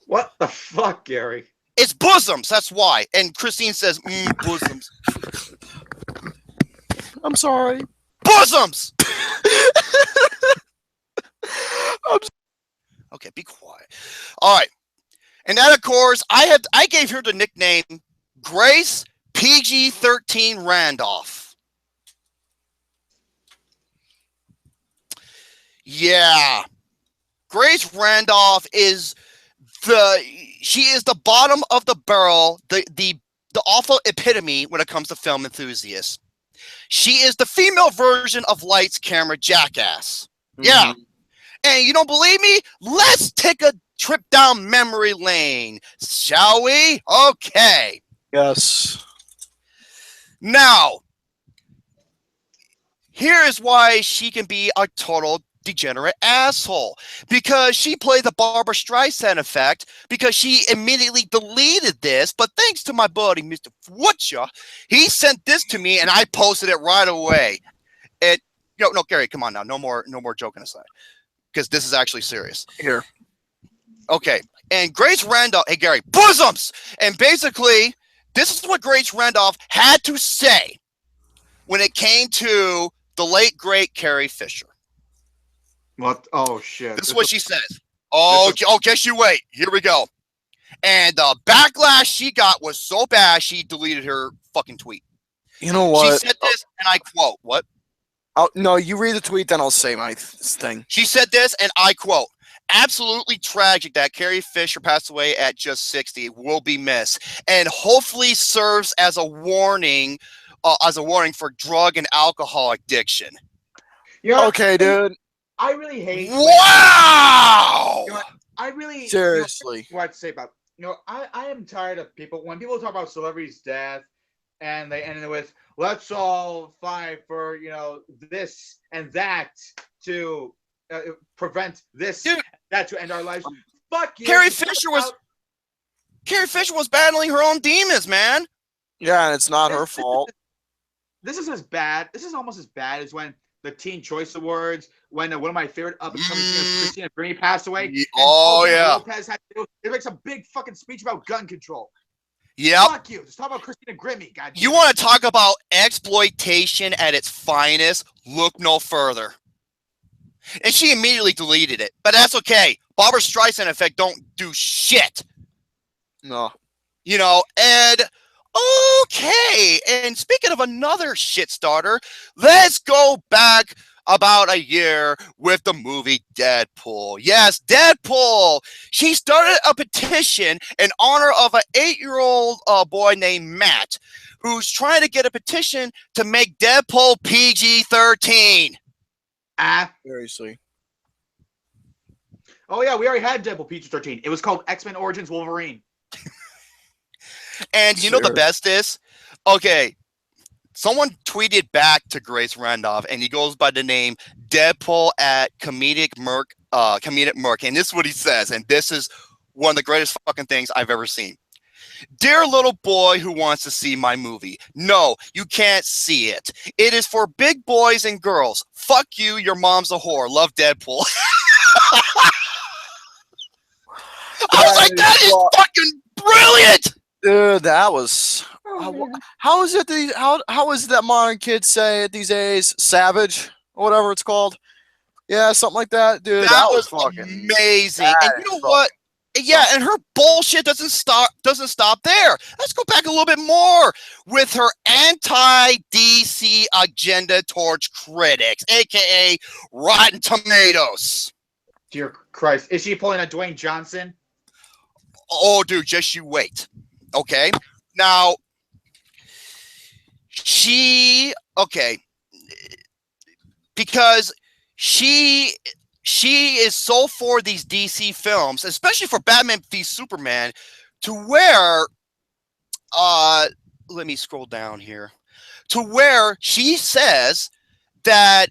What the fuck, Gary? It's bosoms, that's why. And Christine says, bosoms. I'm sorry. Bosoms! Okay, be quiet. All right. And that, of course, I gave her the nickname Grace PG-13 Randolph. Yeah. Grace Randolph is the bottom of the barrel, the awful epitome when it comes to film enthusiasts. She is the female version of Lights, Camera, Jackass. Yeah. And you don't believe me? Let's take a trip down memory lane, shall we? Okay. Yes. Now, here is why she can be a total degenerate asshole. Because she played the Barbara Streisand effect, because she immediately deleted this, but thanks to my buddy, Mr. Fwutcha, he sent this to me and I posted it right away. No, Gary, come on now. No more joking aside. Because this is actually serious. Here. Okay. And Grace Randolph, hey Gary, bosoms! And basically, this is what Grace Randolph had to say when it came to the late, great Carrie Fisher. What? Oh, shit. This is what she says. Guess you wait. Here we go. And the backlash she got was so bad, she deleted her fucking tweet. You know what? She said this, and I quote, what? No, you read the tweet, then I'll say my thing. She said this, and I quote, absolutely tragic that Carrie Fisher passed away at just 60. Will be missed. And hopefully serves as a warning for drug and alcohol addiction. Okay, dude. I really hate. Wow! I really seriously. What to say about I am tired of when people talk about celebrities' death and they end it with let's all fight for this and that to prevent this that to end our lives. Fuck you. Carrie Fisher was battling her own demons, man. Yeah, and it's not her fault. This is as bad. This is almost as bad as when the Teen Choice Awards, when one of my favorite up-and-coming singers, Christina Grimmie, passed away. Yeah. Lopez had to make some big fucking speech about gun control. Yep. Fuck you. Just talk about Christina Grimmie. God. You want to talk about exploitation at its finest? Look no further. And she immediately deleted it, but that's okay. Barbara Streisand effect don't do shit. No. And okay. And speaking of another shit starter, let's go back about a year with the movie Deadpool. Yes, Deadpool. She started a petition in honor of an 8-year-old boy named Matt, who's trying to get a petition to make Deadpool PG-13. Seriously. Oh yeah, we already had Deadpool PG-13. It was called X-Men Origins Wolverine. And you know the best is, okay, someone tweeted back to Grace Randolph, and he goes by the name Deadpool at Comedic Merc, and this is what he says, and this is one of the greatest fucking things I've ever seen. Dear little boy who wants to see my movie, no, you can't see it. It is for big boys and girls. Fuck you, your mom's a whore. Love Deadpool. I was like, that is fucking brilliant. Dude, that was how is it? How is it that modern kids say it these days? Savage or whatever it's called. Yeah, something like that, dude. That was fucking amazing. And you know what? Yeah, and her bullshit doesn't stop there. Let's go back a little bit more with her anti-DC agenda towards critics, aka Rotten Tomatoes. Dear Christ, is she pulling a Dwayne Johnson? Oh, dude, just you wait. Okay, now because she is so for these DC films, especially for Batman v Superman, to where let me scroll down here, to where she says that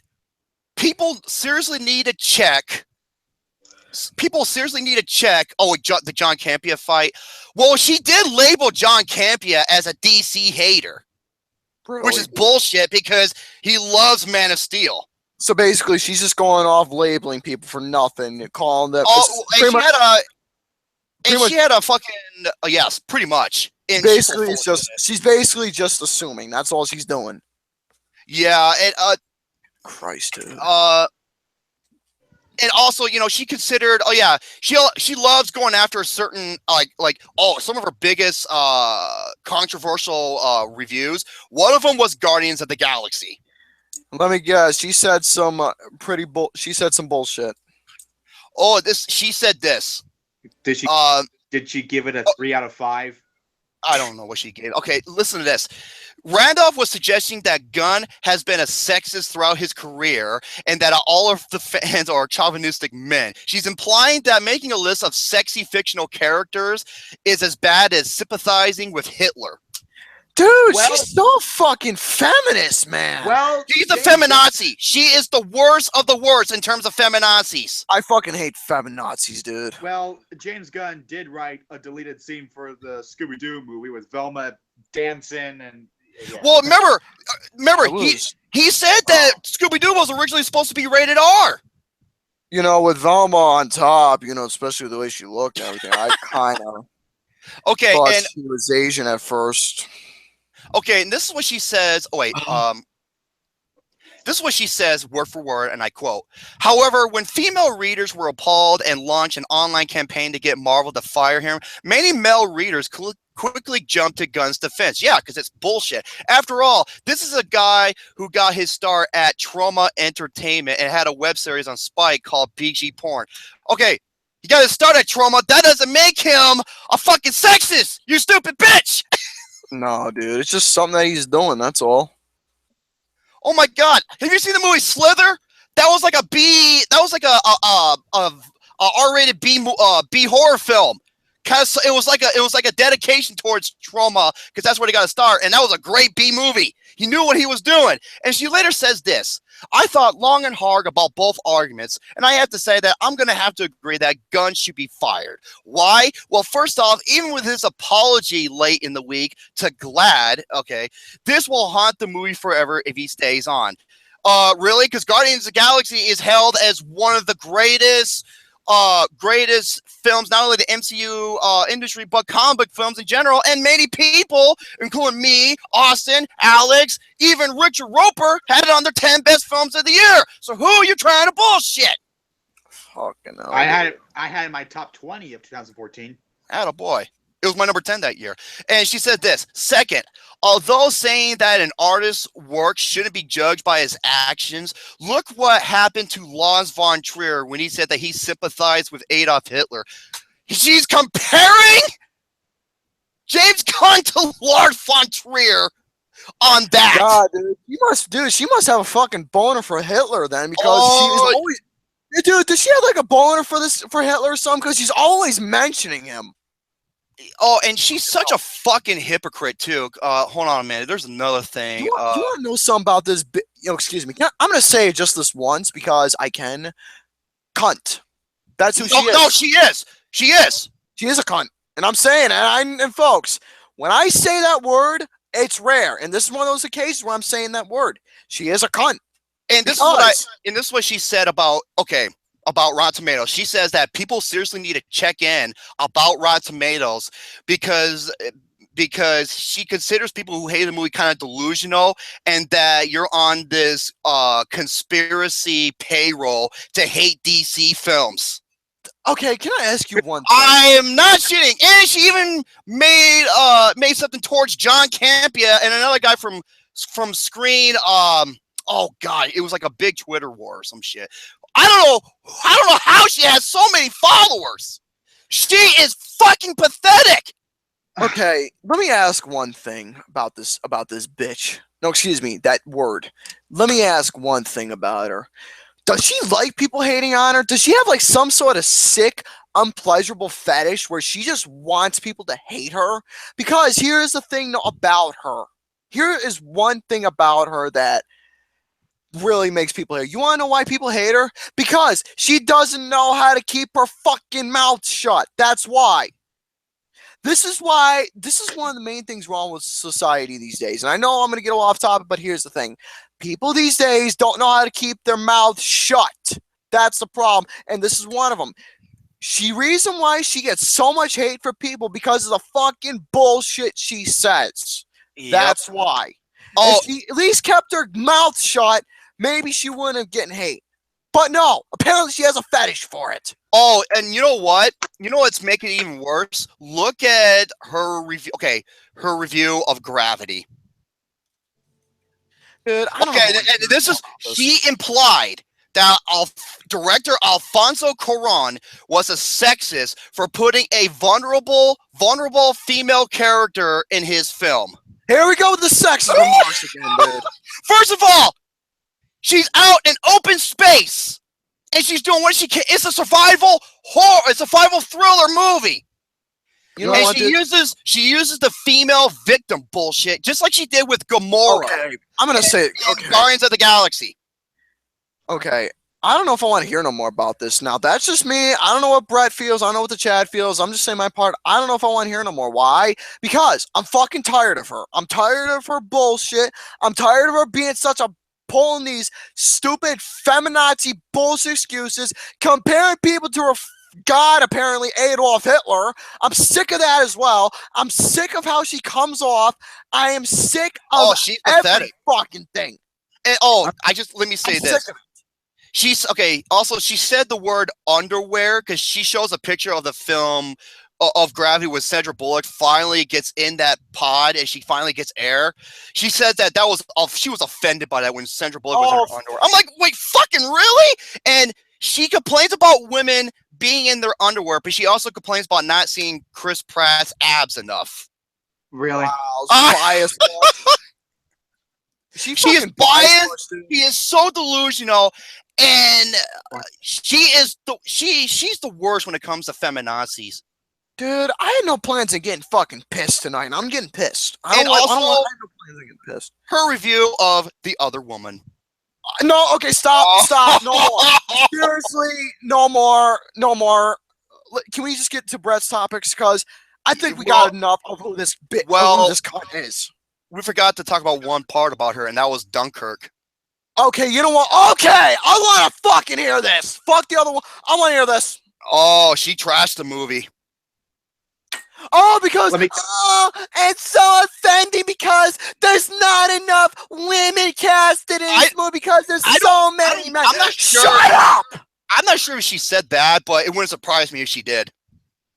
people seriously need to check. Oh, the John Campea fight. Well, she did label John Campea as a DC hater, which is bullshit because he loves Man of Steel. So basically, she's just going off labeling people for nothing, calling them. Oh, she had a fucking yes, pretty much. Basically, she's basically just assuming. That's all she's doing. Yeah, and Christ, dude. And also, she considered. Oh yeah, she loves going after a certain some of her biggest controversial reviews. One of them was Guardians of the Galaxy. Let me guess. She said some She said some bullshit. Oh, she said this. Did she? Uh, Did she give it a 3 out of 5? I don't know what she gave. Okay, listen to this. Randolph was suggesting that Gunn has been a sexist throughout his career and that all of the fans are chauvinistic men. She's implying that making a list of sexy fictional characters is as bad as sympathizing with Hitler. Dude, she's so fucking feminist, man. Well, she's a feminazi. She is the worst of the worst in terms of feminazis. I fucking hate feminazis, dude. Well, James Gunn did write a deleted scene for the Scooby-Doo movie with Velma dancing and. Yeah. Well, remember, he said that Scooby-Doo was originally supposed to be rated R. You know, with Velma on top, you know, especially the way she looked and everything, I kind of thought she was Asian at first. Okay, and this is what she says. Oh, wait, this is what she says word for word, and I quote, "However, when female readers were appalled and launched an online campaign to get Marvel to fire him, many male readers quickly jumped to Gunn's defense." Yeah, because it's bullshit. After all, this is a guy who got his start at Trauma Entertainment and had a web series on Spike called BG Porn. Okay, he got his start at Trauma. That doesn't make him a fucking sexist, you stupid bitch! No, dude, it's just something that he's doing, that's all. Oh my god, have you seen the movie Slither? That was like a R-rated B horror film. Cause it was like a dedication towards trauma, because that's where he got to start, and that was a great B movie. He knew what he was doing. And she later says this: "I thought long and hard about both arguments, and I have to say that I'm gonna have to agree that Gunn should be fired. Why? Well, first off, even with his apology late in the week to GLAAD, okay, this will haunt the movie forever if he stays on. Really? Because Guardians of the Galaxy is held as one of the greatest films, not only the MCU industry, but comic book films in general, and many people, including me, Austin, Alex, even Richard Roper, had it on their 10 best films of the year. So who are you trying to bullshit?" Fucking hell. I had it in my top 20 of 2014. Attaboy. It was my number 10 that year. And she said this: "Second, although saying that an artist's work shouldn't be judged by his actions, look what happened to Lars von Trier when he said that he sympathized with Adolf Hitler." She's comparing James Gunn to Lars von Trier on that. God, dude, she must have a fucking boner for Hitler then, because she is always. Dude, does she have like a boner for Hitler or something? Because she's always mentioning him. Oh, and she's such a fucking hypocrite too. Hold on a minute. There's another thing. You want to know something about this? Excuse me. I'm going to say it just this once because I can. Cunt. That's who she is. No, she is. She is. She is a cunt, and I'm saying it. And folks, when I say that word, it's rare, and this is one of those occasions where I'm saying that word. She is a cunt. And this is what she said about Rotten Tomatoes. She says that people seriously need to check in about Rotten Tomatoes because she considers people who hate the movie kind of delusional, and that you're on this conspiracy payroll to hate DC films. Okay, can I ask you one thing? I am not shitting. And she even made something towards John Campia and another guy from Screen. Oh god, it was like a big Twitter war or some shit. I don't know how she has so many followers. She is fucking pathetic. Okay, let me ask one thing about this bitch. No, excuse me, that word. Let me ask one thing about her. Does she like people hating on her? Does she have like some sort of sick, unpleasurable fetish where she just wants people to hate her? Because here's the thing about her. Here is one thing about her that really makes people hate her. You want to know why people hate her? Because she doesn't know how to keep her fucking mouth shut. That's why. This is one of the main things wrong with society these days. And I know I'm going to get a little off topic, but here's the thing. People these days don't know how to keep their mouth shut. That's the problem. And this is one of them. Reason why she gets so much hate for people because of the fucking bullshit she says. Yep. That's why. Oh, if she at least kept her mouth shut, maybe she wouldn't have gotten hate. But no, apparently she has a fetish for it. Oh, and you know what? You know what's making it even worse? Look at her review. Okay, her review of Gravity. Dude, I don't know. And this is she implied that director Alfonso Cuarón was a sexist for putting a vulnerable female character in his film. Here we go with the sexist remarks again, dude. First of all, she's out in open space, and she's doing what she can. It's a survival horror, a survival thriller movie. You know and what, she uses the female victim bullshit, just like she did with Gamora. Okay. I'm gonna say Guardians of the Galaxy. Okay. I don't know if I want to hear no more about this now. That's just me. I don't know what Brett feels. I don't know what the chat feels. I'm just saying my part. I don't know if I want to hear no more. Why? Because I'm fucking tired of her. I'm tired of her bullshit. I'm tired of her being such a pulling these stupid feminazi bullshit excuses, comparing people to her God, apparently Adolf Hitler. I'm sick of that as well. I'm sick of how she comes off. I am sick of she's every pathetic. fucking thing. And, let me say this. She's okay. Also, she said the word underwear because she shows a picture of the film of Gravity with Sandra Bullock finally gets in that pod and she finally gets air. She said that was she was offended by that when Sandra Bullock was in her underwear. I'm like, wait, fucking really? And she complains about women being in their underwear, but she also complains about not seeing Chris Pratt's abs enough. Really? Wow, biased. She is biased. She is so delusional, and she's the worst when it comes to feminazis. Dude, I had no plans of getting fucking pissed tonight. I'm getting pissed. I have no plans of getting pissed. Her review of The Other Woman. No, okay, stop, no more. Seriously, no more. Can we just get to Brett's topics? Because I think we got enough of who this cunt is. We forgot to talk about one part about her, and that was Dunkirk. Okay, you know what? Okay, I want to fucking hear this. Fuck the other one. I want to hear this. Oh, she trashed the movie. Oh, because it's so offending because there's not enough women casted in this movie because there's so many men. I'm not sure. Shut up! I'm not sure if she said that, but it wouldn't surprise me if she did.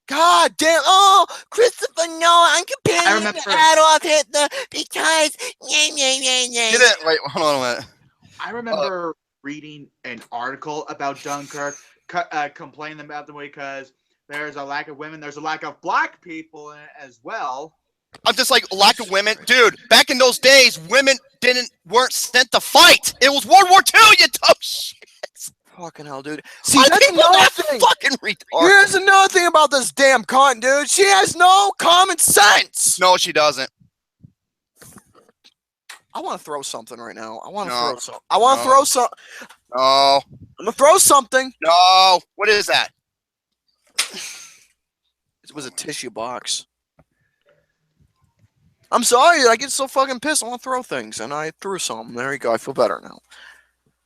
God damn! Oh, Christopher Nolan, I'm comparing him to Adolf Hitler because Wait, hold on a minute. I remember reading an article about Dunkirk, complaining about the way because there's a lack of women. There's a lack of black people in it as well. I'm just like, lack of women. Dude, back in those days, women weren't sent to fight. It was World War II, you dumb shit. Fucking hell, dude. See, that's another thing. Fucking retard. Here's another thing about this damn cunt, dude. She has no common sense. No, she doesn't. I want to throw something right now. I want to No. throw something. I want to throw something. No. I'm going to throw something. No. What is that? It was a tissue box. I'm sorry. I get so fucking pissed. I want to throw things, and I threw something. There you go. I feel better now.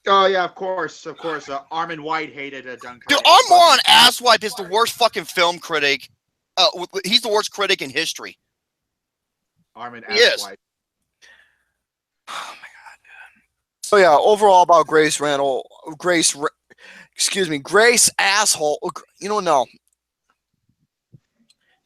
Oh, yeah, of course. Armin White hated Dunkirk. Dude, Armand Asswipe is the worst fucking film critic. He's the worst critic in history. Armin Yes. Asswipe. Oh, my God, dude. So, yeah, overall about Grace asshole. No.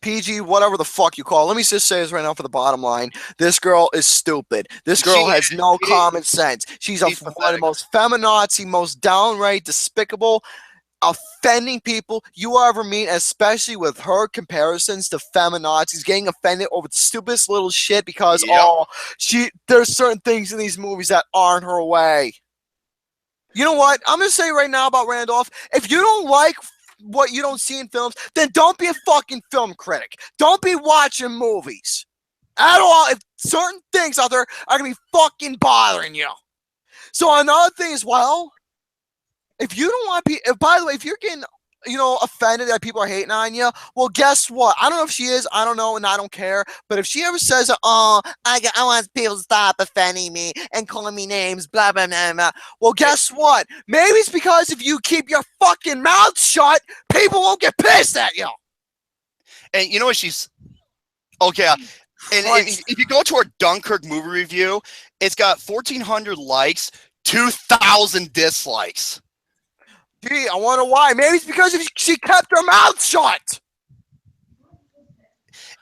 PG, whatever the fuck you call it. Let me just say this right now for the bottom line. This girl is stupid. This girl has no common sense. She's one of the most feminazi, most downright despicable, offending people you ever meet, especially with her comparisons to feminazis, getting offended over the stupidest little shit because, there's certain things in these movies that aren't her way. You know what? I'm going to say right now about Randolph, if you don't like what you don't see in films, then don't be a fucking film critic. Don't be watching movies at all if certain things out there are gonna be fucking bothering you. So another thing as well, if you don't want to be, by the way, if you're getting offended that people are hating on you, well, guess what? I don't know if she is, I don't know, and I don't care. But if she ever says, I want people to stop offending me and calling me names, blah, blah, blah, blah. Well, guess what? Maybe it's because if you keep your fucking mouth shut, people won't get pissed at you. And you know what she's... Okay, and if you go to her Dunkirk movie review, it's got 1,400 likes, 2,000 dislikes. Gee, I wonder why. Maybe it's because she kept her mouth shut.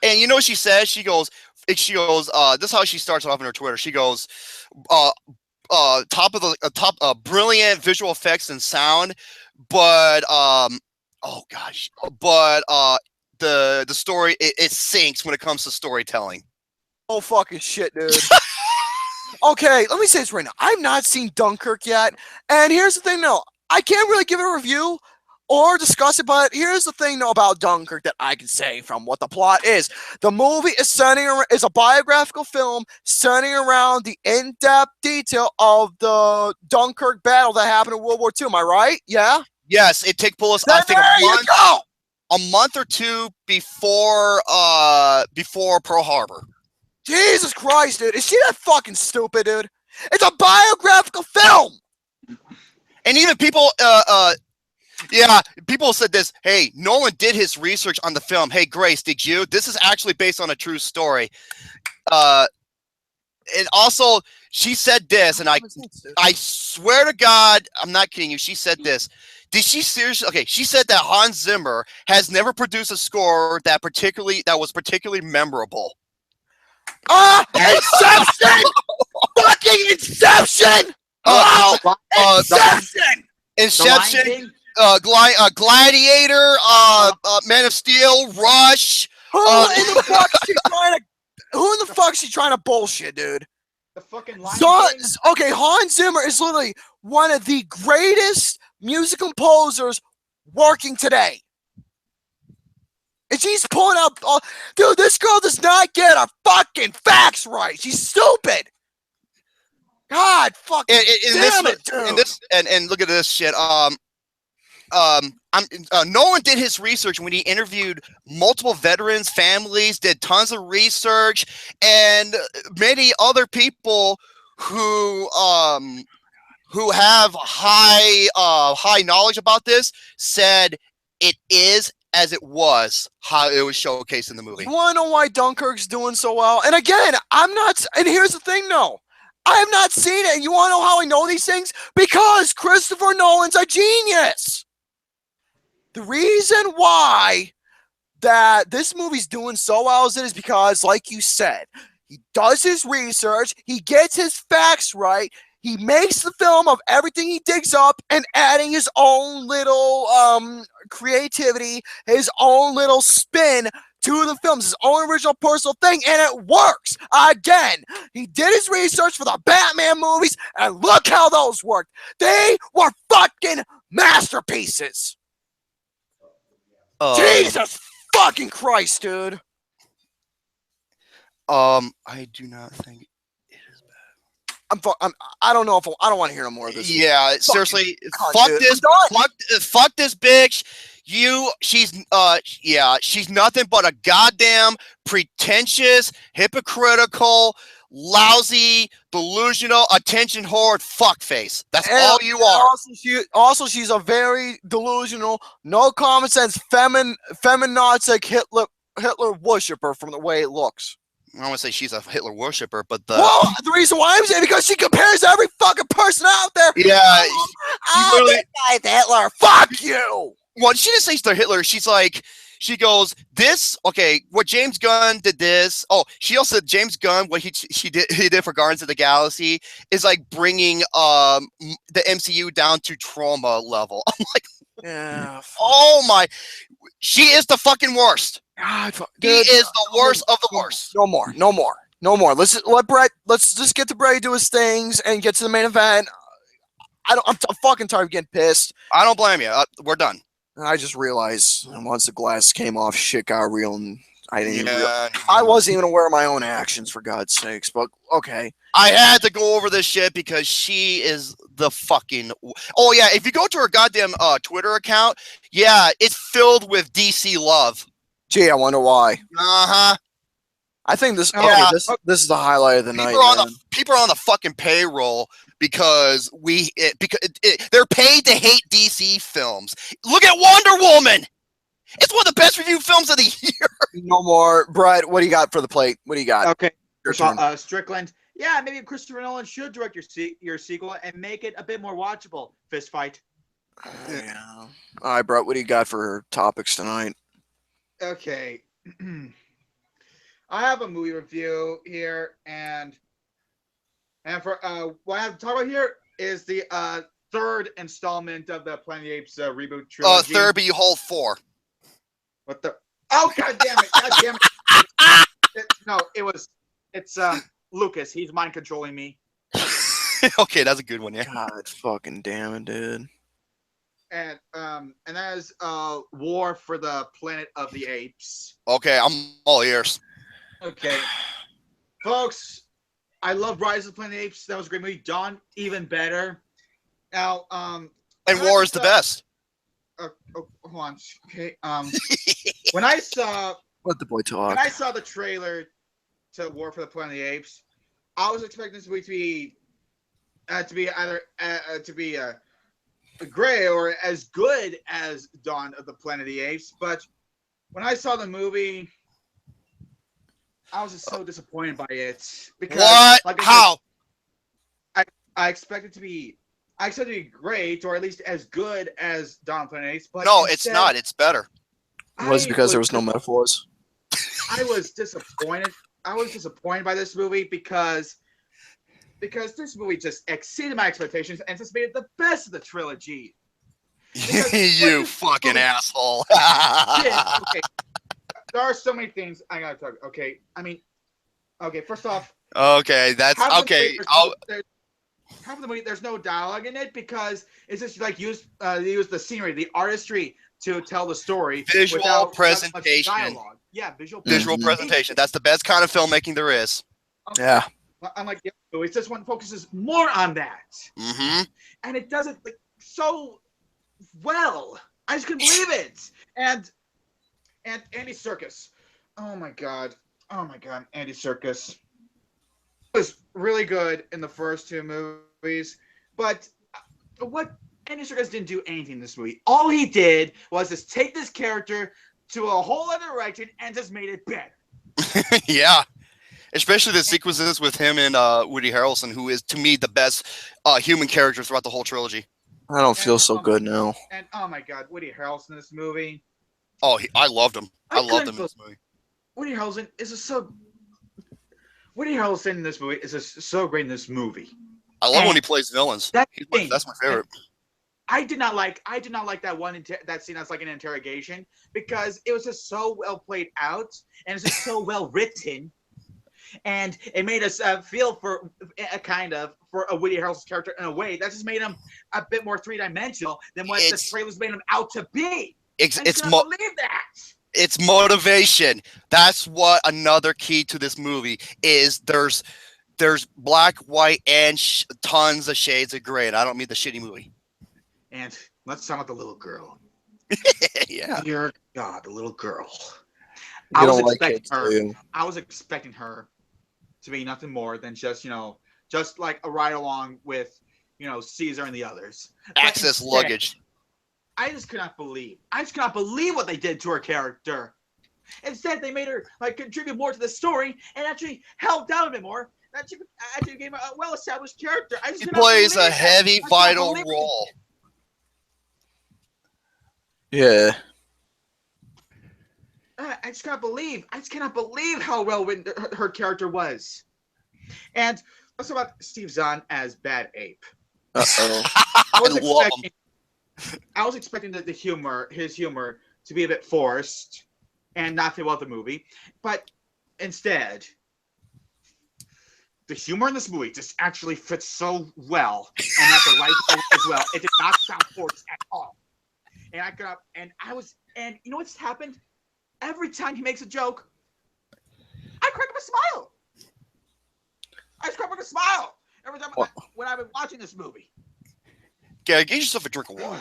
And you know what she says? She goes, this is how she starts off on her Twitter. She goes, brilliant visual effects and sound, but the story it sinks when it comes to storytelling. Oh fucking shit, dude. Okay, let me say this right now. I've not seen Dunkirk yet, and here's the thing, though. I can't really give it a review or discuss it, but here's the thing, though, about Dunkirk that I can say from what the plot is. The movie is a biographical film centering around the in-depth detail of the Dunkirk battle that happened in World War II. Am I right? Yeah? Yes, it took place, I think, a month or two before Pearl Harbor. Jesus Christ, dude. Is she that fucking stupid, dude? It's a biographical film! And even people said this, hey, Nolan did his research on the film. Hey, Grace, did you? This is actually based on a true story. And also, she said this, and I swear to God, I'm not kidding you, she said this. Did she seriously? Okay, she said that Hans Zimmer has never produced a score that was particularly memorable. Inception! Fucking Inception! Inception! Gladiator, Man of Steel, Rush. Who in the fuck is she trying to bullshit, dude? The fucking Lion King? Okay, Hans Zimmer is literally one of the greatest music composers working today. And she's pulling out, dude, this girl does not get her fucking facts right. She's stupid. God fucking damn it, dude. And look at this shit. Nolan did his research when he interviewed multiple veterans, families, did tons of research, and many other people who have high knowledge about this said it is as it was how it was showcased in the movie. You want to know why Dunkirk's doing so well? And again, and here's the thing, though. I have not seen it, and you want to know how I know these things? Because Christopher Nolan's a genius. The reason why that this movie's doing so well as it is because, like you said, he does his research, he gets his facts right, he makes the film of everything he digs up and adding his own little creativity, his own little spin to the films, his own original personal thing, and it works. Again, he did his research for the Batman movies, and look how those worked. They were fucking masterpieces. Jesus fucking Christ, dude. I do not think it is bad. I don't know if I don't want to hear no more of this. Yeah, seriously, fuck this bitch. She's nothing but a goddamn pretentious, hypocritical, lousy, delusional, attention whore fuckface. That's all you are. Also, she's a very delusional, no common sense, feminazistic Hitler worshiper from the way it looks. I don't want to say she's a Hitler worshiper, but the reason why I'm saying because she compares every fucking person out there. Yeah, this guy's Hitler. Fuck you. Well, she didn't say she's Hitler. She goes, this, okay, what James Gunn did this. Oh, she also said James Gunn, what he did for Guardians of the Galaxy is like bringing the MCU down to trauma level. I'm like, yeah. Oh my, she is the fucking worst. God, he is the worst of the worst. No more. Let's just get to Brett do his things and get to the main event. I'm fucking tired of getting pissed. I don't blame you. We're done. I just realized once the glass came off, shit got real, and I didn't even I wasn't even aware of my own actions, for God's sakes, but okay. I had to go over this shit because she is the fucking... Oh, yeah, if you go to her goddamn Twitter account, yeah, it's filled with DC love. Gee, I wonder why. Uh-huh. I think this is the highlight of the night. People are on the fucking payroll because they're paid to hate DC films. Look at Wonder Woman. It's one of the best reviewed films of the year. No more, Brett. What do you got for the plate? What do you got? Okay, your turn. Strickland. Yeah, maybe Christopher Nolan should direct your sequel and make it a bit more watchable. Fist fight. Yeah. All right, Brett. What do you got for topics tonight? And for what I have to talk about here is the third installment of the Planet of the Apes reboot trilogy. Third, but you hold 4. What the? Oh, god damn it! God damn it! No, it's Lucas. He's mind controlling me. Okay, that's a good one. Yeah. God fucking damn it, dude. And that is War for the Planet of the Apes. Okay, I'm all ears. Okay, folks, I love Rise of the Planet of the Apes. That was a great movie. Dawn, even better. Now, And War is the best. Hold on. Okay. When I saw Let the boy talk. when I saw the trailer to War for the Planet of the Apes, I was expecting this movie to be either gray or as good as Dawn of the Planet of the Apes. But when I saw the movie, I was just so disappointed by it. Because, What? like I How? said, I expected it to be great, or at least as good as Dawn of the Planet of the Apes. But No, it's instead, not. It's better. It was because there was no metaphors. I was disappointed. I was disappointed by this movie because this movie just exceeded my expectations and just made it the best of the trilogy. You fucking asshole. Okay, there are so many things I gotta talk. Okay, first off, Okay, that's half okay. Half of the movie there's no dialogue in it because it's just like use the scenery, the artistry to tell the story. Visual without presentation. much dialogue. Yeah, visual Presentation. That's the best kind of filmmaking there is. Okay. Yeah. Unlike the other movies, this one focuses more on that. Mm-hmm. And it does it so well. I just couldn't believe it. And Andy Serkis. Oh my god, Andy Serkis was really good in the first 2 movies, but what Andy Serkis didn't do anything in this movie. All he did was just take this character to a whole other direction and just made it better. Yeah. Especially the sequences with him and Woody Harrelson, who is, to me, the best human character throughout the whole trilogy. I don't feel so good now. And oh my god, Woody Harrelson in this movie. Oh, I loved him. I loved him in this movie. Woody Harrelson in this movie is just so great in this movie. I love when he plays villains. That's my favorite. I did not like that that scene that's like an interrogation because it was just so well played out and it's just so well written, and it made us feel for a Woody Harrelson's character in a way that just made him a bit more 3-dimensional than what the trailers made him out to be. Believe that. It's motivation. That's what another key to this movie is. There's black, white, and tons of shades of gray. And I don't mean the shitty movie. And let's talk about the little girl. Yeah. Dear God, the little girl. I was expecting her to be nothing more than just like a ride along with Caesar and the others. Access luggage. I just could not believe what they did to her character. Instead, they made her contribute more to the story and actually held down a bit more. Actually gave her a well-established character. She plays a heavy, vital role. Yeah. I just cannot believe how well written her character was. And let's talk about Steve Zahn as Bad Ape. Uh-oh. I was expecting his humor to be a bit forced and not fit well with the movie, but instead, the humor in this movie just actually fits so well and at the right point as well. It did not sound forced at all. And you know what's happened? Every time he makes a joke, I crack up a smile. Every time when I've been watching this movie. Gary, get yourself a drink of water.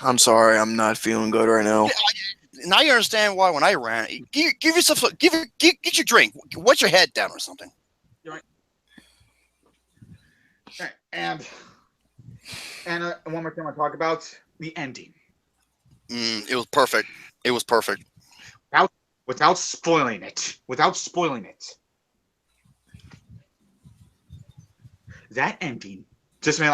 I'm sorry, I'm not feeling good right now. Now you understand why when I ran, give yourself get your drink. What's your head down or something? You're right. Okay, and one more thing I want to talk about: the ending. It was perfect. It was perfect. Without spoiling it. That ending just made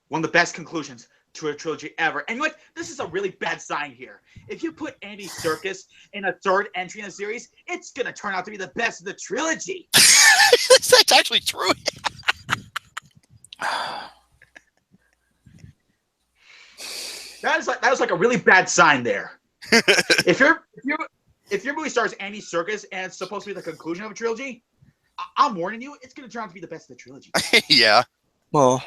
one of the best conclusions to a trilogy ever. And you know what? This is a really bad sign here. If you put Andy Serkis in a third entry in the series, it's going to turn out to be the best of the trilogy. That's actually true. That was like a really bad sign there. if your movie stars Andy Serkis and it's supposed to be the conclusion of a trilogy, I'm warning you, it's going to turn out to be the best of the trilogy. Yeah. Well,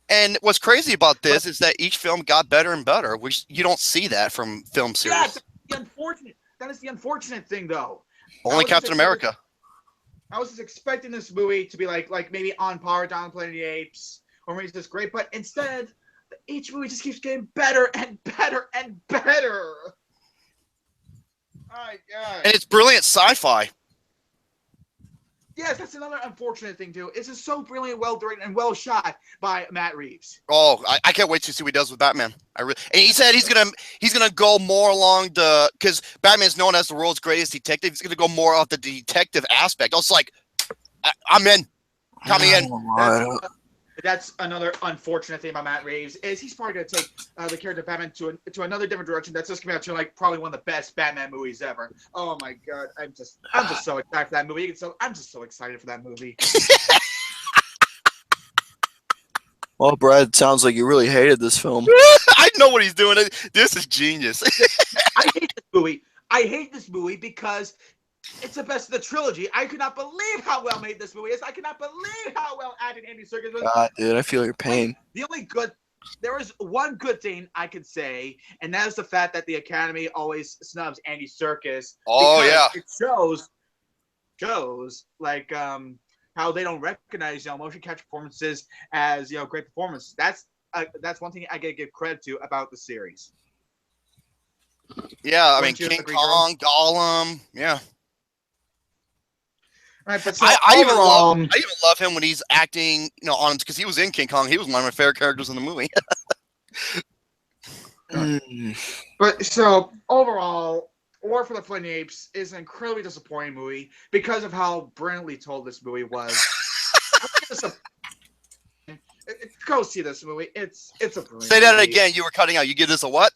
and what's crazy about this is that each film got better and better, which you don't see that from film series. Yeah, that is the unfortunate thing, though. Only Captain America. I was just expecting this movie to be like maybe On Par, Dawn of the Planet of the Apes, or maybe it's just great, but instead, each movie just keeps getting better and better and better. Oh my God. And it's brilliant sci-fi. Yes, that's another unfortunate thing too. It's just so brilliant, well directed, and well shot by Matt Reeves. Oh, I can't wait to see what he does with Batman. And he said he's gonna go more along the, because Batman's known as the world's greatest detective. He's gonna go more off the detective aspect. I was like, I'm in. Count me in. That's another unfortunate thing about Matt Reeves is he's probably going to take the character of Batman to another different direction. That's just coming out to like probably one of the best Batman movies ever. Oh my God, I'm just so excited for that movie. I'm just so excited for that movie. Well, Brad, sounds like you really hated this film. I know what he's doing. This is genius. I hate this movie. I hate this movie because it's the best of the trilogy. I could not believe how well made this movie is. I could not believe how well acted Andy Serkis was. God, dude, I feel your pain. There is one good thing I could say, and that is the fact that the Academy always snubs Andy Serkis. Oh yeah, it shows like how they don't recognize motion capture performances as great performances. That's one thing I gotta give credit to about the series. Yeah, I mean King Kong, Gollum, yeah. Right, but so I even love him when he's acting, on, because he was in King Kong. He was one of my favorite characters in the movie. But so overall, War for the Planet of the Apes is an incredibly disappointing movie because of how brilliantly told this movie was. Go see this movie. It's a brilliant. Say that movie. again. You were cutting out. You give this a what?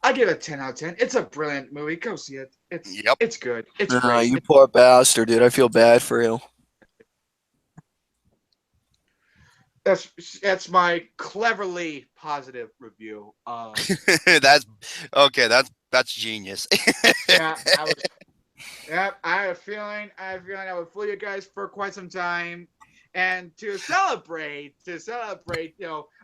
I give it a 10 out of 10. It's a brilliant movie. Go see it. It's good. It's great. You poor bastard, dude. I feel bad for you. That's my cleverly positive review. That's okay. That's genius. Yeah, I have a feeling I would fool you guys for quite some time. And to celebrate,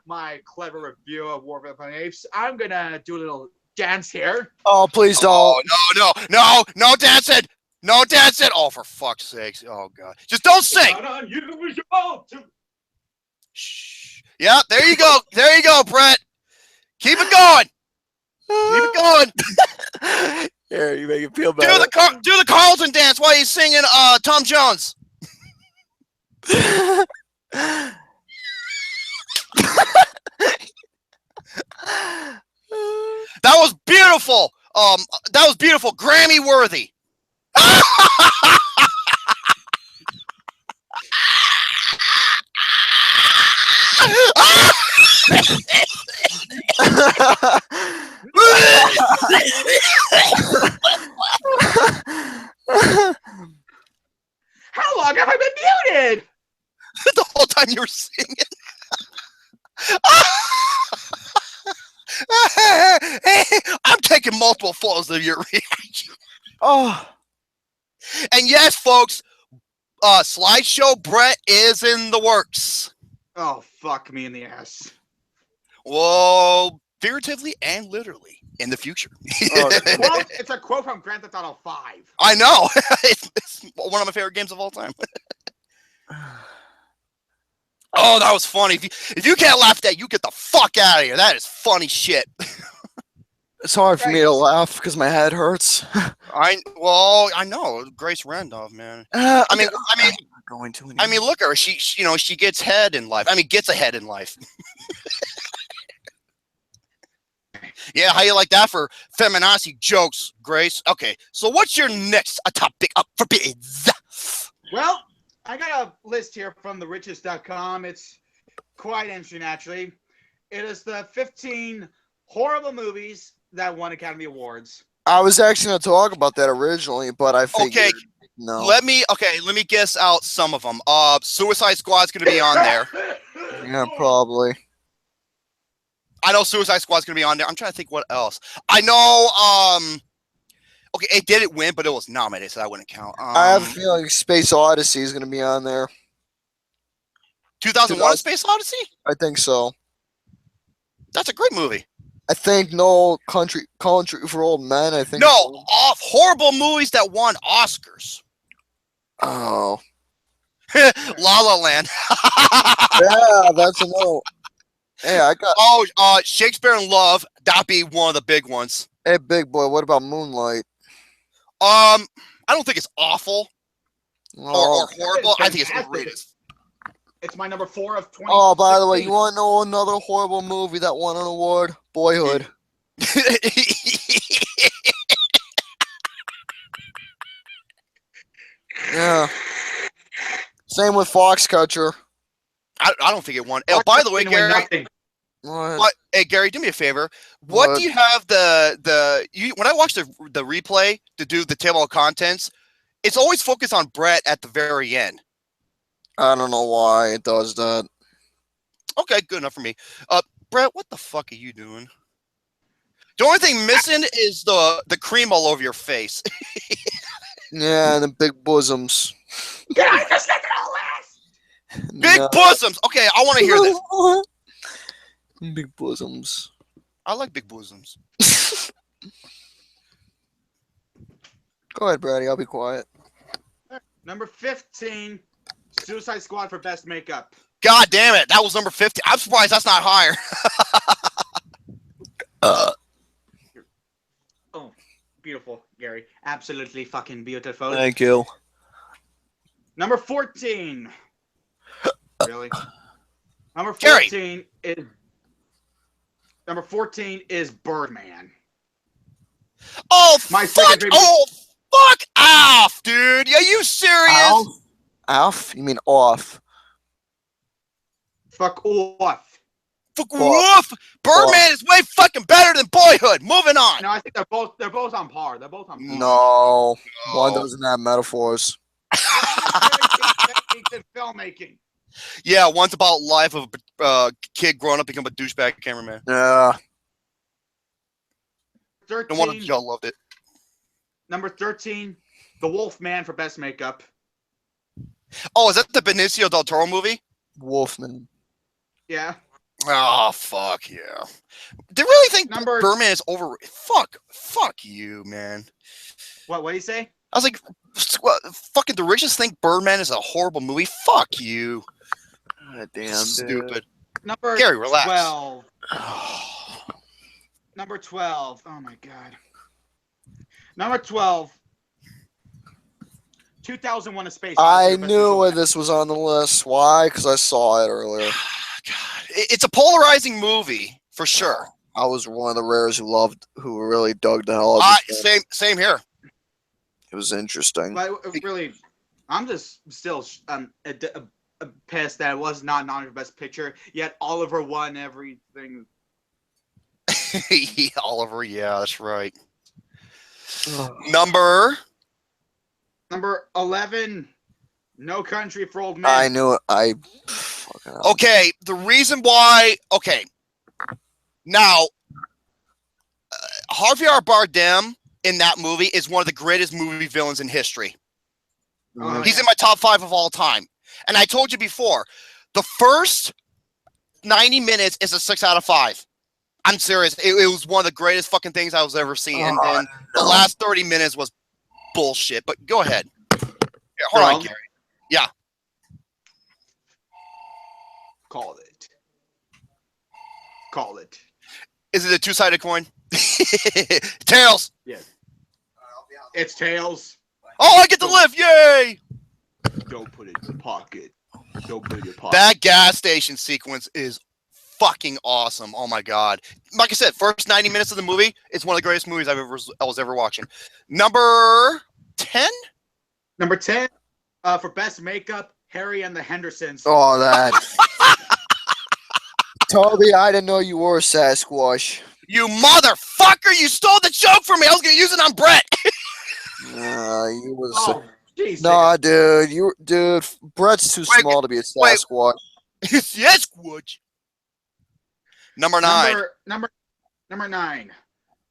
my clever review of War for the Planet of the Apes, I'm gonna do a little dance here. Oh, please don't. Oh, no, dance it. No, dance it. Oh, for fuck's sakes. Oh, God. Just don't sing. Shh. Yeah, there you go. There you go, Brett. Keep it going. Keep it going. Here, you make it feel better. Do the Carlton dance while he's singing Tom Jones. That was beautiful. That was beautiful. Grammy worthy. How long have I been muted? The whole time you were singing. I'm taking multiple photos of your reaction. Oh. And yes, folks, slideshow Brett is in the works. Oh, fuck me in the ass. Well, figuratively and literally in the future. It's a quote from Grand Theft Auto 5. I know. It's one of my favorite games of all time. Oh, that was funny. If you can't laugh at that, you get the fuck out of here. That is funny shit. It's hard for me to laugh because my head hurts. I know Grace Randolph, man. I mean, going to. I mean, look at her. She gets ahead in life. Gets ahead in life. Yeah, how you like that for feminazi jokes, Grace? Okay, so what's your next topic up for bids? Well, I got a list here from therichest.com. It's quite interesting, actually. It is the 15 horrible movies that won Academy Awards. I was actually going to talk about that originally, but I figured no. Let me guess out some of them. Suicide Squad's going to be on there. Yeah, probably. I know Suicide Squad's gonna be on there. I'm trying to think what else. I know. Okay, it didn't win, but it was nominated, so that wouldn't count. I have a feeling Space Odyssey is going to be on there. 2001: A Space Odyssey. I think so. That's a great movie. I think No Country for Old Men. I think No, so. horrible movies that won Oscars. Oh. La La Land. Yeah, that's a no. Hey, I got. Shakespeare in Love. That'd be one of the big ones. Hey, big boy. What about Moonlight? I don't think it's awful Oh, or horrible. I think it's overrated. It's my number 4 of 20. oh, by the way, you want to know another horrible movie that won an award? Boyhood. Yeah. Same with Foxcatcher. I don't think it won. Oh, by the way, Gary. What? Hey, Gary, do me a favor. What do you have when I watch the replay to do the table of contents, it's always focused on Brett at the very end. I don't know why it does that. Okay, good enough for me. Brett, what the fuck are you doing? The only thing missing is the cream all over your face. Yeah, the big bosoms. Get out of this, let it all last. Big bosoms. Okay, I want to hear this. Big bosoms. I like big bosoms. Go ahead, Brady. I'll be quiet. Number 15, Suicide Squad for best makeup. God damn it, that was number 50. I'm surprised that's not higher. Oh, beautiful, Gary. Absolutely fucking beautiful. Thank you. Number 14. Really? Number 14 is Birdman. Oh, My fuck! second favorite- Oh, fuck off, dude! Are you serious? Off? You mean off? Fuck off. Fuck off! Birdman is way fucking better than Boyhood. Moving on. No, I think they're both on par. They're both on par. No. One doesn't have metaphors. Filmmaking. Yeah, one's about life of a kid growing up become a douchebag cameraman. Yeah. 13. And one of y'all loved it. Number 13, The Wolfman for best makeup. Oh, is that the Benicio del Toro movie? Wolfman. Yeah. Oh, fuck yeah. They really think Number- Birdman is over? Fuck you, man. What do you say? I was like, fucking the richest think Birdman is a horrible movie. Fuck you. God damn, Stupid. Number Gary, relax. 12. Number 12. Oh my god. Number 12. 2001: A Space I Odyssey. knew this was on the list. Why? Because I saw it earlier. God, it's a polarizing movie for sure. I was one of the rares who really dug the hell out of it. Same here. It was interesting. But really, I'm just still pissed that it was not nominated for Best Picture. Yet Oliver won everything. Oliver, yeah, that's right. Number 11, No Country for Old Men. I knew it. Okay, the reason why. Okay, now Javier Bardem in that movie is one of the greatest movie villains in history. He's in my top 5 of all time. And I told you before, the first 90 minutes is a 6 out of 5. I'm serious. It was one of the greatest fucking things I was ever seen. And then the last 30 minutes was bullshit. But go ahead. Yeah, hold on, Gary. Yeah. Call it. Is it a two-sided coin? Tails. Yes. It's tails. Oh, I get to live. Yay. Don't put it in your pocket. That gas station sequence is fucking awesome. Oh my god. Like I said, first 90 minutes of the movie, it's one of the greatest movies I was ever watching. Number 10? Number 10, for best makeup, Harry and the Hendersons. Oh, that. Toby, I didn't know you were a Sasquatch. You motherfucker! You stole the joke from me. I was gonna use it on Brett. You was. Oh, jeez. Nah, dude. Brett's too small to be a Sasquatch. Sasquatch. Number 9. Number 9.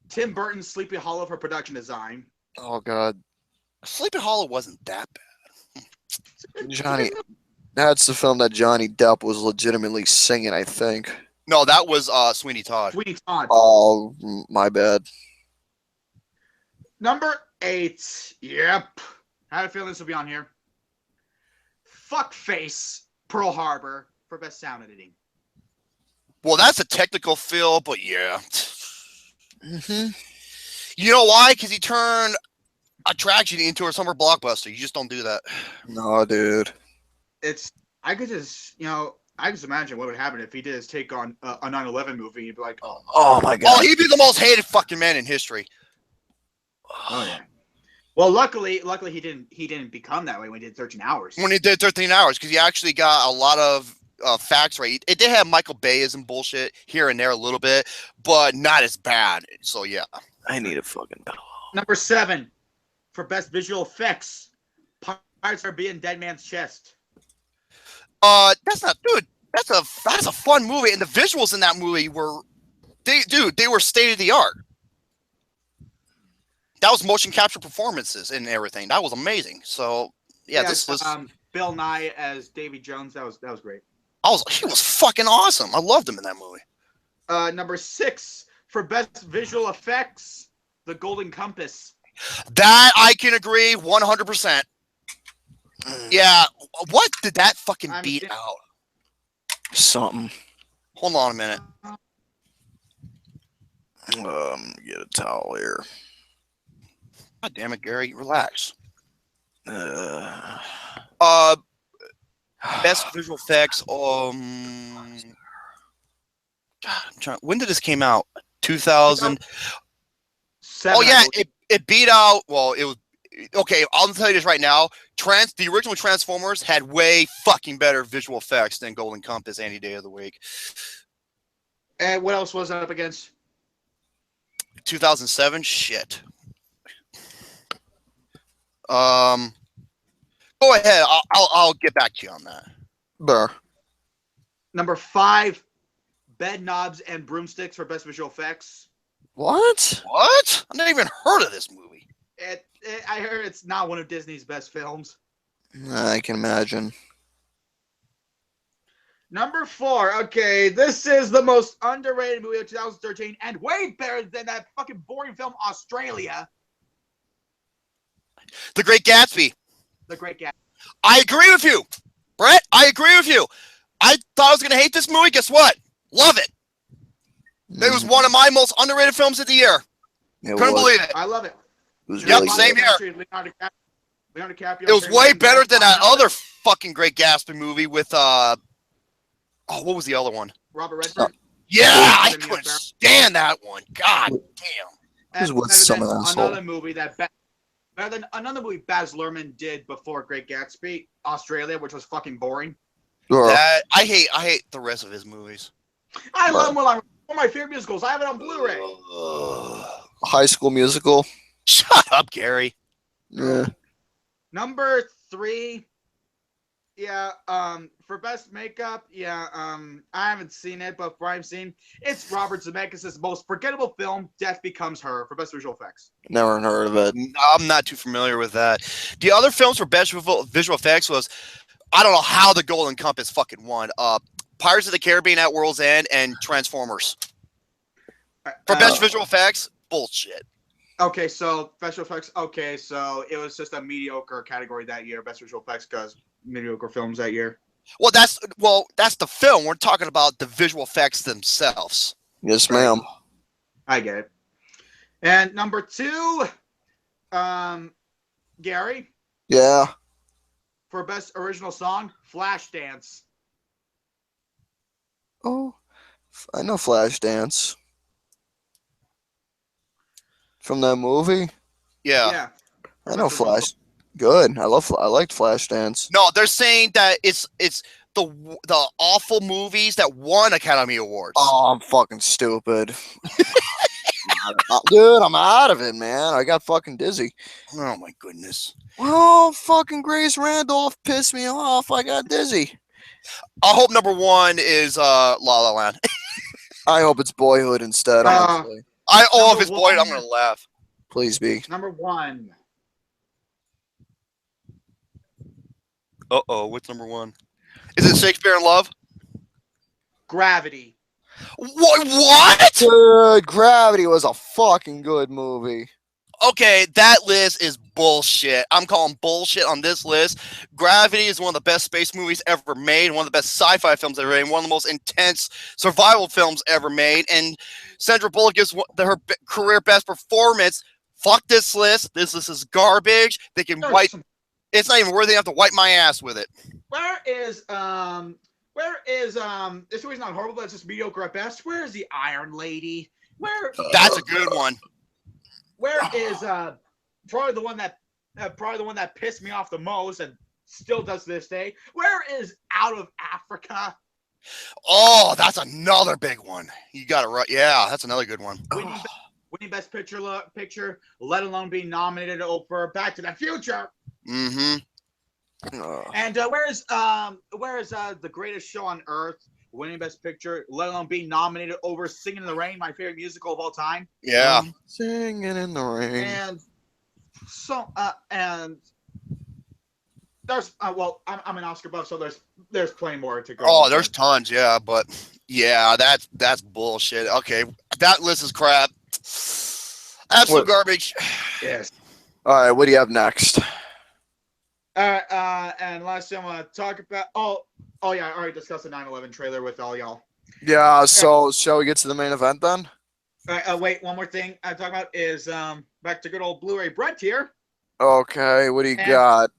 Tim Burton's Sleepy Hollow for production design. Oh God, Sleepy Hollow wasn't that bad. Johnny. That's the film that Johnny Depp was legitimately singing, I think. No, that was Sweeney Todd. Sweeney Todd. Oh, my bad. Number 8. Yep. I had a feeling this would be on here. Fuckface Pearl Harbor for best sound editing. Well, that's a technical fill, but yeah. Mm-hmm. You know why? Because he turned a tragedy into a summer blockbuster. You just don't do that. No, dude. I could just imagine what would happen if he did his take on a 9/11 movie. He'd be like, Oh my God. Oh, he'd be the most hated fucking man in history. oh yeah. Well, luckily he didn't become that way when he did 13 Hours. When he did 13 Hours, because he actually got a lot of facts right. It did have Michael Bayism bullshit here and there a little bit, but not as bad. So yeah. I need a fucking pillow. Number 7 for best visual effects. Pirates are being Dead Man's Chest. That's not good. That's a fun movie, and the visuals in that movie were they were state of the art. That was motion capture performances and everything. That was amazing. So yeah, this was Bill Nye as Davy Jones. That was great. He was fucking awesome. I loved him in that movie. Number 6 for best visual effects, The Golden Compass. That I can agree 100%. Yeah, what did that fucking beat out? Something. Hold on a minute. Get a towel here. God damn it, Gary, relax. Best visual effects. God, I'm trying. When did this came out? 2000. Oh yeah, it beat out. Well, it was okay. I'll tell you this right now. The original Transformers had way fucking better visual effects than Golden Compass any day of the week. And what else was that up against? 2007. Shit. Go ahead. I'll get back to you on that. Burr. Number 5, Bed Knobs and Broomsticks for best visual effects. What? What? I've never even heard of this movie. I heard it's not one of Disney's best films. I can imagine. Number 4. Okay, this is the most underrated movie of 2013 and way better than that fucking boring film Australia. The Great Gatsby. The Great Gatsby. I agree with you, Brett. I agree with you. I thought I was going to hate this movie. Guess what? Love it. It was one of my most underrated films of the year. Couldn't believe it. I love it. It was Yep, really same good. here. Leonardo DiCaprio. It was way better than that other fucking Great Gatsby movie with what was the other one? Robert Redford. Yeah, I couldn't stand that one. God damn. This was some of that another movie better than another movie Baz Luhrmann did before Great Gatsby, Australia, which was fucking boring. I hate the rest of his movies. I love one of my favorite musicals. I have it on Blu-ray. High School Musical. Shut up, Gary. Yeah. Number 3. Yeah, for best makeup, I haven't seen it, but what I've seen, it's Robert Zemeckis' most forgettable film, Death Becomes Her, for best visual effects. Never heard of it. I'm not too familiar with that. The other films for best visual effects was, I don't know how the Golden Compass fucking won. Pirates of the Caribbean at World's End and Transformers. For best visual effects, bullshit. Okay, so visual effects. Okay, so it was just a mediocre category that year, best visual effects, because mediocre films that year. Well, that's the film. We're talking about the visual effects themselves. Yes, ma'am. I get it. And number 2, Gary. Yeah. For best original song, Flashdance. Oh, I know Flashdance. From that movie? Yeah. I know Flash. Good. I liked Flashdance. No, they're saying that it's the awful movies that won Academy Awards. Oh, I'm fucking stupid. Dude, I'm out of it, man. I got fucking dizzy. Oh my goodness. Oh, fucking Grace Randolph pissed me off. I got dizzy. I hope number 1 is La La Land. I hope it's Boyhood instead, honestly. If it's Boyd, I'm gonna laugh. Please be. Number 1. What's number 1? Is it Shakespeare in Love? Gravity. What? Dude, Gravity was a fucking good movie. Okay, that list is bullshit. I'm calling bullshit on this list. Gravity is one of the best space movies ever made, one of the best sci-fi films ever made, one of the most intense survival films ever made, and Sandra Bullock gives her career best performance. Fuck this list. This list is garbage. They can wipe. It's not even worthy enough to wipe my ass with it. Where is this movie's not horrible, but it's just mediocre at best. Where is the Iron Lady? That's a good one. Where is probably the one that pissed me off the most and still does to this day? Where is Out of Africa? Oh, that's another big one. You got it right. Yeah, that's another good one. Winning Best Picture, let alone being nominated for Back to the Future. Mm-hmm. And where is The Greatest Show on Earth? Winning Best Picture, let alone being nominated over Singing in the Rain, my favorite musical of all time. Yeah. Singing in the rain. And so, and there's I'm an Oscar buff, so there's plenty more to go. Oh, there's tons, yeah, but yeah, that's bullshit. Okay, that list is crap. Absolute garbage. Yes. All right, what do you have next? And last thing I want to talk about. Oh yeah, I already discussed the 9/11 trailer with all y'all. Yeah, so shall we get to the main event then? Wait, one more thing I'm talking about is back to good old Blu-ray Brett here. Okay, what do you got?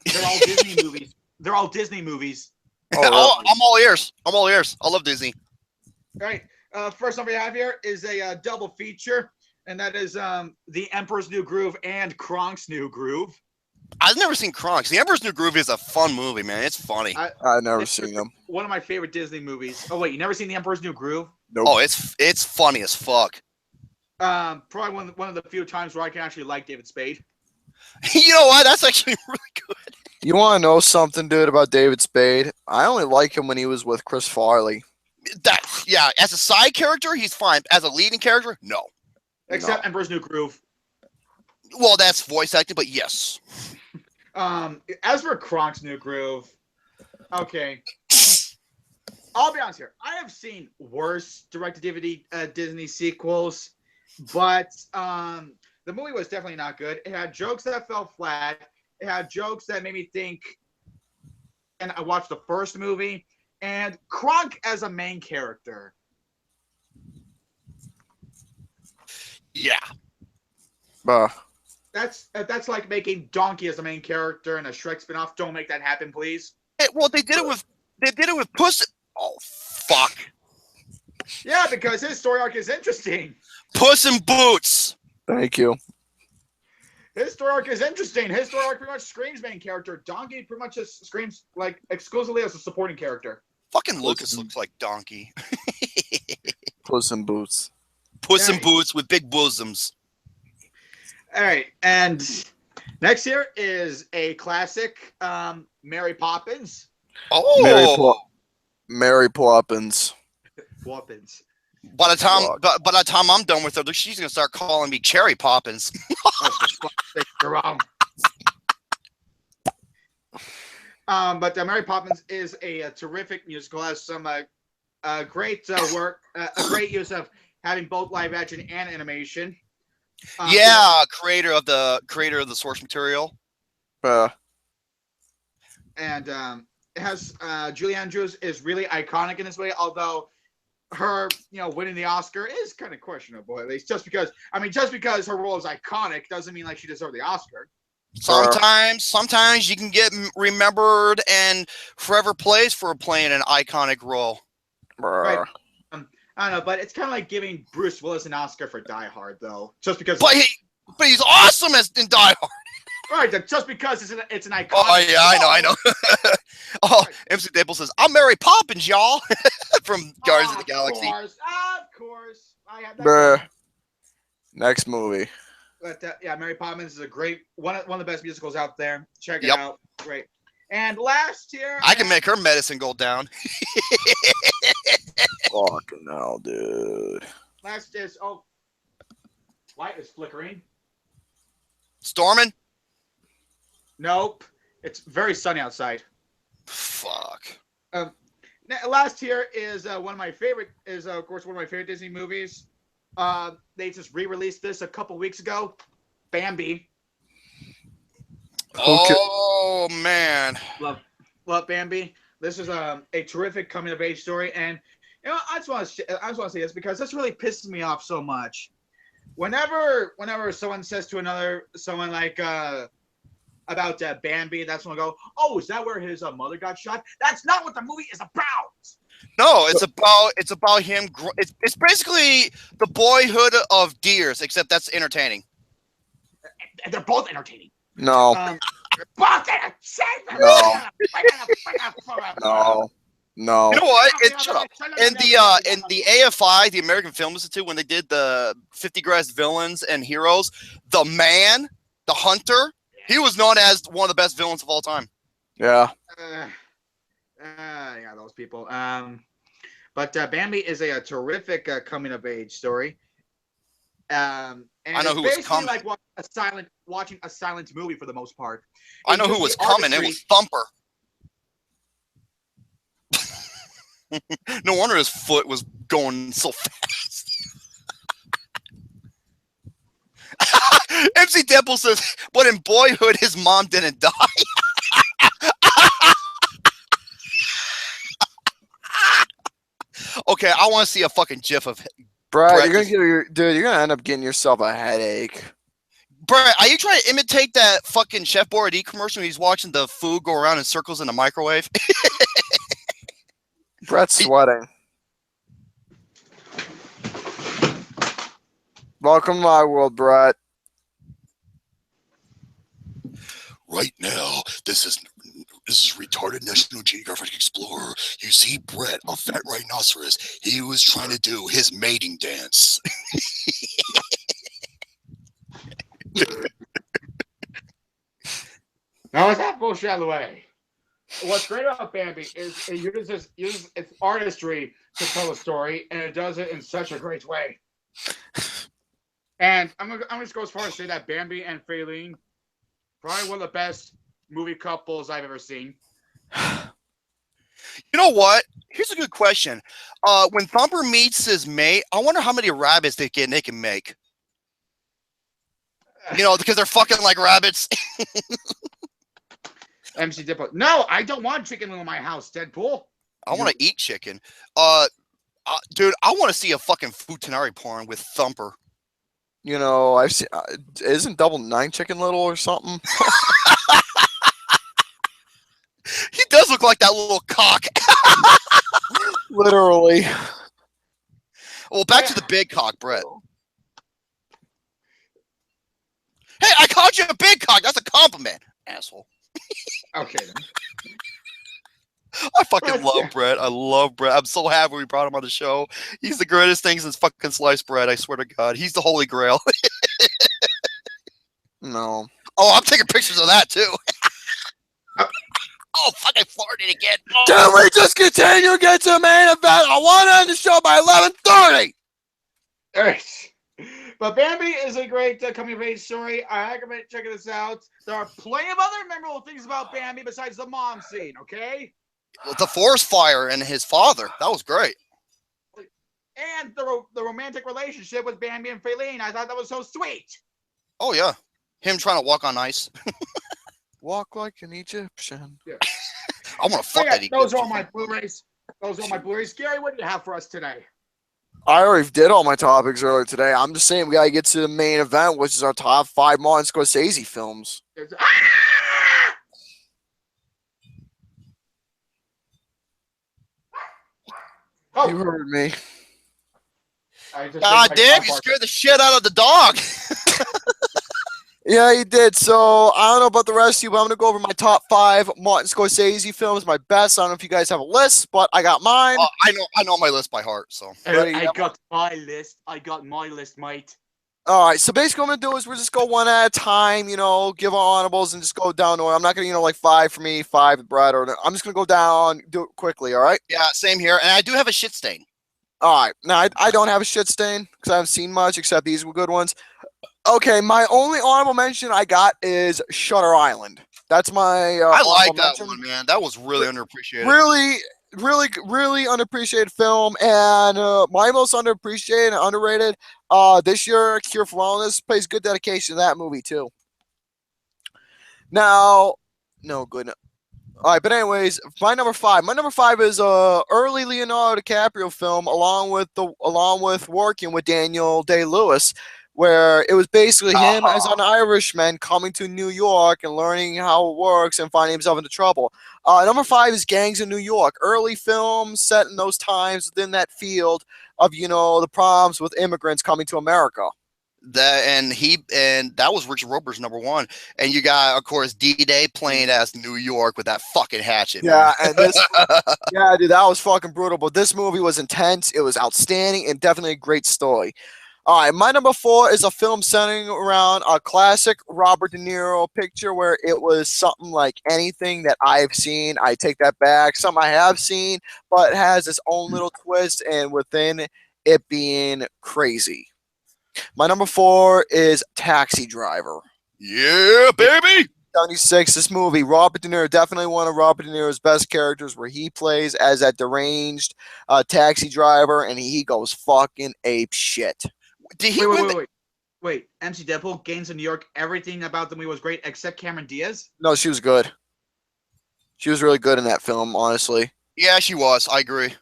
They're all Disney movies. They're all Disney movies. Oh, I'm all ears. I'm all ears. I love Disney. All right. First one we have here is a double feature, and that is The Emperor's New Groove and Kronk's New Groove. I've never seen Kronk's. The Emperor's New Groove is a fun movie, man. It's funny. I've never seen them. One of my favorite Disney movies. Oh wait, you never seen The Emperor's New Groove? Nope. Oh, it's funny as fuck. Probably one of the few times where I can actually like David Spade. You know what? That's actually really good. You want to know something, dude, about David Spade? I only like him when he was with Chris Farley. Yeah, as a side character, he's fine. As a leading character, no. Except Emperor's New Groove. Well, that's voice acting, but yes. As for Kronk's New Groove, okay. I'll be honest here. I have seen worse direct-to-DVD Disney sequels, but the movie was definitely not good. It had jokes that fell flat. It had jokes that made me think. And I watched the first movie, and Kronk as a main character. Yeah. That's like making Donkey as the main character in a Shrek spinoff. Don't make that happen, please. Well, they did it with Puss. Oh fuck. Yeah, because his story arc is interesting. Puss in Boots. Thank you. His story arc is interesting. His story arc pretty much screams main character. Donkey pretty much just screams like exclusively as a supporting character. Fucking Lucas looks like Donkey. Puss in Boots. Puss in Boots with big bosoms. All right, and next here is a classic, Mary Poppins. Oh, Mary Poppins. Poppins. By the time I'm done with her, she's gonna start calling me Cherry Poppins. You're wrong. But Mary Poppins is a terrific musical. Has some great work, a great use of having both live action and animation. Creator of the source material. And it has Julie Andrews is really iconic in this way, although her winning the Oscar is kind of questionable, at least just because her role is iconic doesn't mean like she deserved the Oscar. Sometimes you can get remembered and forever placed for playing an iconic role. Right. I don't know, but it's kind of like giving Bruce Willis an Oscar for Die Hard, though, just because. But he's awesome in Die Hard. Right, just because it's an iconic. Oh yeah, I know. Oh, MC Dapple says, "I'm Mary Poppins, y'all," from Guardians of the Galaxy. Of course. I have that. Next movie. But Mary Poppins is a great one of the best musicals out there. Check it out. Great. And last here, I can make her medicine go down. Fucking hell, dude. Let's just. Oh, light is flickering. Storming? Nope. It's very sunny outside. Fuck. Last here is one of my favorite. Is of course one of my favorite Disney movies. They just re-released this a couple weeks ago. Bambi. Oh man. Love Bambi. This is a terrific coming of age story, and you know I just want to say this because this really pisses me off so much. Whenever someone says to someone like about Bambi, that's when I go, oh, is that where his mother got shot? That's not what the movie is about. No, it's about him. It's basically the boyhood of deers, except that's entertaining. They're both entertaining. No. Both entertaining. No. No. You know what? Shut up. In the AFI, the American Film Institute, when they did the 50 Greatest Villains and Heroes, the man, the hunter, he was known as one of the best villains of all time. Yeah. Yeah, those people. But Bambi is a terrific coming of age story. And I know who was coming. Like watching a silent movie for the most part. I know who was coming. It was Thumper. No wonder his foot was going so fast. MC Temple says, but in boyhood, his mom didn't die. Okay, I want to see a fucking gif of Brett, you're gonna end up getting yourself a headache. Brett, are you trying to imitate that fucking Chef Boyardee commercial when he's watching the food go around in circles in the microwave? Brett's sweating. Welcome to my world, Brett. Right now, this is retarded National Geographic Explorer. You see Brett, a fat rhinoceros. He was trying to do his mating dance. Now let's have bullshit out of the way. What's great about Bambi is it uses its artistry to tell a story, and it does it in such a great way. And I'm gonna just go as far as say that Bambi and Faylene, probably one of the best movie couples I've ever seen. You know what? Here's a good question. When Thumper meets his mate, I wonder how many rabbits they can make. You know, because they're fucking like rabbits. MC Dippo. No, I don't want chicken in my house, Deadpool. I want to eat chicken. Dude, I want to see a fucking Futanari porn with Thumper. You know, I've seen. Isn't Double Nine Chicken Little or something? He does look like that little cock. Literally. Well, back to the big cock, Brett. Hey, I called you a big cock. That's a compliment, asshole. Okay, then. I fucking love Brett. I love Brett. I'm so happy we brought him on the show. He's the greatest thing since fucking sliced bread. I swear to God. He's the holy grail. No. Oh, I'm taking pictures of that, too. Oh, fuck, I farted again. Oh. Can we just continue to get to the main event? I want to end the show by 11:30. All right. But Bambi is a great coming of age story. I recommend checking this out. There are plenty of other memorable things about Bambi besides the mom scene, okay? The forest fire and his father. That was great. And the romantic relationship with Bambi and Faylene. I thought that was so sweet. Oh, yeah. Him trying to walk on ice. Walk like an Egyptian. Yeah. I want to fuck that. Those are all my Blu-rays. Gary, what do you have for us today? I already did all my topics earlier today. I'm just saying we gotta get to the main event, which is our top 5 Martin Scorsese films. Oh. You heard me. God damn, you scared the shit out of the dog. Yeah, he did. So I don't know about the rest of you, but I'm gonna go over my top 5 Martin Scorsese films, my best. I don't know if you guys have a list, but I got mine. I know my list by heart. So I got my list, mate. All right. So basically, what I'm gonna do is we'll just go one at a time. You know, give our honorables and just go down to it. I'm not gonna, like 5 for me, 5 with Brad, or I'm just gonna go down, do it quickly. All right. Yeah, same here. And I do have a shit stain. All right. Now, I don't have a shit stain because I haven't seen much except these were good ones. Okay, my only honorable mention I got is Shutter Island. That's my I like honorable that mention. one, man. That was really underappreciated. Really underappreciated film, and my most underappreciated and underrated this year, Cure for Wellness pays good dedication to that movie too. Now, no good. All right, but anyways, my number five is a early Leonardo DiCaprio film, along with working with Daniel Day-Lewis, where it was basically him as an Irishman coming to New York and learning how it works and finding himself into trouble. Number five is Gangs of New York, early film set in those times within that field of the problems with immigrants coming to America. That was Richard Roeper's number one, and you got, of course, D-Day playing as New York with that fucking hatchet. Yeah, man. and this, yeah, dude, that was fucking brutal. But this movie was intense. It was outstanding and definitely a great story. All right, my number four is a film centering around a classic Robert De Niro picture where it was something like anything that I've seen. I take that back. Something I have seen, but it has its own little twist, and within it being crazy. My number four is Taxi Driver. Yeah, baby. 76. This movie, Robert De Niro, definitely one of Robert De Niro's best characters, where he plays as that deranged taxi driver, and he goes fucking ape shit. Did he wait. MC Deadpool, Gangs of New York, everything about the movie was great except Cameron Diaz? No, she was good. She was really good in that film, honestly. Yeah, she was. I agree.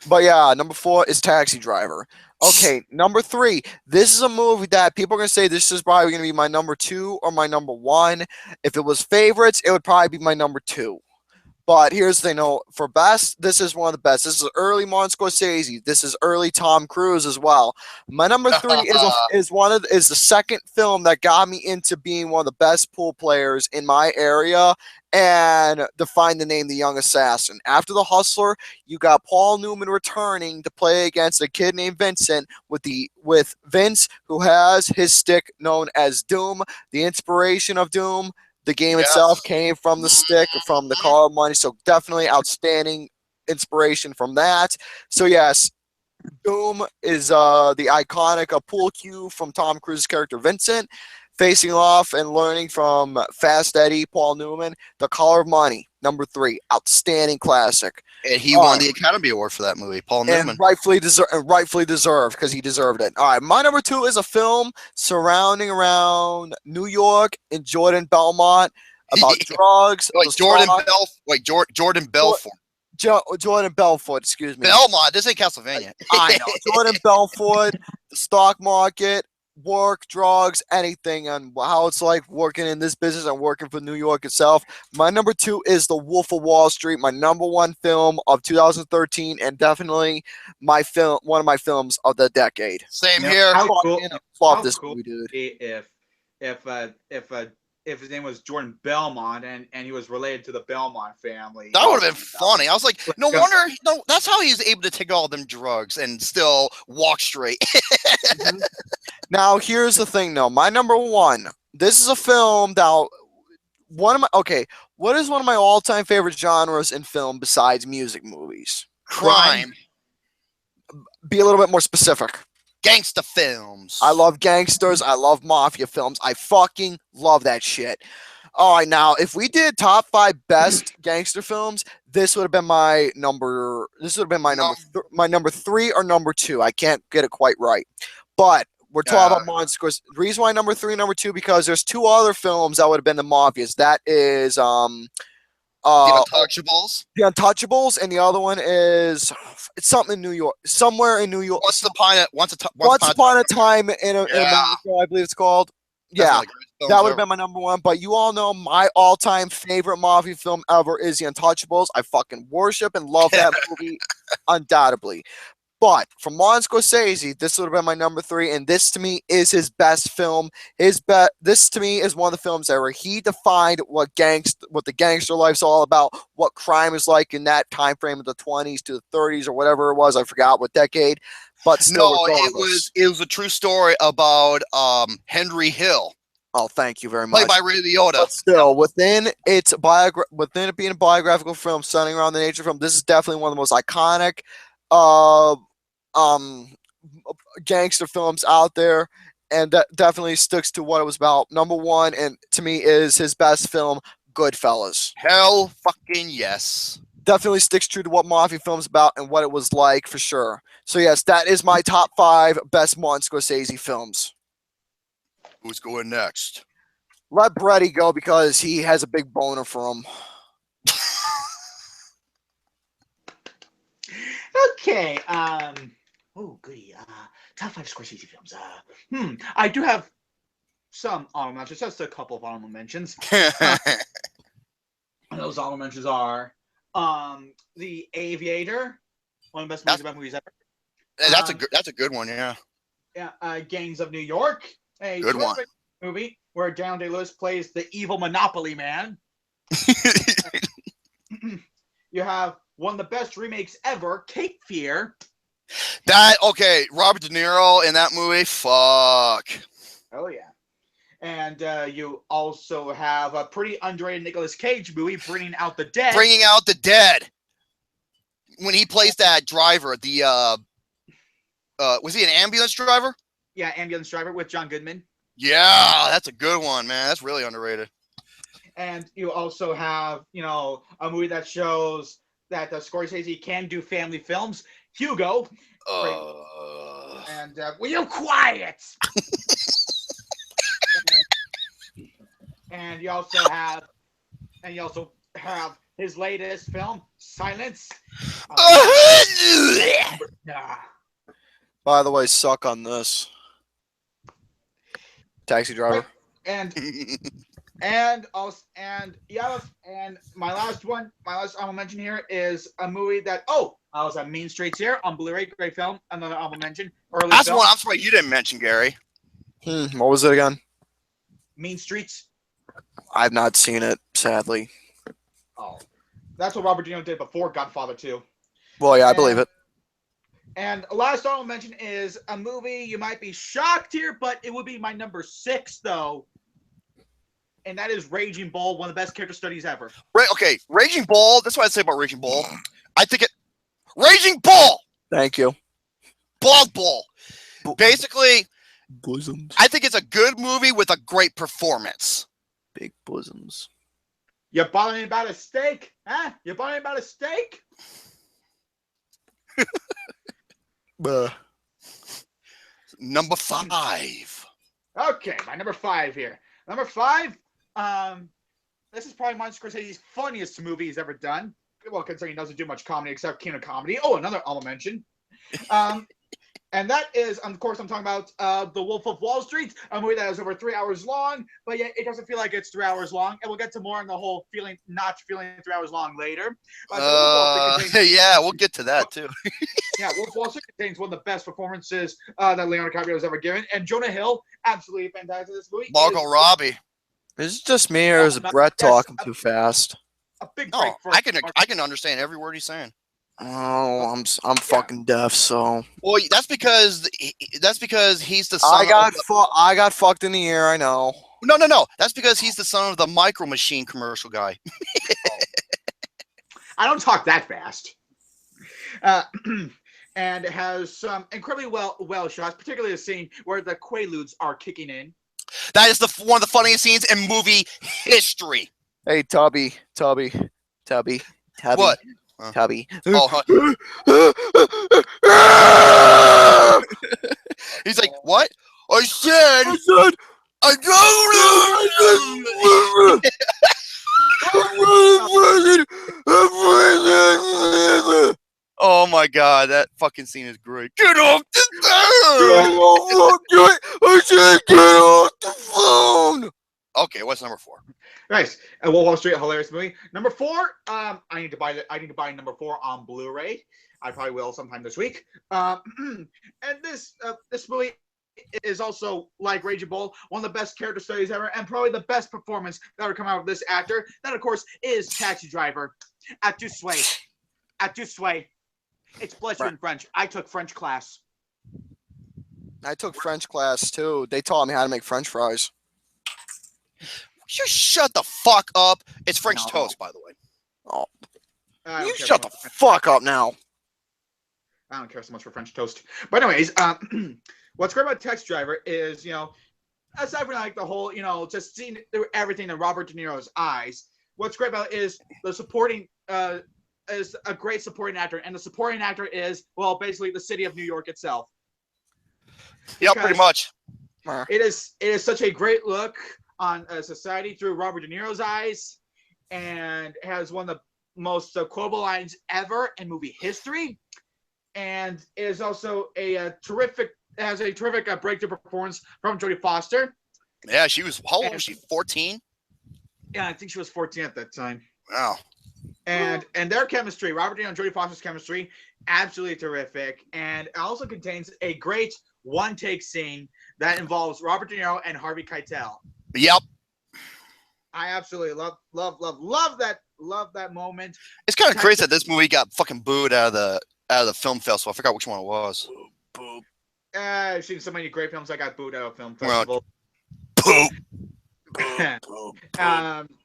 But yeah, number four is Taxi Driver. Okay, number three. This is a movie that people are going to say this is probably going to be my number two or my number one. If it was favorites, it would probably be my number two. But here's the thing, for best, this is one of the best. This is early Martin Scorsese. This is early Tom Cruise as well. My number three is the second film that got me into being one of the best pool players in my area and define the name The Young Assassin. After The Hustler, you got Paul Newman returning to play against a kid named Vincent with Vince, who has his stick known as Doom, the inspiration of Doom. The game itself came from the stick, from the Call of Money, so definitely outstanding inspiration from that. So yes, Doom is the iconic pool cue from Tom Cruise's character Vincent, facing off and learning from Fast Eddie, Paul Newman. The Color of Money, number three, outstanding classic. And he won the Academy Award for that movie, Paul Newman. And rightfully deserved, because he deserved it. All right, my number two is a film surrounding around New York and Jordan Belmont about drugs. Jordan Belfort. Jordan Belfort, excuse me. Belmont, this ain't Castlevania. I know. Jordan Belfort, the stock market, work, drugs, anything, and how it's like working in this business and working for New York itself. My number two is The Wolf of Wall Street, my number one film of 2013, and definitely one of my films of the decade. Same here. Love this movie, dude. If his name was Jordan Belmont and he was related to the Belmont family. That would have been funny. I was like, no wonder. No, that's how he's able to take all them drugs and still walk straight. Now, here's the thing, though. My number one. This is a film that what is one of my all-time favorite genres in film besides music movies? Crime. Be a little bit more specific. Gangsta films. I love gangsters. I love mafia films. I fucking love that shit. All right, now if we did top 5 best gangster films, this would have been my number. This would have been my number 3 or number 2. I can't get it quite right, but we're talking about Martin Scorsese. The reason why number 3, number 2, because there's 2 other films that would have been the mafias. That is The Untouchables. The Untouchables, and the other one is it's something in New York, somewhere in New York. Once Upon a Time in America, I believe it's called. Yeah, that would have been my number 1. But you all know my all-time favorite mafia film ever is The Untouchables. I fucking worship and love that movie, undoubtedly. But for Martin Scorsese, this would have been my number 3, and this to me is his best film. This to me is one of the films where he defined what the gangster life's all about, what crime is like in that time frame of the 20s to the 30s or whatever it was. I forgot what decade. But still, regardless. it was a true story about Henry Hill. Oh, thank you very much. Played by Ray Liotta. But still, within it being a biographical film centering around the nature film, this is definitely one of the most iconic gangster films out there, and that definitely sticks to what it was about. Number one, and to me, is his best film, Goodfellas. Hell fucking yes. Definitely sticks true to what mafia films about and what it was like for sure. So yes, that is my top 5 best Martin Scorsese films. Who's going next? Let Bretty go because he has a big boner for him. Okay. Oh, goody. Top 5 Scorsese films. I do have some honorable mentions. Just a couple of honorable mentions. And those honorable mentions are The Aviator, one of the best movies ever. That's a good one, yeah. Yeah. Gangs of New York, a Good one. movie where Daniel Day-Lewis plays the evil Monopoly man. You have one of the best remakes ever, Cape Fear. Robert De Niro in that movie, fuck. Oh, yeah. And you also have a pretty underrated Nicolas Cage movie, Bringing Out the Dead. Bringing Out the Dead. When he plays that driver, was he an ambulance driver? Yeah, ambulance driver with John Goodman. Yeah, that's a good one, man. That's really underrated. And you also have, a movie that shows that Scorsese can do family films, Hugo. And will you quiet? and you also have his latest film, Silence. By the way, suck on this. Taxi Driver. And my last honorable mention here is a movie that I was at Mean Streets here on Blu-ray, great film. Another honorable mention. That's one I'm surprised you didn't mention, Gary. What was it again? Mean Streets. I've not seen it, sadly. Oh, that's what Robert De Niro did before Godfather 2. Well, yeah, I believe it. And last honorable mention is a movie you might be shocked here, but it would be my number 6 though. And that is Raging Bull, one of the best character studies ever. Raging Bull. That's what I'd say about Raging Bull. Raging Bull. Thank you. Bald Bull. Basically, bosoms. I think it's a good movie with a great performance. Big bosoms. You bothering about a steak? Huh? You bothering about a steak? Number 5. Okay, my number 5 here. Number 5, this is probably Martin Scorsese's funniest movie he's ever done. Well, considering he doesn't do much comedy except King of Comedy. Oh, another honorable mention. And that is, of course, I'm talking about The Wolf of Wall Street, a movie that is over 3 hours long, but yet it doesn't feel like it's 3 hours long. And we'll get to more on the whole not feeling 3 hours long later. Yeah, we'll get to that too. Yeah, Wolf of Wall Street contains one of the best performances that Leonardo DiCaprio has ever given. And Jonah Hill, absolutely fantastic in this movie. Margot Robbie. Is it just me or is Brett talking too fast? A big break for I can understand every word he's saying. Oh, I'm fucking deaf. So. Well, that's because he's the son. I got fucked in the ear. I know. No. That's because he's the son of the Micro Machine commercial guy. I don't talk that fast. And it has some incredibly well shots, particularly the scene where the Quaaludes are kicking in. That is one of the funniest scenes in movie history. Hey, Tubby. What? Tubby. He's like, what? I said I don't. Oh my god, that fucking scene is great. Get off the phone! I said get off the phone! Okay, what's number 4? Nice. And Wolf of Wall Street, a hilarious movie. Number 4, I need to buy number 4 on Blu-ray. I probably will sometime this week. And this movie is also, like Raging Bull, one of the best character studies ever, and probably the best performance that ever come out of this actor. That, of course, is Taxi Driver. À tu souhait. It's bless you in French. I took French class. I took French class too. They taught me how to make French fries. Just shut the fuck up. It's French toast, by the way. Oh. You shut the fuck up now. I don't care so much for French toast. But anyways, what's great about Taxi Driver is, aside from like the whole, just seeing everything in Robert De Niro's eyes, what's great about it is the supporting is a great supporting actor, and the supporting actor is, well, basically the city of New York itself. Yeah, pretty much. It is such a great look on society through Robert De Niro's eyes, and has one of the most quotable lines ever in movie history, and is also a terrific breakthrough performance from Jodie Foster. Yeah, she was, how old was she, 14? Yeah, I think she was 14 at that time. Wow. And their chemistry, Robert De Niro and Jodie Foster's chemistry, absolutely terrific. And it also contains a great one-take scene that involves Robert De Niro and Harvey Keitel. Yep. I absolutely love that moment. It's kind of crazy that this movie got fucking booed out of the film festival. I forgot which one it was. Boop. I've seen so many great films that got booed out of film festival. Poop.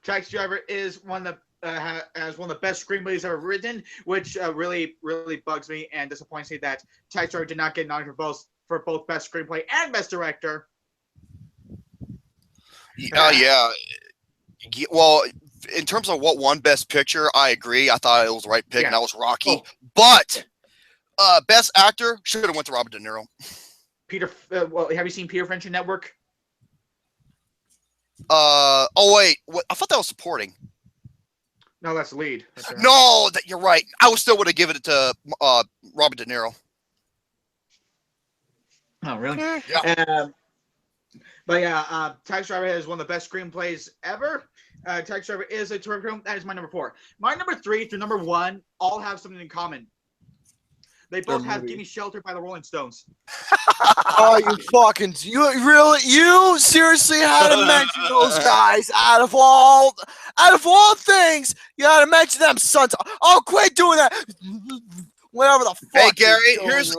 Taxi Driver is one of the as one of the best screenplays ever written, which really bugs me and disappoints me that Taxi Driver did not get nominated for both best screenplay and best director. Yeah. Well, in terms of what won best picture, I agree. I thought it was the right pick, and that was Rocky. But best actor should have went to Robert De Niro. Have you seen Peter Friendship Network? Oh wait, I thought that was supporting. No, that's the lead. No, you're right. I still would have given it to Robert De Niro. Oh, really? Yeah. But yeah, Taxi Driver is one of the best screenplays ever. Taxi Driver is a terrific film. That is my number 4. My number 3 through number 1 all have something in common. They both have "Give Me Shelter" by the Rolling Stones. Oh, you seriously had to mention those guys out of all things. You had to mention them, sons. Oh, quit doing that. Whatever the fuck. Hey Gary, here's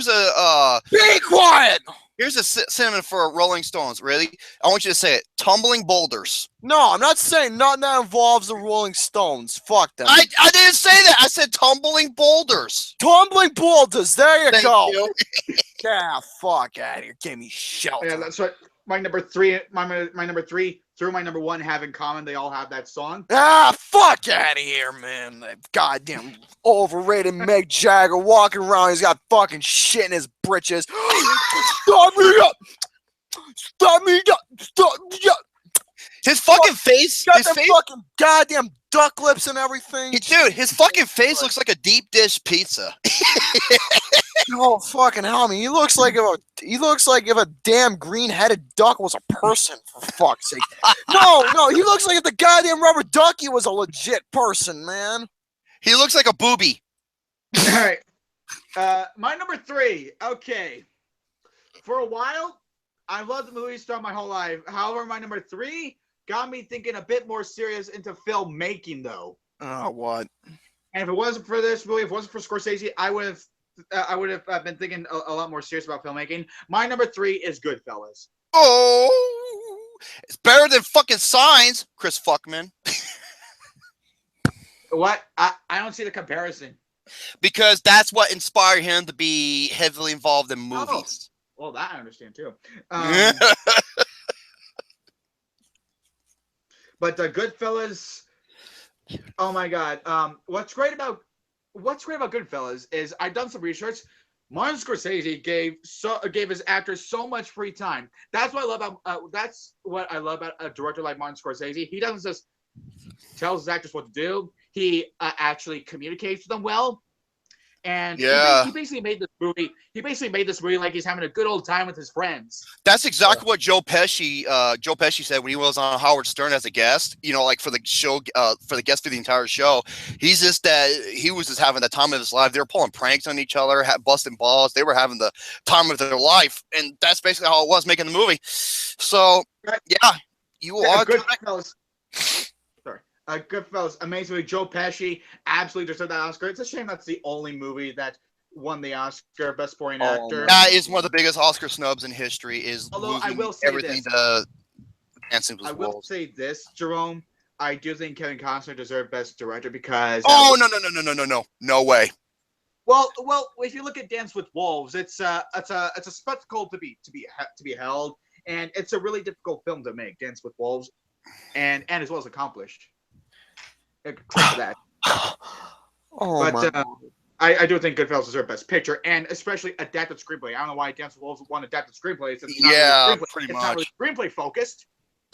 a be quiet. Here's a synonym for Rolling Stones. Really, I want you to say it: tumbling boulders. No, I'm not saying nothing that involves the Rolling Stones. Fuck them. I didn't say that. I said tumbling boulders. Tumbling boulders. There you Thank go. you. Yeah, fuck out of here. Give me shelter. Yeah, that's what my number 3. My number 3 through my number 1 have in common. They all have that song. Ah, fuck out of here, man. That goddamn overrated Mick Jagger walking around. He's got fucking shit in his britches. Stop me up! Stop me up! Stop me up! His fucking face. Got His them face. fucking goddamn duck lips and everything. Dude, his fucking face looks like a deep dish pizza. Oh fucking hell, man! He looks like if a damn green-headed duck was a person. For fuck's sake! No, he looks like if the goddamn rubber ducky was a legit person, man. He looks like a booby. All right. My number 3. Okay. For a while, I loved the movies throughout my whole life. However, my number 3 got me thinking a bit more serious into filmmaking, though. Oh, what? And if it wasn't for this movie, if it wasn't for Scorsese, I would have been thinking a lot more serious about filmmaking. My number 3 is Goodfellas. Oh, it's better than fucking Signs, Chris Fuckman. What? I don't see the comparison. Because that's what inspired him to be heavily involved in movies. Well, that I understand too. But Goodfellas, oh my god! What's great about Goodfellas is I've done some research. Martin Scorsese gave his actors so much free time. That's what I love about a director like Martin Scorsese. He doesn't just tell his actors what to do. He actually communicates with them well. And he basically made this movie. He basically made this movie like he's having a good old time with his friends. That's exactly what Joe Pesci said when he was on Howard Stern as a guest. Like for the show, for the guest for the entire show. He was just having the time of his life. They were pulling pranks on each other, busting balls. They were having the time of their life, and that's basically how it was making the movie. So yeah, you are Goodfellas. Goodfellas, amazingly, Joe Pesci absolutely deserved that Oscar. It's a shame that's the only movie that won the Oscar Best Supporting Actor. That is one of the biggest Oscar snubs in history. Although I will say everything this. to Dancing with I will Wolves. say this, Jerome. I do think Kevin Costner deserved Best Director because. Oh no way! Well, if you look at Dance with Wolves, it's a spectacle to be held, and it's a really difficult film to make. Dance with Wolves, and as well as accomplished. Except for that. Oh my. I do think Goodfellas deserves Best Picture, and especially adapted screenplay. I don't know why Dance with Wolves won adapted screenplay. It's not really pretty it's much. not really screenplay focused.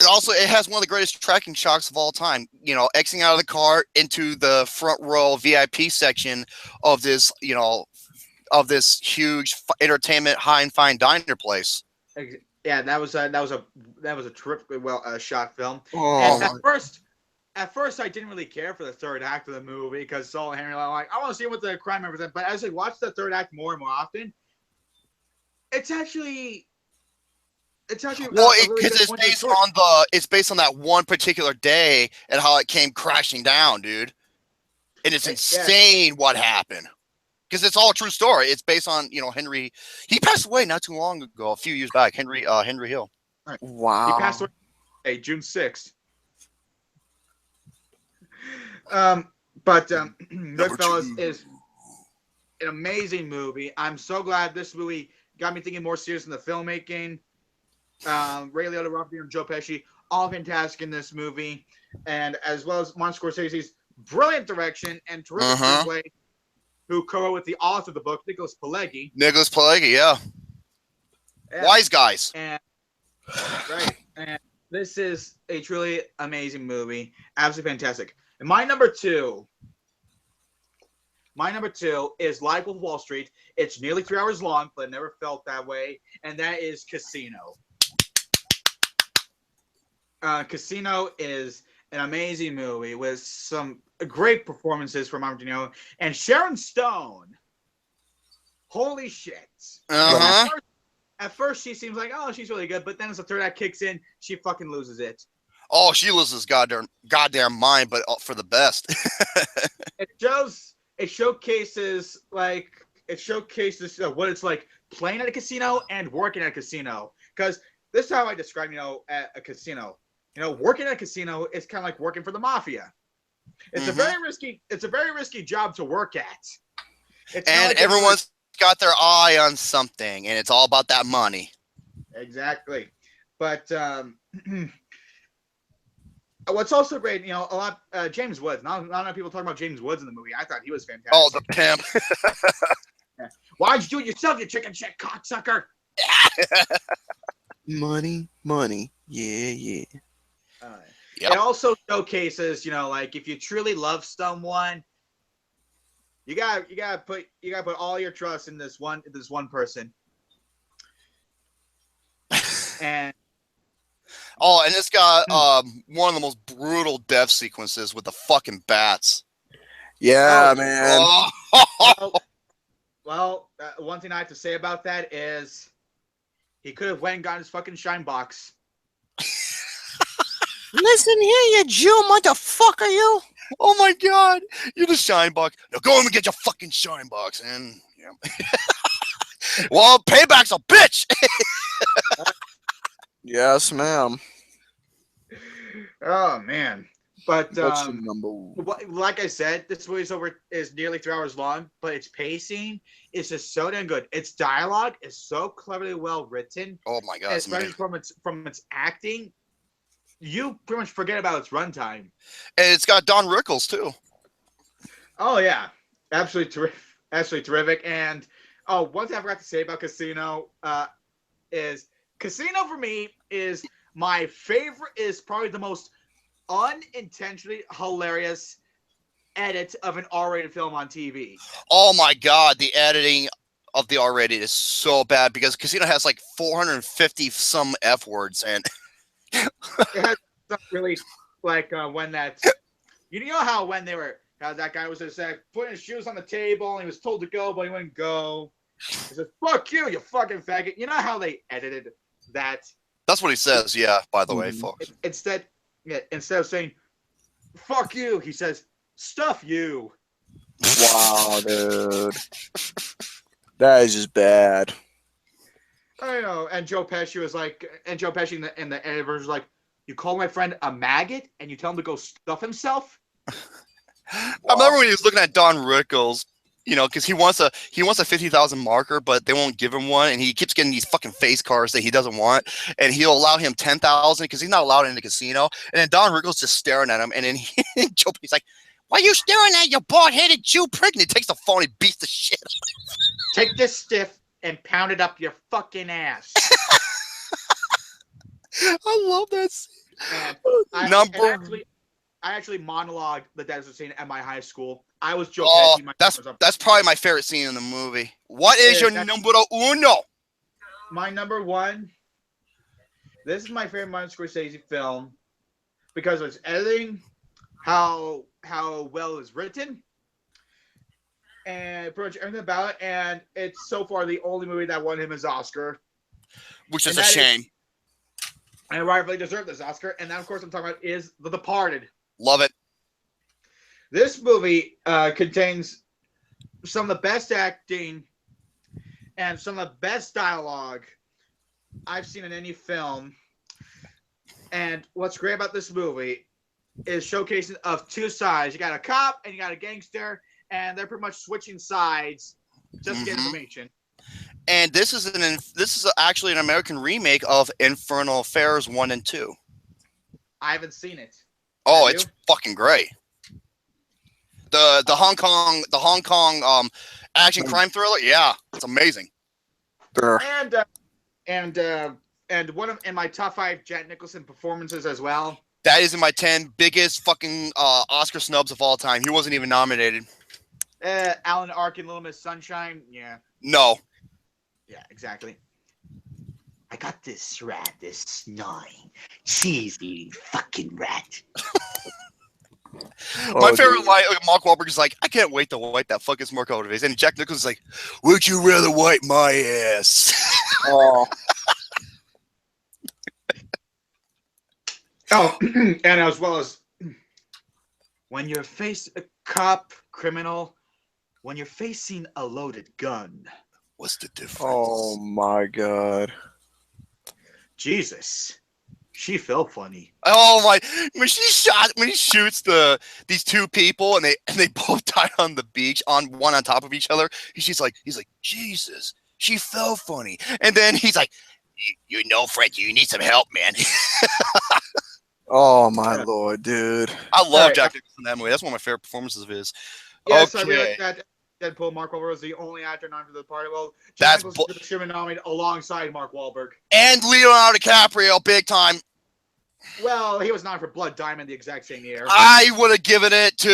Also, it has one of the greatest tracking shots of all time. You know, exiting out of the car into the front row VIP section of this, of this huge entertainment high and fine diner place. Yeah, that was a terrifically well shot film. Oh, And at first, I didn't really care for the third act of the movie because Saul and Henry were like, I want to see what the crime represents. But as I watched the third act more and more often, it's actually Well, because it's based on that one particular day and how it came crashing down, dude. And it's insane what happened. Because it's all a true story. It's based on, Henry. He passed away not too long ago, a few years back. Henry Hill. Right. Wow. He passed away June 6th. Goodfellas is an amazing movie. I'm so glad this movie got me thinking more serious in the filmmaking. Ray Liotta, Robert De Niro, and Joe Pesci, all fantastic in this movie, and as well as Martin Scorsese's brilliant direction and terrific screenplay, who co-wrote with the author of the book, Nicholas Pileggi. Yeah. Wise guys. And this is a truly amazing movie, absolutely fantastic. And my number two is Live with Wall Street. It's nearly 3 hours long, but it never felt that way, and that is Casino. Casino is an amazing movie with some great performances from Robert De Niro and Sharon Stone. Holy shit! At first, she seems like, oh, she's really good, but then as the third act kicks in, she fucking loses it. Oh, she loses goddamn mind, but for the best. It showcases what it's like playing at a casino and working at a casino. Because this is how I describe, at a casino. Working at a casino is kind of like working for the mafia. It's a very risky job to work at. And everyone's got their eye on something, and it's all about that money. Exactly. But what's also great, James Woods. Not enough people talk about James Woods in the movie. I thought he was fantastic. Oh, the pimp. Yeah. Why'd you do it yourself, you chicken shit cocksucker? Money. Yeah. Yep. It also showcases, like if you truly love someone, you gotta put all your trust in this one person. And this got one of the most brutal death sequences with the fucking bats. Yeah, man. Well, one thing I have to say about that is he could have went and gotten his fucking shine box. Listen here, you Jew motherfucker, you. Oh my God, you're the shine box. Now go in and get your fucking shine box, and well, payback's a bitch. Yes, ma'am. Oh man, but like I said, this movie is nearly 3 hours long, but its pacing is just so damn good. Its dialogue is so cleverly well written. Oh my God, especially from its acting. You pretty much forget about its runtime. And it's got Don Rickles too. Oh yeah, absolutely terrific. And one thing I forgot to say about Casino is Casino for me is my favorite. Is probably the most unintentionally hilarious edit of an R-rated film on TV. Oh my God, the editing of the R-rated is so bad because Casino has like 450 some F words and. It has something really like when that how when they were that guy was just putting his shoes on the table and he was told to go but he wouldn't go. He said, "Fuck you, you fucking faggot." You know how they edited that? That's what he says. Yeah. By the way, folks. Instead of saying "fuck you," he says "stuff you." Wow, dude, that is just bad. I know, and Joe Pesci was like, in the editor was like, "You call my friend a maggot, and you tell him to go stuff himself." I remember when he was looking at Don Rickles, You know, because he wants a 50,000 marker, but they won't give him one, and he keeps getting these fucking face cards that he doesn't want, and he'll allow him 10,000 because he's not allowed in the casino. And then Don Rickles just staring at him, and then he's like, "Why are you staring at your bald-headed Jew prick?" And he takes the phone and beats the shit out of him. Take this stiff and pound it up your fucking ass. I love that scene. I actually monologued the desert scene at my high school. I was joking. That's probably my favorite scene in the movie. What is your numero uno? My number one. This is my favorite Martin Scorsese film because of its editing, how well it's written, and pretty much everything about it. And it's so far the only movie that won him his Oscar, which is a shame. And rightfully deserved this Oscar. And that, of course, I'm talking about is The Departed. Love it. This movie contains some of the best acting and some of the best dialogue I've seen in any film. And what's great about this movie is showcasing of two sides. You got a cop and you got a gangster, and they're pretty much switching sides just to get information. And this is actually an American remake of Infernal Affairs 1 and 2. I haven't seen it. Oh, it's fucking great. The Hong Kong action crime thriller, yeah, it's amazing. And one of in my top 5 Jack Nicholson performances as well. That is in my 10 biggest fucking Oscar snubs of all time. He wasn't even nominated. Alan Arkin, Little Miss Sunshine, yeah. No. Yeah, exactly. I got this rat, this gnawing, cheesy fucking rat. My favorite line, Mark Wahlberg is like, "I can't wait to wipe that fucking smirk out of his." And Jack Nicholson is like, "Would you rather wipe my ass?" Oh. Oh, and as well as when you're facing a cop, criminal, when you're facing a loaded gun. What's the difference? Oh my god. Jesus. She felt funny. Oh my! When he shoots these two people and they both die on the beach on top of each other. He's like Jesus, she felt funny. And then he's like, you know, Frankie, you need some help, man. Oh my lord, dude! I love Jack Nicholson in that movie. That's one of my favorite performances of his. Yes, okay. I realized that Deadpool Mark Wahlberg was the only actor nominated for the party. Well, That's should have nominated alongside Mark Wahlberg. And Leonardo DiCaprio, big time. Well, he was nominated for Blood Diamond the exact same year. I would have given it to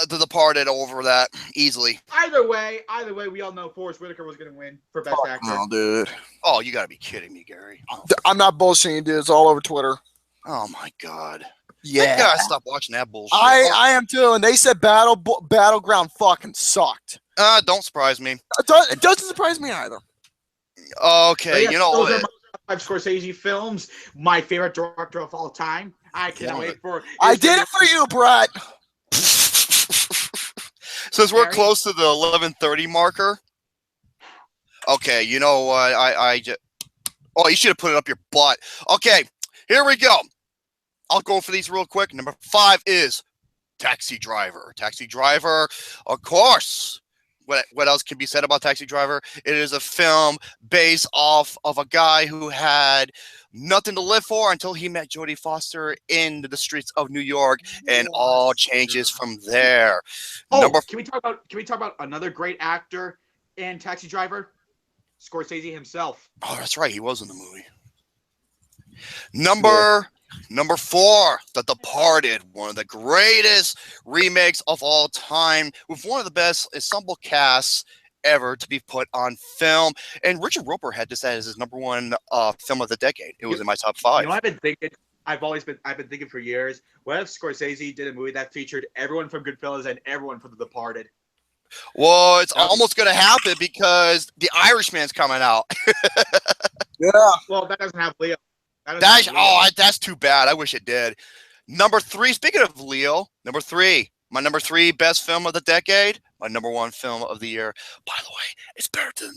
The Departed over that easily. Either way, we all know Forrest Whitaker was going to win for Best Actor. No, dude. Oh, you got to be kidding me, Gary. Oh. I'm not bullshitting, dude. It's all over Twitter. Oh my god. Yeah. I gotta stop watching that bullshit. I am too, and they said Battleground fucking sucked. Don't surprise me. It doesn't surprise me either. Okay, yes, you know those are my 5 Scorsese films. My favorite director of all time. I cannot wait for. I did it for you, Brett. Since we're close to the 11:30 marker. Okay, you know what? I just. Oh, you should have put it up your butt. Okay, here we go. I'll go for these real quick. Number 5 is Taxi Driver. Taxi Driver, of course. What else can be said about Taxi Driver? It is a film based off of a guy who had nothing to live for until he met Jodie Foster in the streets of New York, and all changes from there. Oh, can we talk about another great actor in Taxi Driver? Scorsese himself. Oh, that's right. He was in the movie. Number 4, The Departed, one of the greatest remakes of all time, with one of the best ensemble casts ever to be put on film. And Richard Roeper had this as his number 1 film of the decade. It was in my top 5. You know, I've been thinking for years. What if Scorsese did a movie that featured everyone from Goodfellas and everyone from The Departed? Well, it's almost going to happen because The Irishman's coming out. Yeah. Well, that doesn't have Leo. That's too bad. I wish it did. Number 3, speaking of Leo, my number 3 best film of the decade, my number 1 film of the year. By the way, it's better than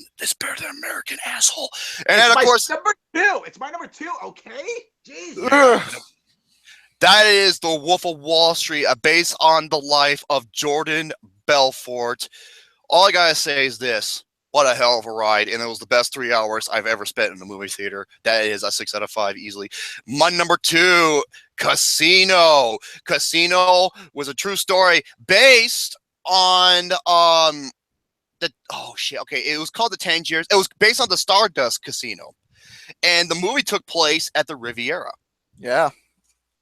American Asshole. And then, of course, number 2. It's my number 2. Okay, Jesus. That is The Wolf of Wall Street, based on the life of Jordan Belfort. All I gotta say is this. What a hell of a ride. And it was the best 3 hours I've ever spent in the movie theater. That is a 6 out of 5 easily. My number 2, Casino. Casino was a true story based on it was called the Tangiers. It was based on the Stardust Casino. And the movie took place at the Riviera. Yeah.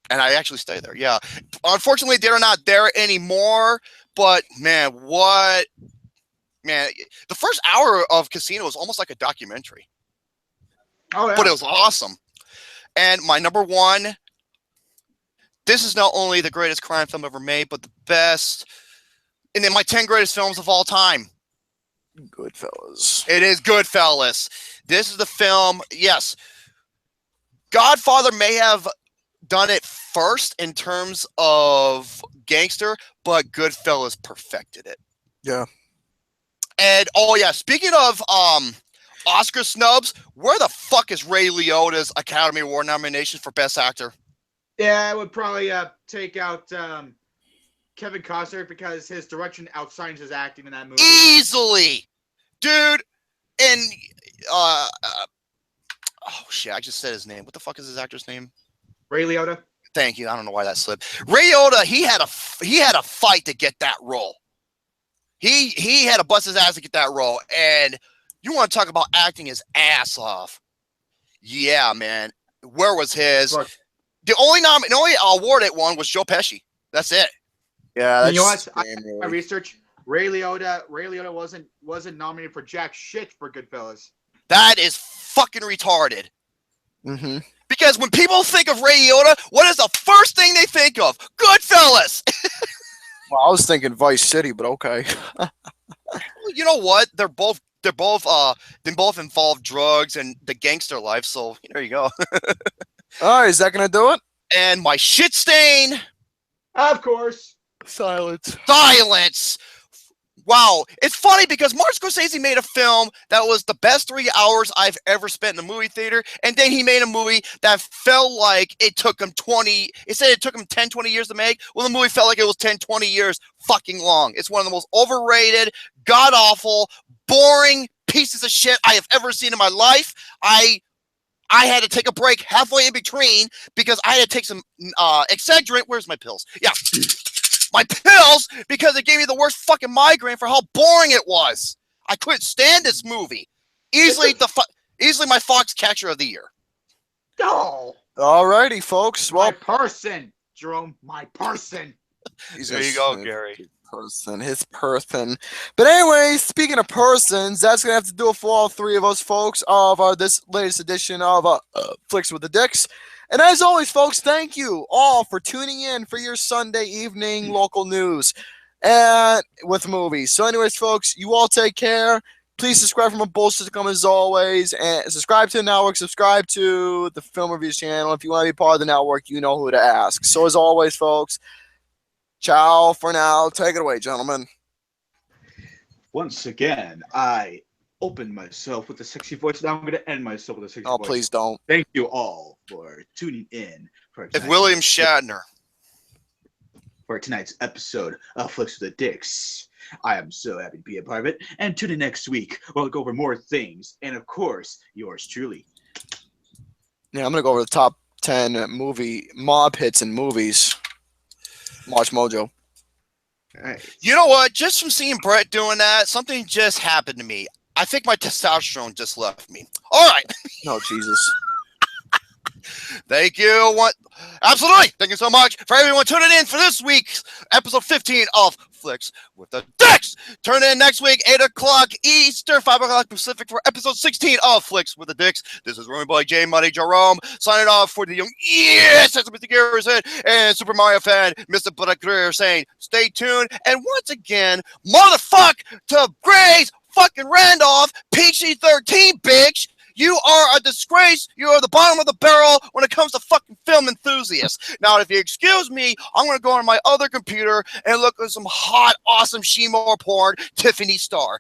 And I actually stayed there. Yeah. Unfortunately, they're not there anymore. But man, the first hour of Casino was almost like a documentary. Oh, yeah. But it was awesome. And my number 1, this is not only the greatest crime film ever made, but the best, and then my 10 greatest films of all time. Goodfellas. It is Goodfellas. This is the film, yes. Godfather may have done it first in terms of gangster, but Goodfellas perfected it. Yeah. And oh yeah, speaking of Oscar snubs, where the fuck is Ray Liotta's Academy Award nomination for Best Actor? Yeah, I would probably take out Kevin Costner because his direction outshines his acting in that movie. Easily, dude. And oh shit, I just said his name. What the fuck is his actor's name? Ray Liotta. Thank you. I don't know why that slipped. Ray Liotta, he had a fight to get that role. He had to bust his ass to get that role. And you want to talk about acting his ass off. Yeah, man. Where was his? Look, the only award it won was Joe Pesci. That's it. Yeah, you know what? I researched. Ray Liotta wasn't nominated for jack shit for Goodfellas. That is fucking retarded. Mm-hmm. Because when people think of Ray Liotta, what is the first thing they think of? Goodfellas. Well, I was thinking Vice City, but okay. Well, you know what? They both involve drugs and the gangster life. So there you go. All right, is that gonna do it? And my shit stain. Of course. Silence. Wow, it's funny because Martin Scorsese made a film that was the best 3 hours I've ever spent in the movie theater, and then he made a movie that felt like it took him 10, 20 years to make. Well, the movie felt like it was 10, 20 years fucking long. It's one of the most overrated, god-awful, boring pieces of shit I have ever seen in my life. I had to take a break halfway in between because I had to take some Excedrin. Where's my pills? Yeah. My pills, because it gave me the worst fucking migraine for how boring it was. I couldn't stand this movie. Easily my Foxcatcher of the year. No. Alrighty, folks. Well, My person, Jerome. My person. There you go, Gary. His person. But anyway, speaking of persons, that's gonna have to do it for all 3 of us, folks, of this latest edition of Flicks with the Dicks. And as always, folks, thank you all for tuning in for your Sunday evening local news and with movies. So anyways, folks, you all take care. Please subscribe for more bullshit to come as always. And subscribe to the network. Subscribe to the Film Reviews channel. If you want to be part of the network, you know who to ask. So as always, folks, ciao for now. Take it away, gentlemen. Once again, I opened myself with a sexy voice. Now I'm going to end myself with a sexy voice. Oh, please don't. Thank you all for tuning in for If William Shatner. for tonight's episode of Flicks with the Dicks. I am so happy to be a part of it. And tune in next week. We'll go over more things. And of course, yours truly. Yeah, I'm going to go over the top 10 movie mob hits in movies. Watch Mojo. All right. You know what? Just from seeing Brett doing that, something just happened to me. I think my testosterone just left me. All right. No, Jesus. Thank you. Absolutely. Thank you so much for everyone tuning in for this week's episode 15 of Flicks with the Dicks. Turn in next week, 8 o'clock Eastern, 5 o'clock Pacific for episode 16 of Flicks with the Dicks. This is Romy Boy J. Money Jerome signing off for the young, yes, that's Mr. Garrison and Super Mario fan, Mr. Butterclear saying, stay tuned. And once again, motherfuck to Grace fucking Randolph, PG-13, bitch. You are a disgrace. You are the bottom of the barrel when it comes to fucking film enthusiasts. Now, if you excuse me, I'm going to go on my other computer and look at some hot, awesome Shemore porn, Tiffany Star.